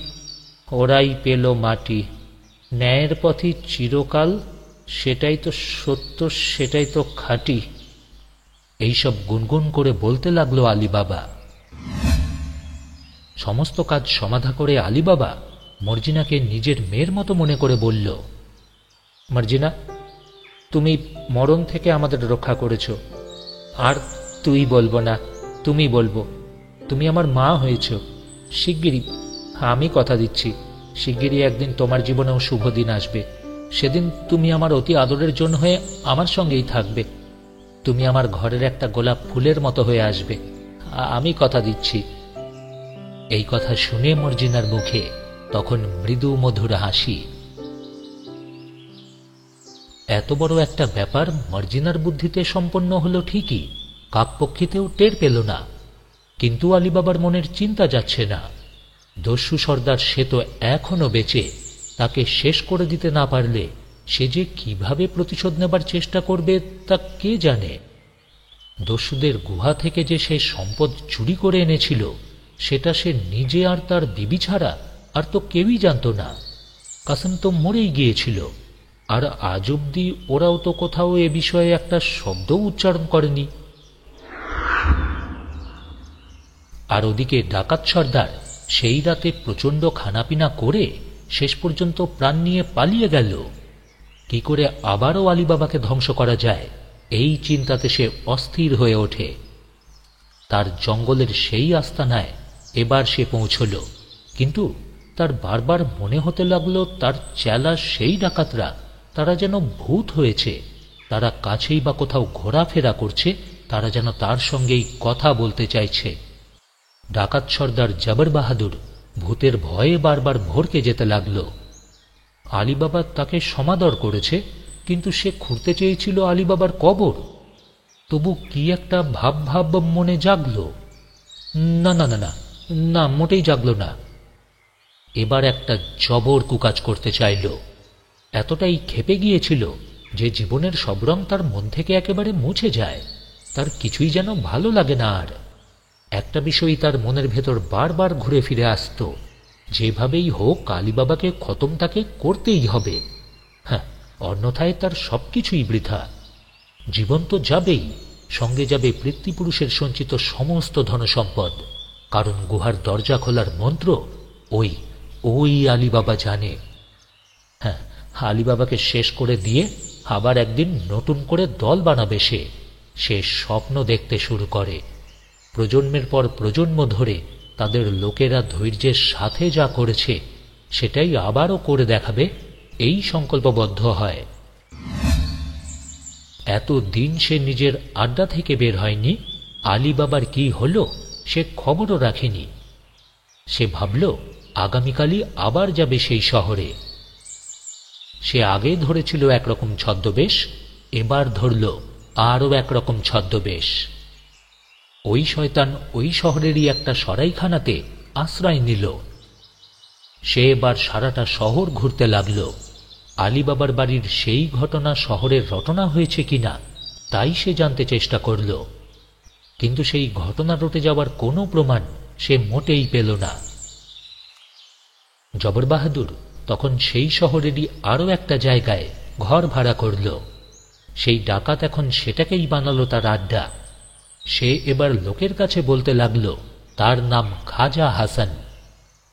S1: ওরাই পেল মাটি। ন্যায়ের পথই চিরকাল, সেটাই তো সত্য, সেটাই তো খাঁটি। এইসব গুনগুন করে বলতে লাগলো আলীবাবা। সমস্ত কাজ সমাধা করে আলীবাবা মর্জিনাকে নিজের মেয়ের মতো মনে করে বলল, মর্জিনা, তুমি মরণ থেকে আমাদের রক্ষা করেছ। আর তুই বলবো না, তুমি বলবো। তুমি আমার মা হয়েছ। শিগগিরই, আমি কথা দিচ্ছি, শিগগিরই একদিন তোমার জীবনেও শুভ দিন আসবে। সেদিন তুমি আমার অতি আদরের জন্য হয়ে আমার সঙ্গেই থাকবে। তুমি আমার ঘরের একটা গোলাপ ফুলের মতো হয়ে আসবে, আমি কথা দিচ্ছি। এই কথা শুনে মর্জিনার মুখে তখন মৃদু মধুর হাসি। এত বড় একটা ব্যাপার মর্জিনার বুদ্ধিতে সম্পন্ন হলো ঠিকই, কাকপক্ষীতেও টের পেল না। কিন্তু আলীবাবার মনের চিন্তা যাচ্ছে না। দস্যু সর্দার সে তো এখনো বেঁচে, তাকে শেষ করে দিতে না পারলে সে যে কিভাবে প্রতিশোধ নেবার চেষ্টা করবে তা কে জানে। দস্যুদের গুহা থেকে যে সে সম্পদ চুরি করে এনেছিল, সেটা সে নিজে আর তার বিবি ছাড়া আর তো কেউই জানত না। কাসেম তো মরেই গিয়েছিল, আর আজ অব্দি ওরাও তো কোথাও এ বিষয়ে একটা শব্দও উচ্চারণ করেনি। আর ওদিকে ডাকাত সর্দার সেই রাতে প্রচণ্ড খানাপিনা করে শেষ পর্যন্ত প্রাণ নিয়ে পালিয়ে গেল। কি করে আবারও আলীবাবাকে ধ্বংস করা যায়, এই চিন্তাতে সে অস্থির হয়ে ওঠে। তার জঙ্গলের সেই আস্তানায় এবার সে পৌঁছল, কিন্তু তার বারবার মনে হতে লাগলো তার চেলা সেই ডাকাতরা, তারা যেন ভূত হয়েছে। তারা কাছেই বা কোথাও ঘোরাফেরা করছে, তারা যেন তার সঙ্গেই কথা বলতে চাইছে। ডাকাত সর্দার জবর বাহাদুর ভূতের ভয়ে বারবার ভরকে যেতে লাগল। আলীবাবা তাকে সমাদর করেছে, কিন্তু সে খুঁড়তে চেয়েছিল আলীবাবার কবর। তবু কি একটা ভাব ভাব মনে জাগল। না না না না না, মোটেই জাগল না। এবার একটা জবর কুকাজ করতে চাইল। এতটাই ক্ষেপে গিয়েছিল যে জীবনের সব রং তার মন থেকে একেবারে মুছে যায়। তার কিছুই যেন ভালো লাগে না আর। একটা বিষয়ই তার মনের ভেতর বারবার ঘুরে ফিরে আসত, যেভাবেই হোক আলীবাবাকে খতম তাকে করতেই হবে। হ্যাঁ, অন্যথায় তার সবকিছুই বৃথা। জীবন তো যাবেই, সঙ্গে যাবে পিতৃপুরুষের সঞ্চিত সমস্ত ধনসম্পদ, কারণ গুহার দরজা খোলার মন্ত্র ওই ওই আলীবাবা জানে। হ্যাঁ, আলীবাবাকে শেষ করে দিয়ে আবার একদিন নতুন করে দল বানাবে সে স্বপ্ন দেখতে শুরু করে। প্রজন্মের পর প্রজন্ম ধরে তাদের লোকেরা ধৈর্যের সাথে যা করেছে সেটাই আবারও করে দেখাবে, এই সংকল্পবদ্ধ হয়। এত দিন সে নিজের আড্ডা থেকে বের হয়নি, আলীবাবার কি হলো সে খবরও রাখেনি। সে ভাবল আগামীকালই আবার যাবে সেই শহরে। সে আগে ধরেছিল একরকম ছদ্মবেশ, এবার ধরল আরও একরকম ছদ্মবেশ। ওই শয়তান ওই শহরেরই একটা সরাইখানাতে আশ্রয় নিল। সে এবার সারাটা শহর ঘুরতে লাগল। আলীবাবার বাড়ির সেই ঘটনা শহরের রটনা হয়েছে কিনা তাই সে জানতে চেষ্টা করল, কিন্তু সেই ঘটনা রটে যাওয়ার কোনো প্রমাণ সে মোটেই পেল না। জবর বাহাদুর তখন সেই শহরেরই আরও একটা জায়গায় ঘর ভাড়া করল। সেই ডাকাত এখন সেটাকেই বানালো তার আড্ডা। সে এবার লোকের কাছে বলতে লাগল তার নাম খাজা হাসান।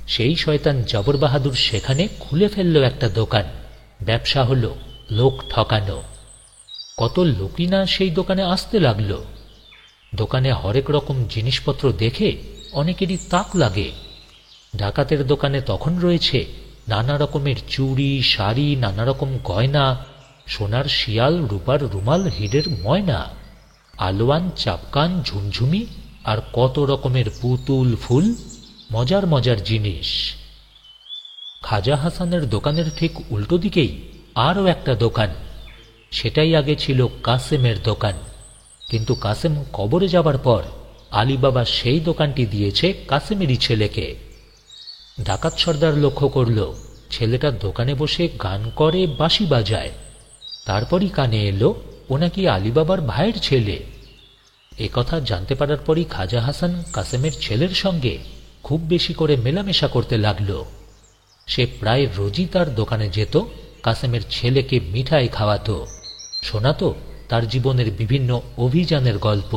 S1: সেই শয়তান জবর বাহাদুর সেখানে খুলে ফেলল একটা দোকান। ব্যবসা হলো লোক ঠকানো। কত লোকই না সেই দোকানে আসতে লাগল। দোকানে হরেক রকম জিনিসপত্র দেখে অনেকেরই তাক লাগে। ডাকাতের দোকানে তখন রয়েছে নানা রকমের চুড়ি, শাড়ি, নানা রকম গয়না, সোনার শিয়াল, রূপার রুমাল, হীরের ময়না, আলোয়ান, চাপকান, ঝুমঝুমি আর কত রকমের পুতুল, ফুল, মজার মজার জিনিস। খাজা হাসানের দোকানের ঠিক উল্টো দিকেই আরও একটা দোকান। সেটাই আগে ছিল কাসেমের দোকান, কিন্তু কাসেম কবরে যাবার পর আলীবাবা সেই দোকানটি দিয়েছে কাসেমেরই ছেলেকে। ডাকাত সর্দার লক্ষ্য করল ছেলেটা দোকানে বসে গান করে, বাঁশি বাজায়। তারপরই কানে এলো ও নাকি আলীবাবার ভাইয়ের ছেলে। একথা জানতে পারার পরই খাজা হাসান কাসেমের ছেলের সঙ্গে খুব বেশি করে মেলামেশা করতে লাগল। সে প্রায় রোজই তার দোকানে যেত, কাসেমের ছেলেকে মিঠাই খাওয়াত, শোনাত তার জীবনের বিভিন্ন অভিযানের গল্প।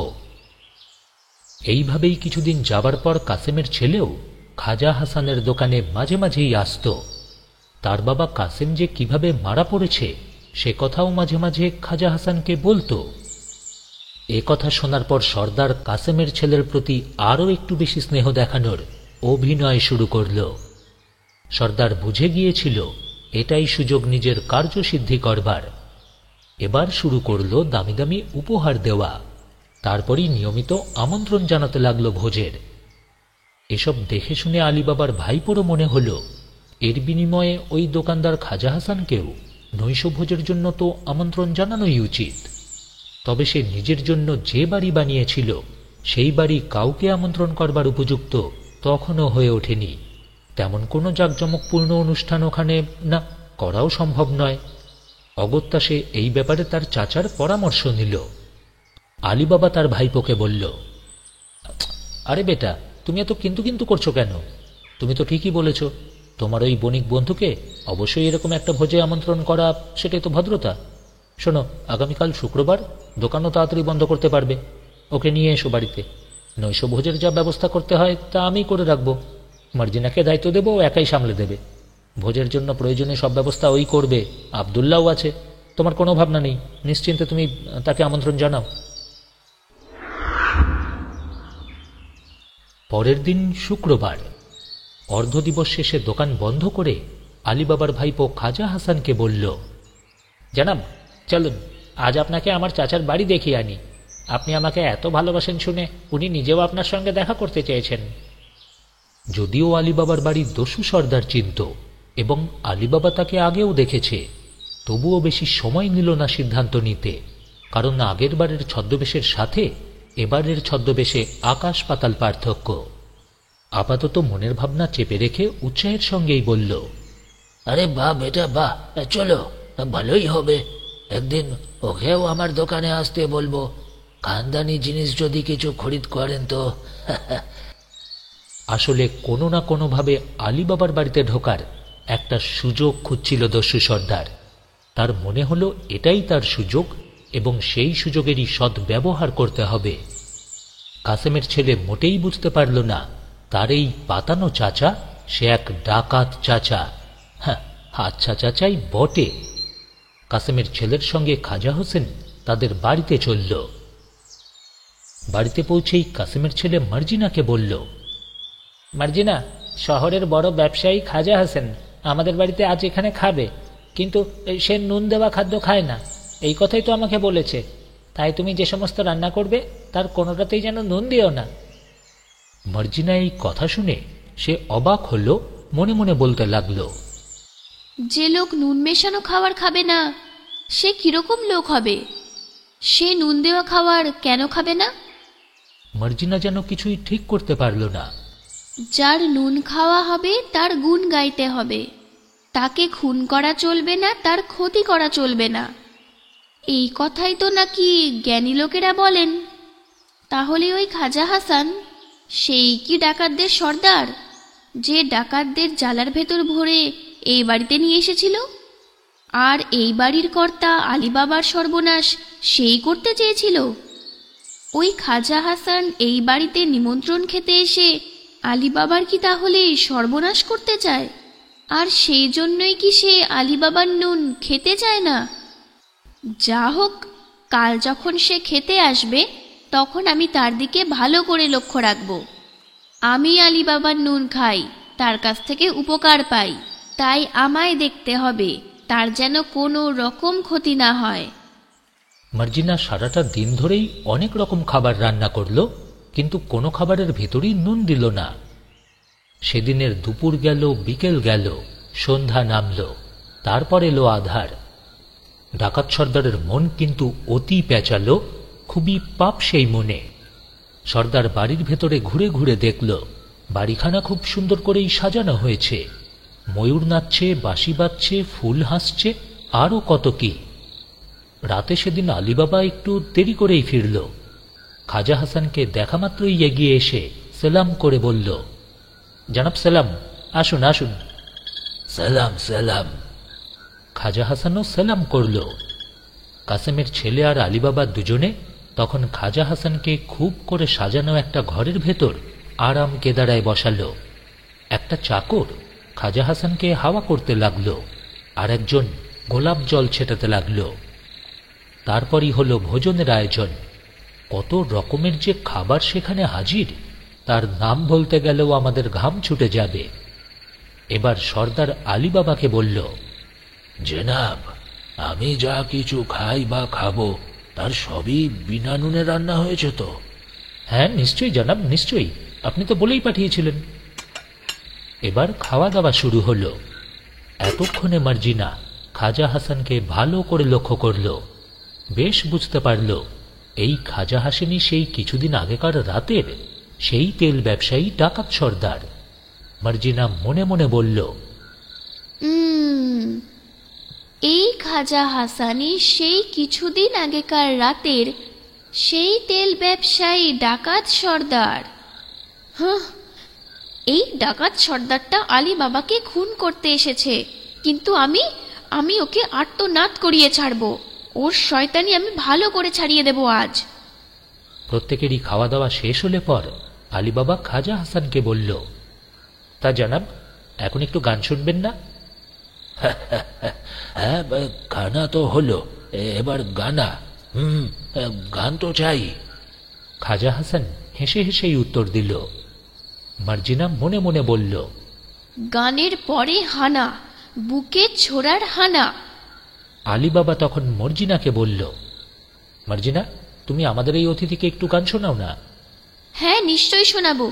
S1: এইভাবেই কিছুদিন যাবার পর কাসেমের ছেলেও খাজা হাসানের দোকানে মাঝে মাঝেই আসত। তার বাবা কাসেম যে কিভাবে মারা পড়েছে সে কথাও মাঝে মাঝে খাজা হাসানকে বলতো। এ কথা শোনার পর সর্দার কাসেমের ছেলের প্রতি আরও একটু বেশি স্নেহ দেখানোর অভিনয় শুরু করল। সর্দার বুঝে গিয়েছিল এটাই সুযোগ নিজের কার্যসিদ্ধি করবার। এবার শুরু করল দামি দামি উপহার দেওয়া। তারপরই নিয়মিত আমন্ত্রণ জানাতে লাগল ভোজের। এসব দেখে শুনে আলীবাবার ভাইপোরও মনে হল এর বিনিময়ে ওই দোকানদার খাজা হাসানকেও নৈশভোজের জন্য তো আমন্ত্রণ জানানোই উচিত। তবে সে নিজের জন্য যে বাড়ি বানিয়েছিল সেই বাড়ি কাউকে আমন্ত্রণ করবার উপযুক্ত তখনও হয়ে ওঠেনি। তেমন কোনো জাঁকজমকপূর্ণ অনুষ্ঠান ওখানে না করাও সম্ভব নয়। অগত্যা সে এই ব্যাপারে তার চাচার পরামর্শ নিল। আলীবাবা তার ভাইপোকে বলল, আরে বেটা, তুমি এত কিন্তু কিন্তু করছো কেন? তুমি তো ঠিকই বলেছ, তোমার ওই বণিক বন্ধুকে অবশ্যই এরকম একটা ভোজে আমন্ত্রণ করা সেটাই তো ভদ্রতা। শোনো, আগামীকাল শুক্রবার, দোকানও তাড়াতাড়ি বন্ধ করতে পারবে। ওকে নিয়ে এসো বাড়িতে। নৈশভোজের যা ব্যবস্থা করতে হয় তা আমি করে রাখবো। মার্জিনাকে দায়িত্ব দেবো, ও একাই সামলে দেবে। ভোজের জন্য প্রয়োজনীয় সব ব্যবস্থা ওই করবে। আবদুল্লাও আছে, তোমার কোনো ভাবনা নেই, নিশ্চিন্তে তুমি তাকে আমন্ত্রণ জানাও। পরের দিন শুক্রবার অর্ধদিবস শেষে দোকান বন্ধ করে আলীবাবার ভাইপো খাজা হাসানকে বলল, জানাব, চলুন আজ আপনাকে আমার চাচার বাড়ি দেখিয়ে আনি। আপনি আমাকে এত ভালোবাসেন শুনে উনি নিজেও আপনার সঙ্গে দেখা করতে চেয়েছেন। যদিও আলীবাবার বাড়ি দস্যু সর্দার চিনত এবং আলীবাবা তাকে আগেও দেখেছে, তবুও বেশি সময় নিল না সিদ্ধান্ত নিতে, কারণ আগের বারের ছদ্মবেশের সাথে এবারের ছদ্মবেশে আকাশ পাতাল পার্থক্য। আপাতত মনের ভাবনা চেপে রেখে উৎসাহের সঙ্গেই বলল,
S3: আরে বাহ বেটা বাহ, চলো, ভালোই হবে। একদিন ওকেও আমার দোকানে আসতে বলবো। খানদানি জিনিস যদি কিছু খরিদ করেন তো।
S1: আসলে কোনো না কোনোভাবে আলীবাবার বাড়িতে ঢোকার একটা সুযোগ খুঁজছিল দস্যু সর্দার। তার মনে হলো এটাই তার সুযোগ এবং সেই সুযোগেরই সদ্ব্যবহার করতে হবে। কাসেমের ছেলে মোটেই বুঝতে পারল না তার এই পাতানো চাচা সে এক ডাকাত চাচা। হ্যাঁ, আচ্ছা চাচাই বটে। কাসেমের ছেলের সঙ্গে খাজা হোসেন তাদের বাড়িতে চলল। বাড়িতে পৌঁছেই কাসেমের ছেলে মার্জিনাকে বলল, মার্জিনা, শহরের বড় ব্যবসায়ী খাজা হোসেন আমাদের বাড়িতে আজ এখানে খাবে, কিন্তু সে নুন দেওয়া খাদ্য খায় না, এই কথাই তো আমাকে বলেছে। তাই তুমি যে সমস্ত রান্না করবে তার কোনোটাতেই যেন নুন দিও না। মার্জিনা এই কথা শুনে সে অবাক হলো, মনে মনে বলতে লাগলো,
S6: যে লোক নুন মেশানো খাবার খাবে না সে কিরকম লোক হবে? সে নুন দেওয়া খাবার কেন খাবে না?
S1: মার্জিনা যেন কিছুই ঠিক করতে পারল না।
S6: যার নুন খাওয়া হবে তার গুণ গাইতে হবে, তাকে খুন করা চলবে না, তার ক্ষতি করা চলবে না, এই কথাই তো নাকি জ্ঞানী লোকেরা বলেন। তাহলে ওই খাজা হাসান সেই কি ডাকাতদের সর্দার, যে ডাকাতদের জালার ভেতর ভরে এই বাড়িতে নিয়ে এসেছিল? আর এই বাড়ির কর্তা আলীবাবার সর্বনাশ সেই করতে চেয়েছিল? ওই খাজা হাসান এই বাড়িতে নিমন্ত্রণ খেতে এসে আলীবাবার কি তাহলে সর্বনাশ করতে চায়? আর সেই জন্যই কি সে আলীবাবার নুন খেতে চায় না? যা হোক, কাল যখন সে খেতে আসবে তখন আমি তার দিকে ভালো করে লক্ষ্য রাখব। আমি আলীবাবার নুন খাই, তার কাছ থেকে উপকার পাই, তাই আমায় দেখতে হবে তার যেন কোনো রকম ক্ষতি না হয়।
S1: মার্জিনা সারাটা দিন ধরেই অনেক রকম খাবার রান্না করল, কিন্তু কোনো খাবারের ভেতরই নুন দিল না। সেদিনের দুপুর গেল, বিকেল গেল, সন্ধ্যা নামল, তারপর এলো আধার। ডাকাত সর্দারের মন কিন্তু অতি পেঁচালো, খুবই পাপ সেই মনে। সর্দার বাড়ির ভেতরে ঘুরে ঘুরে দেখল বাড়িখানা খুব সুন্দর করেই সাজানো হয়েছে, ময়ূর নাচছে, বাঁশি বাজছে, ফুল হাসছে, আরও কত কি। রাতে সেদিন আলীবাবা একটু দেরি করেই ফিরল। খাজা হাসানকে দেখা মাত্রই এগিয়ে এসে সেলাম করে বলল, জনাব সালাম, আসুন আসুন।
S3: সালাম সালাম।
S1: খাজা হাসানও সেলাম করল। কাসেমের ছেলে আর আলীবাবা দুজনে তখন খাজা হাসানকে খুব করে সাজানো একটা ঘরের ভেতর আরাম কেদারায় বসালো। একটা চাকর খাজা হাসানকে হাওয়া করতে লাগলো, আর একজন গোলাপ জল ছেটাতে লাগলো। তারপরই হলো ভোজনের আয়োজন। কত রকমের যে খাবার সেখানে হাজির, তার নাম বলতে গেলেও আমাদের ঘাম ছুটে যাবে। এবার সর্দার আলীবাবাকে বলল,
S4: জনাব, আমি যা কিছু খাই বা খাবো তার সবই বিনা নুনে রান্না হয়েছে তো?
S1: হ্যাঁ নিশ্চয়ই জনাব, নিশ্চয়ই, আপনি তো বলেই পাঠিয়েছিলেন। এবার খাওয়া দাওয়া শুরু হলো। এতক্ষণে মার্জিনা খাজা হাসানকে ভালো করে লক্ষ্য করল, বেশ বুঝতে পারল এই খাজা হাসেনই সেই কিছুদিন আগেকার রাতের সেই তেল ব্যবসায়ী ডাকাত সর্দার। মার্জিনা মনে মনে বলল,
S6: এই খাজা হাসানই সেই কিছুদিন আগেকার রাতের সেই তেল ব্যবসায়ী ডাকাত সর্দার। হ্যাঁ, এই ডাকাত সর্দারটা আলী বাবাকে খুন করতে এসেছে, কিন্তু আমি ওকে আর্তনাদ করিয়ে ছাড়ব। ওর শয়তানি আমি ভালো করে ছাড়িয়ে দেব আজ।
S1: প্রত্যেকেরই খাওয়া দাওয়া শেষ হলে পর আলীবাবা খাজা হাসানকে বলল, তা জানাব, এখন একটু গান শুনবেন না?
S4: হ্যাঁ, গানা তো হলো, এবার গানা। গান তো চাই।
S1: খাজা হাসান হেসে হেসেই উত্তর দিল। মার্জিনা মনে মনে বলল,
S6: গানের পরে হানা, বুকে ছোড়ার হানা।
S1: আলীবাবা তখন মর্জিনাকে বলল, মার্জিনা, তুমি আমাদের এই অতিথিকে একটু গান শোনাও না।
S6: হ্যাঁ নিশ্চয়ই শোনাবো,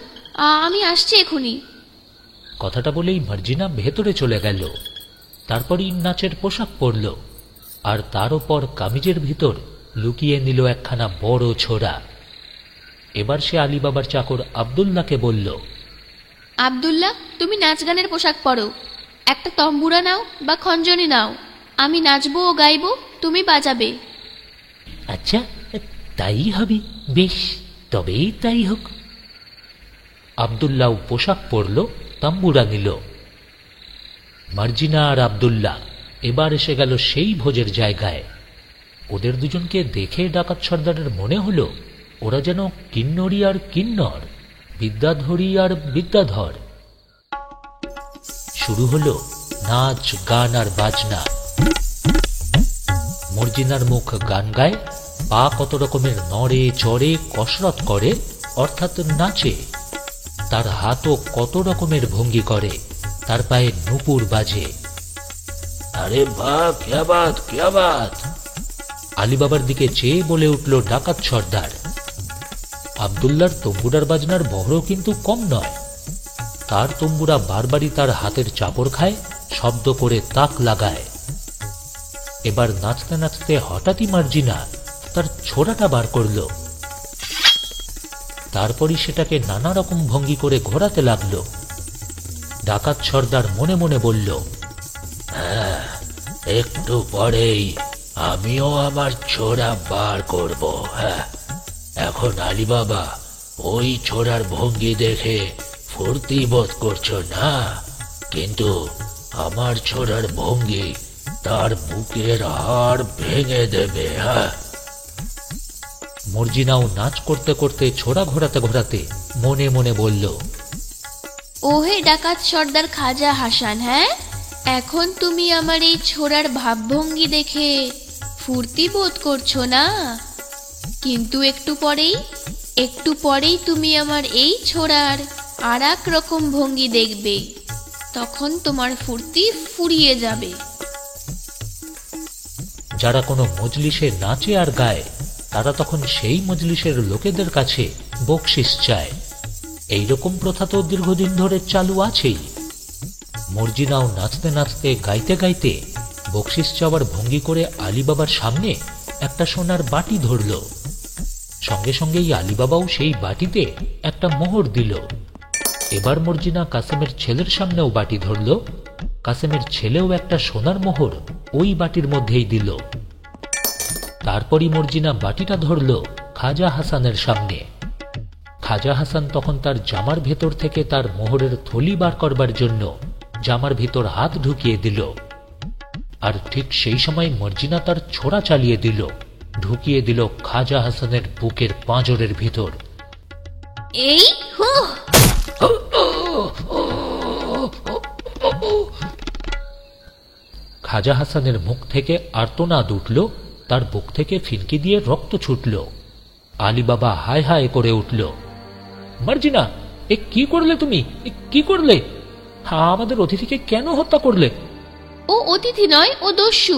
S6: আমি আসছি এখনই।
S1: কথাটা বলেই মার্জিনা ভেতরে চলে গেল। তারপরই নাচের পোশাক পরল, আর তার ওপর কামিজের ভিতর লুকিয়ে নিল একখানা বড় ছোরা। এবার সে আলীবাবার চাকর আব্দুল্লাহকে বলল,
S6: আব্দুল্লাহ, তুমি নাচ গানের পোশাক পরো, একটা তম্বুরা নাও বা খঞ্জনি নাও, আমি নাচবো ও গাইবো, তুমি বাজাবে।
S3: আচ্ছা,
S1: তাই হবে, বেশ, তবেই তাই হোক। আব্দুল্লাহ পোশাক পরল, তাম্বুরা নিল। মার্জিনা আর আব্দুল্লাহ এবার এসে গেল সেই ভোজের জায়গায়। ওদের দুজনকে দেখে ডাকাত সর্দারের মনে হলো ওরা যেন কিন্নরী আর কিন্নর, বিদ্যাধরী আর বিদ্যাধর। শুরু হলো নাচ, গান আর বাজনা। মর্জিনার মুখ গান গায়, পা কত রকমের নড়ে চড়ে, কসরত করে, অর্থাৎ নাচে। তার হাতও কত রকমের ভঙ্গি করে, তার পায়ে নুপুর বাজে।
S4: আরে বাহ, ক্যা বাত, ক্যা বাত!
S1: আলীবাবার দিকে চেয়ে বলে উঠল ডাকাত সর্দার। আব্দুল্লাহর তম্বুরার বাজনার বহরও কিন্তু কম নয়। তার তম্বুরা বারবারই তার হাতের চাপড় খায়, শব্দ করে তাক লাগায়। এবার নাচতে নাচতে হঠাৎই মার্জিনা তার ছোড়াটা বার করল। তারপরই সেটাকে নানা রকম ভঙ্গি করে ঘোরাতে লাগল। ডাকাত সর্দার মনে মনে বলল,
S4: হ্যাঁ, একটু পরেই আমিও আমার ছোড়া বার করব। হ্যাঁ, এখন আলী বাবা, ওই ছোড়ার ভঙ্গি দেখে ফুর্তি বোধ করছো না, কিন্তু আমার ছোড়ার ভঙ্গি তার বুকের হাড় ভেঙে দেবে। হ্যাঁ,
S1: মর্জিনাও নাচ করতে করতে ছোড়া ঘোরাতে ঘোরাতে মনে মনে বলল,
S6: ওহে ডাকাত সর্দার খাজা হাসান, হ্যাঁ, এখন তুমি আমার এই ছোড়ার ভাবভঙ্গি দেখে ফুর্তি বোধ করছো না, কিন্তু একটু পরেই তুমি আমার এই ছোড়ার আর এক রকম ভঙ্গি দেখবে, তখন তোমার ফুর্তি ফুরিয়ে যাবে।
S1: যারা কোনো মজলিসে নাচে আর গায় তারা তখন সেই মজলিসের লোকেদের কাছে বকশিস চায়। এইরকম প্রথা তো দীর্ঘদিন ধরে চালু আছেই। মর্জিনাও নাচতে নাচতে গাইতে গাইতে বকশিস চাওয়ার ভঙ্গি করে আলীবাবার সামনে একটা সোনার বাটি ধরল। সঙ্গে সঙ্গেই আলীবাবাও সেই বাটিতে একটা মোহর দিল। এবার মর্জিনা কাসেমের ছেলের সামনেও বাটি ধরল। কাসেমের ছেলেও একটা সোনার মোহর ওই বাটির মধ্যেই দিল। তারপরই মর্জিনা বাটিটা ধরল খাজা হাসানের সামনে। খাজা হাসান তখন তার জামার ভেতর থেকে তার মোহরের থলি বার করবার জন্য জামার ভিতর হাত ঢুকিয়ে দিল। আর ঠিক সেই সময় মর্জিনা তার ছোড়া চালিয়ে দিল, ঢুকিয়ে দিল খাজা হাসানের বুকের পাঁজরের ভিতর।
S6: এই হু,
S1: খাজা হাসানের মুখ থেকে আর্তনাদ উঠল, তার বুক থেকে ফিনকি দিয়ে রক্ত ছুটল। আলীবাবা হায় হায় করে উঠল, মার্জিনা, এ কি করলে তুমি? এ কি করলে? আমাদের অতিথিকে কেন হত্যা করলে?
S6: ও অতিথি নয়, ও দস্যু।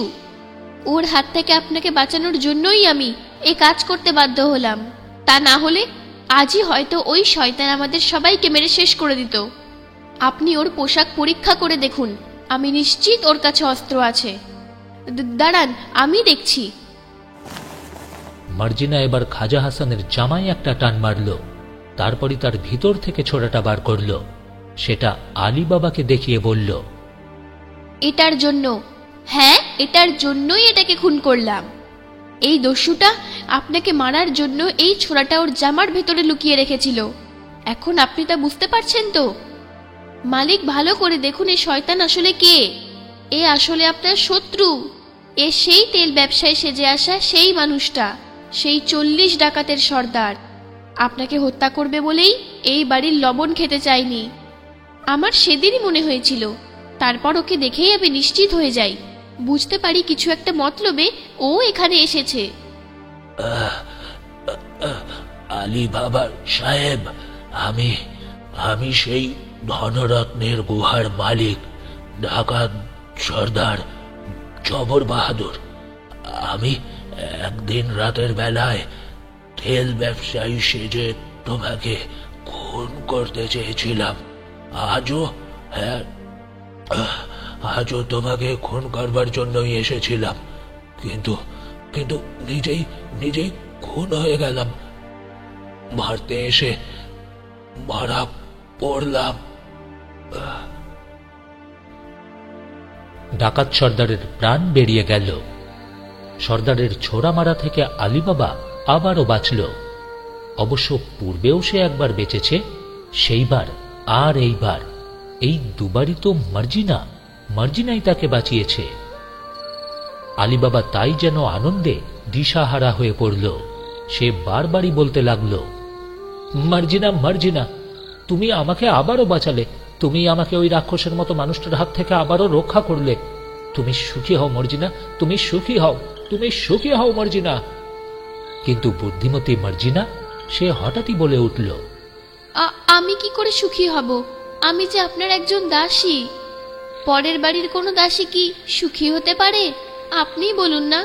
S6: ওর হাত থেকে আপনাকে বাঁচানোর জন্যই আমি এই কাজ করতে বাধ্য হলাম। তা না হলে আজই হয়তো ওই শয়তান আমাদের সবাইকে মেরে শেষ করে দিত। আপনি ওর পোশাক পরীক্ষা করে দেখুন, আমি নিশ্চিত ওর কাছে অস্ত্র আছে। দাঁড়ান, আমি দেখছি।
S1: মার্জিনা এবার খাজা হাসানের জামায় একটা টান মারল, তারপরই তার ভিতর থেকে ছোড়াটা বার করল। সেটা আলীবাবাকে দেখিয়ে বলল,
S6: এটার জন্য, হ্যাঁ, এটার জন্যই এটাকে খুন করলাম। এই দস্যুটা আপনাকে মারার জন্য এই ছোড়াটা ওর জামার ভেতরে লুকিয়ে রেখেছিল। এখন আপনি তা বুঝতে পারছেন তো? মালিক, ভালো করে দেখুন এই শয়তান আসলে কে। এ আসলে আপনার শত্রু। এ সেই তেল ব্যবসায় সেজে আসা সেই মানুষটা, সেই 40 ডাকাতের সর্দার। আপনাকে হত্যা করবে বলেই এই বাড়ির লবণ খেতে চাইনি। আমার সেদিনই মনে হয়েছিল, তারপর ওকে দেখেই আমি নিশ্চিত হয়ে যাই, বুঝতে পারি কিছু একটা মতলবে ও এখানে এসেছে।
S4: আলী বাবা সাহেব, আমি সেই ধনরত্নের গুহার মালিক ডাকাত সর্দার জবর বাহাদুর। আমি একদিন রাতের বেলায় তেল ব্যবসায়ী সেজে তোমাকে খুন করতে চেয়েছিলাম। আজও তোমাকে খুন করবার জন্যই এসেছিলাম, কিন্তু কিন্তু নিজেই খুন হয়ে গেলাম। মারতে এসে মারা পড়লাম।
S1: ডাকাত সর্দারের প্রাণ বেরিয়ে গেল। সর্দারের ছোড়া মারা থেকে আলীবাবা আবারও বাঁচল। অবশ্য পূর্বেও সে একবার বেঁচেছে, সেইবার আর এইবার, এই দুবারই তো মার্জিনাই তাকে বাঁচিয়েছে। আলীবাবা তাই যেন আনন্দে দিশাহারা হয়ে পড়ল। সে বারবারই বলতে লাগল, মার্জিনা, তুমি আমাকে আবারও বাঁচালে, তুমি আমাকে ওই রাক্ষসের মতো মানুষটার হাত থেকে আবারও রক্ষা করলে। তুমি সুখী হও মার্জিনা, তুমি সুখী হও মার্জিনা। কিন্তু বুদ্ধিমতী মার্জিনা সে হঠাৎই বলে উঠল,
S6: আমি কি করে সুখী হব? আমি যে আপনার একজন দাসী। পরের বাড়ির কোনো দাসী কি সুখী হতে পারে? আপনিই বলুন না।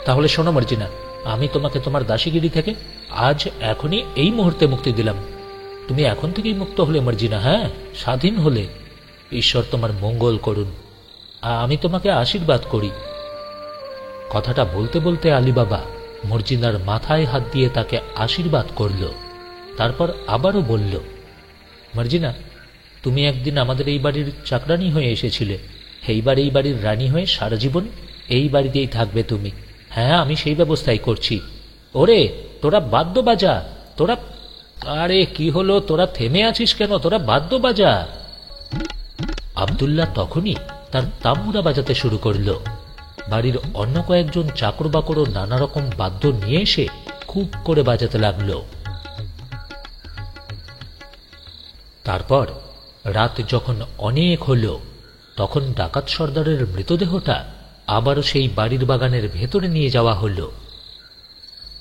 S1: তাহলে শোনো মার্জিনা, আমি তোমাকে তোমার দাসীগিরি থেকে আজ এখনই এই মুহূর্তে মুক্তি দিলাম। তুমি এখন থেকেই মুক্ত হলে মার্জিনা, হ্যাঁ, স্বাধীন হলে। ঈশ্বর তোমার মঙ্গল করুন, আমি তোমাকে আশীর্বাদ করি। কথাটা বলতে বলতে আলীবাবা মার্জিনার মাথায় হাত দিয়ে তাকে আশীর্বাদ করল। তারপর আবারও বলল, মার্জিনা, তুমি একদিন আমাদের এই বাড়ির চাকরানি হয়ে এসেছিলে, এইবার এই বাড়ির রানী হয়ে সারা জীবন এই বাড়িতেই থাকবে তুমি। হ্যাঁ, আমি সেই ব্যবস্থাই করছি। ওরে তোরা বাদ্য বাজা, তোরা। আরে কি হলো, তোরা থেমে আছিস কেন? তোরা বাদ্য বাজা। আব্দুল্লাহ তখনই তার তাম্বুরা বাজাতে শুরু করল। বাড়ির অন্য কয়েকজন চাকর বাকরও নানা রকম বাদ্য নিয়ে এসে খুব করে বাজাতে লাগল। তারপর রাত যখন অনেক হল, তখন ডাকাত সর্দারের মৃতদেহটা আবারও সেই বাড়ির বাগানের ভেতরে নিয়ে যাওয়া হল।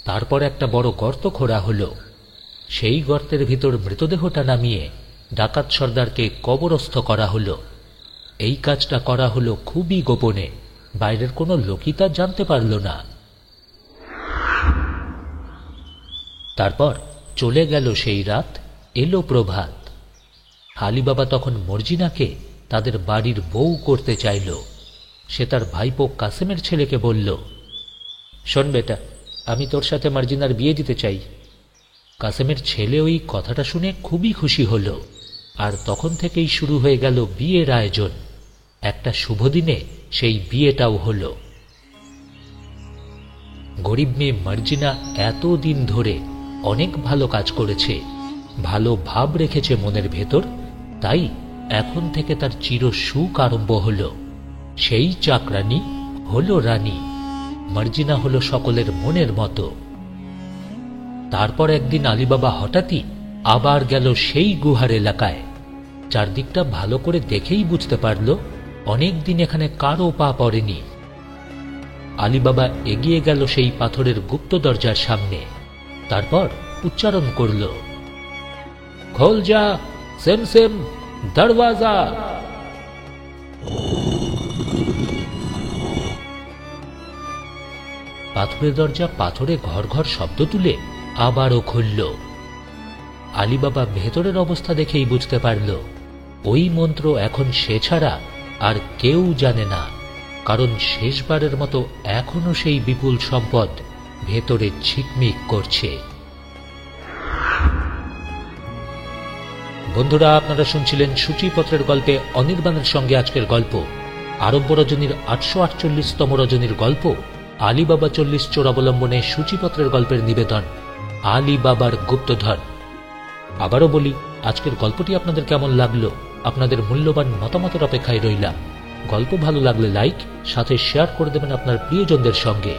S1: তারপর একটা বড় গর্ত খোঁড়া হল। সেই গর্তের ভিতর মৃতদেহটা নামিয়ে ডাকাত সর্দারকে কবরস্থ করা হল। এই কাজটা করা হলো খুবই গোপনে, বাইরের কোনো লোকই তা জানতে পারল না। তারপর চলে গেল সেই রাত, এলো প্রভাত। আলীবাবা তখন মর্জিনাকে তাদের বাড়ির বউ করতে চাইল। সে তার ভাইপো কাসেমের ছেলেকে বলল, শোন বেটা, আমি তোর সাথে মার্জিনার বিয়ে দিতে চাই। কাসেমের ছেলে ওই কথাটা শুনে খুবই খুশি হল। আর তখন থেকেই শুরু হয়ে গেল বিয়ের আয়োজন। একটা শুভ দিনে সেই বিয়েটাও হল। গরিব মেয়ে মার্জিনা এতদিন ধরে অনেক ভালো কাজ করেছে, ভালো ভাব রেখেছে মনের ভেতর, তাই এখন থেকে তার চির সুখ আরম্ভ হল। সেই চাকরানী হল রানী, মার্জিনা হল সকলের মনের মতো। তারপর একদিন আলীবাবা হঠাৎই আবার গেল সেই গুহার এলাকায়। চারদিকটা ভালো করে দেখেই বুঝতে পারল অনেক দিন এখানে কারো পা পড়েনি। আলীবাবা এগিয়ে গেল সেই পাথরের গুপ্ত দরজার সামনে। তারপর উচ্চারণ করল, খোল যা সেম সেম দরওয়াজা। পাথরের দরজা পাথরে ঘর ঘর শব্দ তুলে আবারও খুলল। আলীবাবা ভেতরের অবস্থা দেখেই বুঝতে পারল ওই মন্ত্র এখন সে ছাড়া আর কেউ জানে না, কারণ শেষবারের মতো এখনো সেই বিপুল সম্পদ ভেতরে ঝিকমিক করছে। বন্ধুরা, আপনারা শুনছিলেন সূচিপত্রের গল্পে অনির্বাণের সঙ্গে আজকের গল্প আরব্য রজনীর 848তম রজনীর গল্প আলীবাবা 40 চোর অবলম্বনে সূচিপত্রের গল্পের নিবেদন আলীবাবার গুপ্তধন। আবারও বলি, আজকের গল্পটি আপনাদের কেমন লাগলো? আপনাদের মূল্যবান মতামতের অপেক্ষায় রইলাম। গল্প ভালো লাগলে লাইক, সাথে শেয়ার করে দেবেন আপনার প্রিয়জনদের সঙ্গে।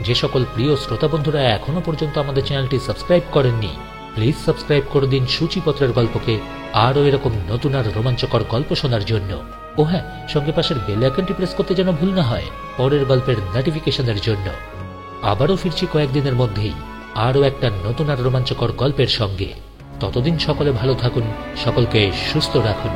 S1: যে সকল প্রিয় শ্রোতা বন্ধুরা এখনো পর্যন্ত আমাদের চ্যানেলটি সাবস্ক্রাইব করেননি, প্লিজ সাবস্ক্রাইব করে দিন সূচিপত্রের গল্পকে আরও এরকম নতুন আর রোমাঞ্চকর গল্প শোনার জন্য। ও হ্যাঁ, সঙ্গে পাশের বেল আইকনটি প্রেস করতে যেন ভুল না হয় পরের গল্পের নোটিফিকেশনের জন্য। আবারও ফিরছি কয়েকদিনের মধ্যেই আরও একটা নতুন আর রোমাঞ্চকর গল্পের সঙ্গে। ততদিন সকলে ভালো থাকুন, সকলকে সুস্থ রাখুন।